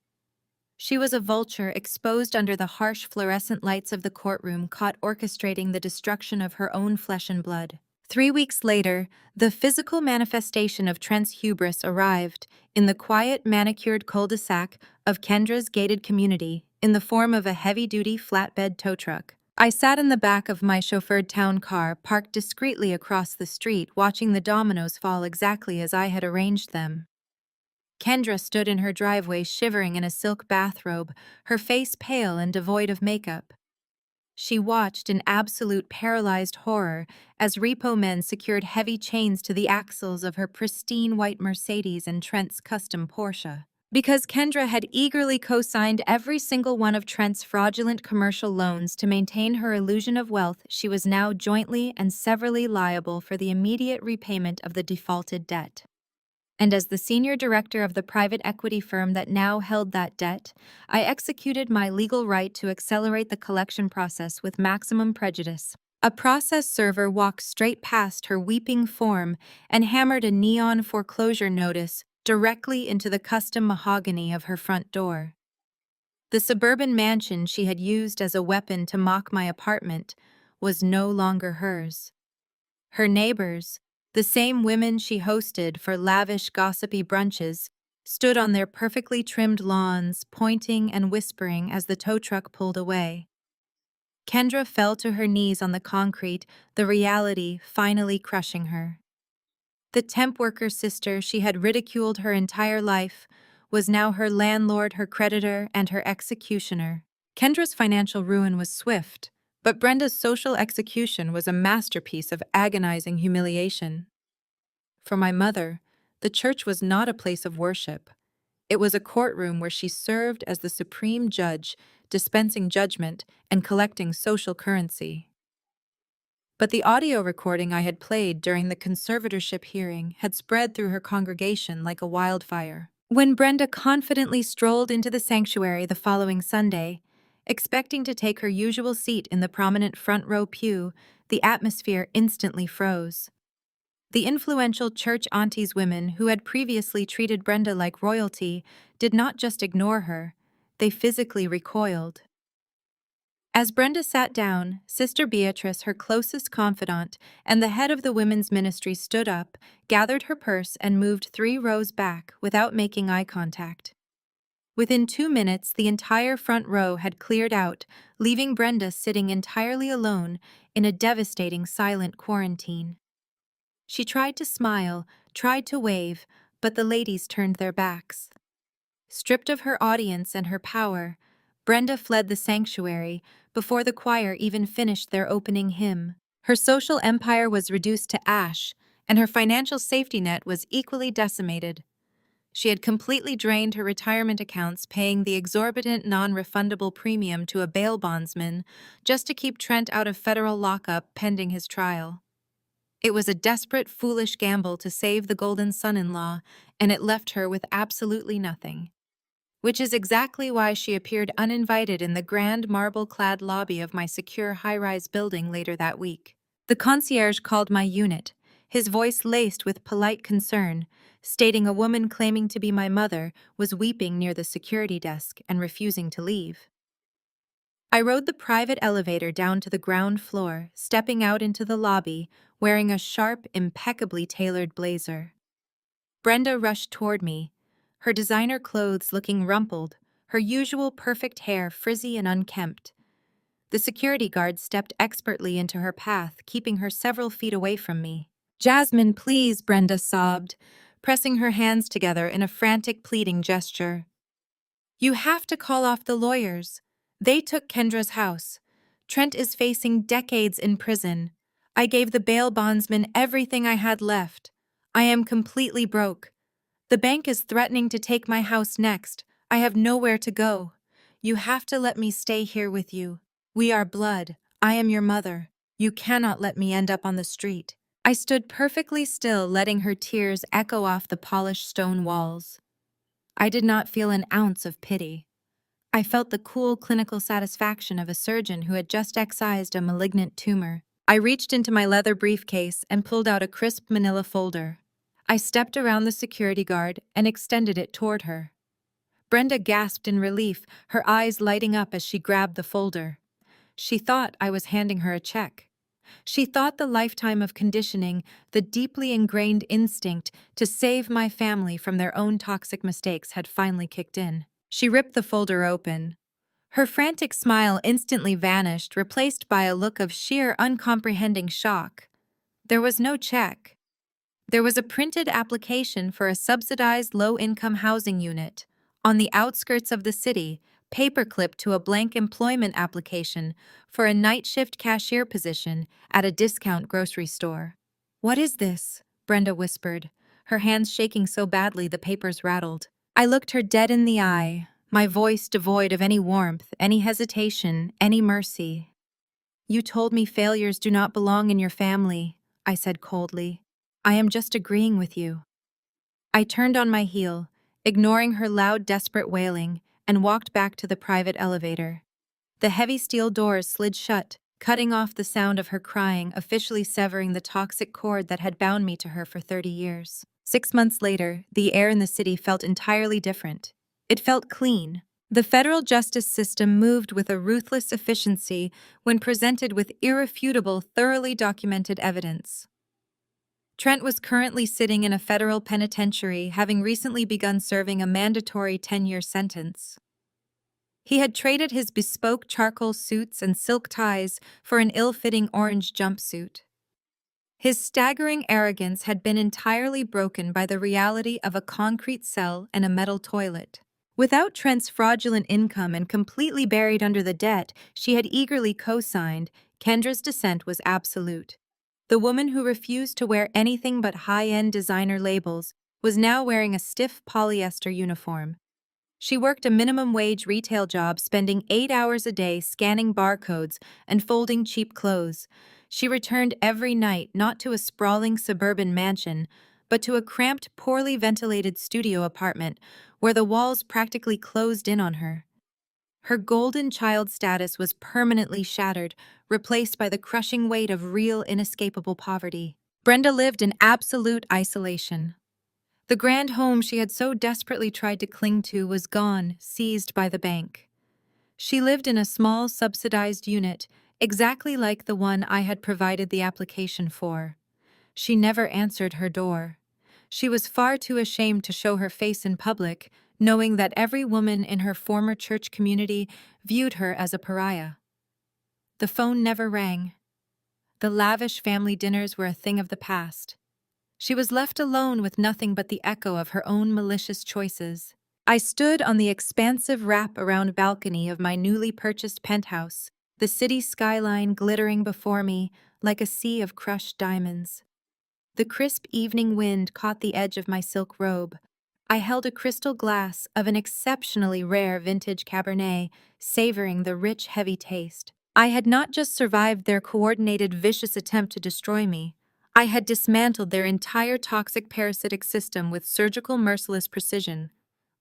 She was a vulture exposed under the harsh fluorescent lights of the courtroom, caught orchestrating the destruction of her own flesh and blood. 3 weeks later, the physical manifestation of Trent's hubris arrived in the quiet, manicured cul-de-sac of Kendra's gated community in the form of a heavy-duty flatbed tow truck. I sat in the back of my chauffeured town car, parked discreetly across the street, watching the dominoes fall exactly as I had arranged them. Kendra stood in her driveway, shivering in a silk bathrobe, her face pale and devoid of makeup. She watched in absolute paralyzed horror as repo men secured heavy chains to the axles of her pristine white Mercedes and Trent's custom Porsche. Because Kendra had eagerly co-signed every single one of Trent's fraudulent commercial loans to maintain her illusion of wealth, she was now jointly and severally liable for the immediate repayment of the defaulted debt. And as the senior director of the private equity firm that now held that debt, I executed my legal right to accelerate the collection process with maximum prejudice. A process server walked straight past her weeping form and hammered a neon foreclosure notice directly into the custom mahogany of her front door. The suburban mansion she had used as a weapon to mock my apartment was no longer hers. Her neighbors, the same women she hosted for lavish gossipy brunches, stood on their perfectly trimmed lawns, pointing and whispering as the tow truck pulled away. Kendra fell to her knees on the concrete, the reality finally crushing her. The temp worker sister she had ridiculed her entire life was now her landlord, her creditor, and her executioner. Kendra's financial ruin was swift, but Brenda's social execution was a masterpiece of agonizing humiliation. For my mother, the church was not a place of worship. It was a courtroom where she served as the supreme judge, dispensing judgment and collecting social currency. But the audio recording I had played during the conservatorship hearing had spread through her congregation like a wildfire. When Brenda confidently strolled into the sanctuary the following Sunday, expecting to take her usual seat in the prominent front row pew, the atmosphere instantly froze. The influential church auntie's women who had previously treated Brenda like royalty did not just ignore her, they physically recoiled. As Brenda sat down, Sister Beatrice, her closest confidant, and the head of the women's ministry stood up, gathered her purse, and moved 3 rows back without making eye contact. Within 2 minutes, the entire front row had cleared out, leaving Brenda sitting entirely alone in a devastating silent quarantine. She tried to smile, tried to wave, but the ladies turned their backs. Stripped of her audience and her power, Brenda fled the sanctuary before the choir even finished their opening hymn. Her social empire was reduced to ash, and her financial safety net was equally decimated. She had completely drained her retirement accounts, paying the exorbitant non-refundable premium to a bail bondsman just to keep Trent out of federal lockup pending his trial. It was a desperate, foolish gamble to save the golden son-in-law, and it left her with absolutely nothing. Which is exactly why she appeared uninvited in the grand marble-clad lobby of my secure high-rise building later that week. The concierge called my unit, his voice laced with polite concern, stating a woman claiming to be my mother was weeping near the security desk and refusing to leave. I rode the private elevator down to the ground floor, stepping out into the lobby, wearing a sharp, impeccably tailored blazer. Brenda rushed toward me, her designer clothes looking rumpled, her usual perfect hair frizzy and unkempt. The security guard stepped expertly into her path, keeping her several feet away from me. "Jasmine, please," Brenda sobbed, pressing her hands together in a frantic, pleading gesture. "You have to call off the lawyers. They took Kendra's house. Trent is facing decades in prison. I gave the bail bondsman everything I had left. I am completely broke. The bank is threatening to take my house next. I have nowhere to go. You have to let me stay here with you. We are blood. I am your mother. You cannot let me end up on the street." I stood perfectly still, letting her tears echo off the polished stone walls. I did not feel an ounce of pity. I felt the cool clinical satisfaction of a surgeon who had just excised a malignant tumor. I reached into my leather briefcase and pulled out a crisp manila folder. I stepped around the security guard and extended it toward her. Brenda gasped in relief, her eyes lighting up as she grabbed the folder. She thought I was handing her a check. She thought the lifetime of conditioning, the deeply ingrained instinct to save my family from their own toxic mistakes had finally kicked in. She ripped the folder open. Her frantic smile instantly vanished, replaced by a look of sheer uncomprehending shock. There was no check. There was a printed application for a subsidized low-income housing unit on the outskirts of the city, paperclip to a blank employment application for a night shift cashier position at a discount grocery store. "What is this?" Brenda whispered, her hands shaking so badly the papers rattled. I looked her dead in the eye, my voice devoid of any warmth, any hesitation, any mercy. "You told me failures do not belong in your family," I said coldly. "I am just agreeing with you." I turned on my heel, ignoring her loud, desperate wailing, and walked back to the private elevator. The heavy steel doors slid shut, cutting off the sound of her crying, officially severing the toxic cord that had bound me to her for 30 years. 6 months later, the air in the city felt entirely different. It felt clean. The federal justice system moved with a ruthless efficiency when presented with irrefutable, thoroughly documented evidence. Trent was currently sitting in a federal penitentiary, having recently begun serving a mandatory 10-year sentence. He had traded his bespoke charcoal suits and silk ties for an ill-fitting orange jumpsuit. His staggering arrogance had been entirely broken by the reality of a concrete cell and a metal toilet. Without Trent's fraudulent income and completely buried under the debt she had eagerly co-signed, Kendra's descent was absolute. The woman who refused to wear anything but high-end designer labels was now wearing a stiff polyester uniform. She worked a minimum-wage retail job, spending 8 hours a day scanning barcodes and folding cheap clothes. She returned every night not to a sprawling suburban mansion, but to a cramped, poorly ventilated studio apartment where the walls practically closed in on her. Her golden child status was permanently shattered, replaced by the crushing weight of real, inescapable poverty. Brenda lived in absolute isolation. The grand home she had so desperately tried to cling to was gone, seized by the bank. She lived in a small, subsidized unit, exactly like the one I had provided the application for. She never answered her door. She was far too ashamed to show her face in public, knowing that every woman in her former church community viewed her as a pariah. The phone never rang. The lavish family dinners were a thing of the past. She was left alone with nothing but the echo of her own malicious choices. I stood on the expansive wrap-around balcony of my newly purchased penthouse, the city skyline glittering before me like a sea of crushed diamonds. The crisp evening wind caught the edge of my silk robe. I held a crystal glass of an exceptionally rare vintage Cabernet, savoring the rich, heavy taste. I had not just survived their coordinated, vicious attempt to destroy me. I had dismantled their entire toxic parasitic system with surgical, merciless precision.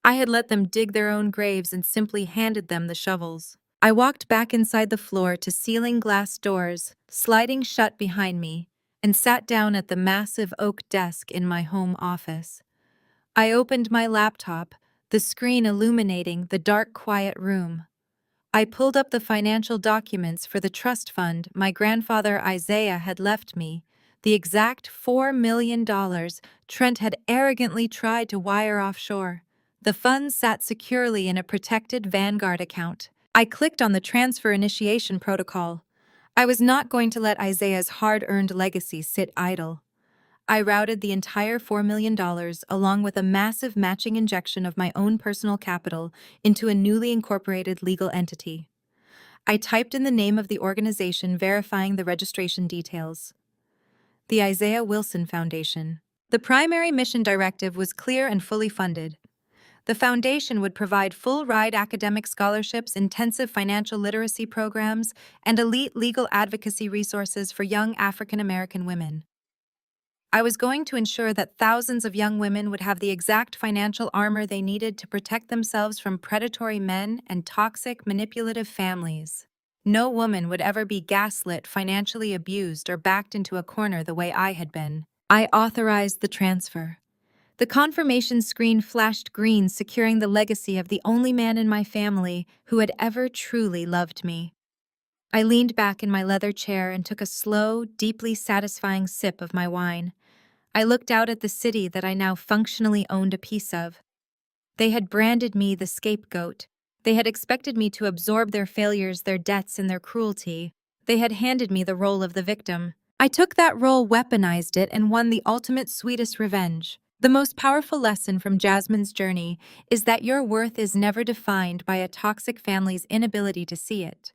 I had let them dig their own graves and simply handed them the shovels. I walked back inside the floor-to-ceiling glass doors, sliding shut behind me, and sat down at the massive oak desk in my home office. I opened my laptop, the screen illuminating the dark, quiet room. I pulled up the financial documents for the trust fund my grandfather Isaiah had left me, the exact $4 million Trent had arrogantly tried to wire offshore. The funds sat securely in a protected Vanguard account. I clicked on the transfer initiation protocol. I was not going to let Isaiah's hard-earned legacy sit idle. I routed the entire $4 million, along with a massive matching injection of my own personal capital, into a newly incorporated legal entity. I typed in the name of the organization, verifying the registration details. The Isaiah Wilson Foundation. The primary mission directive was clear and fully funded. The foundation would provide full-ride academic scholarships, intensive financial literacy programs, and elite legal advocacy resources for young African American women. I was going to ensure that thousands of young women would have the exact financial armor they needed to protect themselves from predatory men and toxic, manipulative families. No woman would ever be gaslit, financially abused, or backed into a corner the way I had been. I authorized the transfer. The confirmation screen flashed green, securing the legacy of the only man in my family who had ever truly loved me. I leaned back in my leather chair and took a slow, deeply satisfying sip of my wine. I looked out at the city that I now functionally owned a piece of. They had branded me the scapegoat. They had expected me to absorb their failures, their debts, and their cruelty. They had handed me the role of the victim. I took that role, weaponized it, and won the ultimate, sweetest revenge. The most powerful lesson from Jasmine's journey is that your worth is never defined by a toxic family's inability to see it.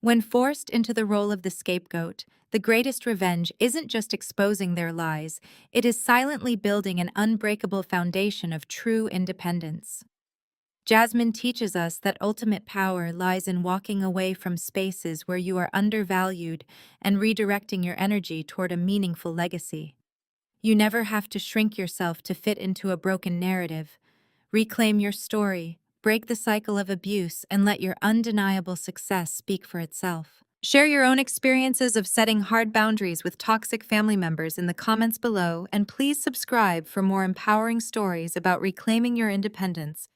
When forced into the role of the scapegoat, the greatest revenge isn't just exposing their lies, it is silently building an unbreakable foundation of true independence. Jasmine teaches us that ultimate power lies in walking away from spaces where you are undervalued and redirecting your energy toward a meaningful legacy. You never have to shrink yourself to fit into a broken narrative. Reclaim your story, break the cycle of abuse, and let your undeniable success speak for itself. Share your own experiences of setting hard boundaries with toxic family members in the comments below, and please subscribe for more empowering stories about reclaiming your independence.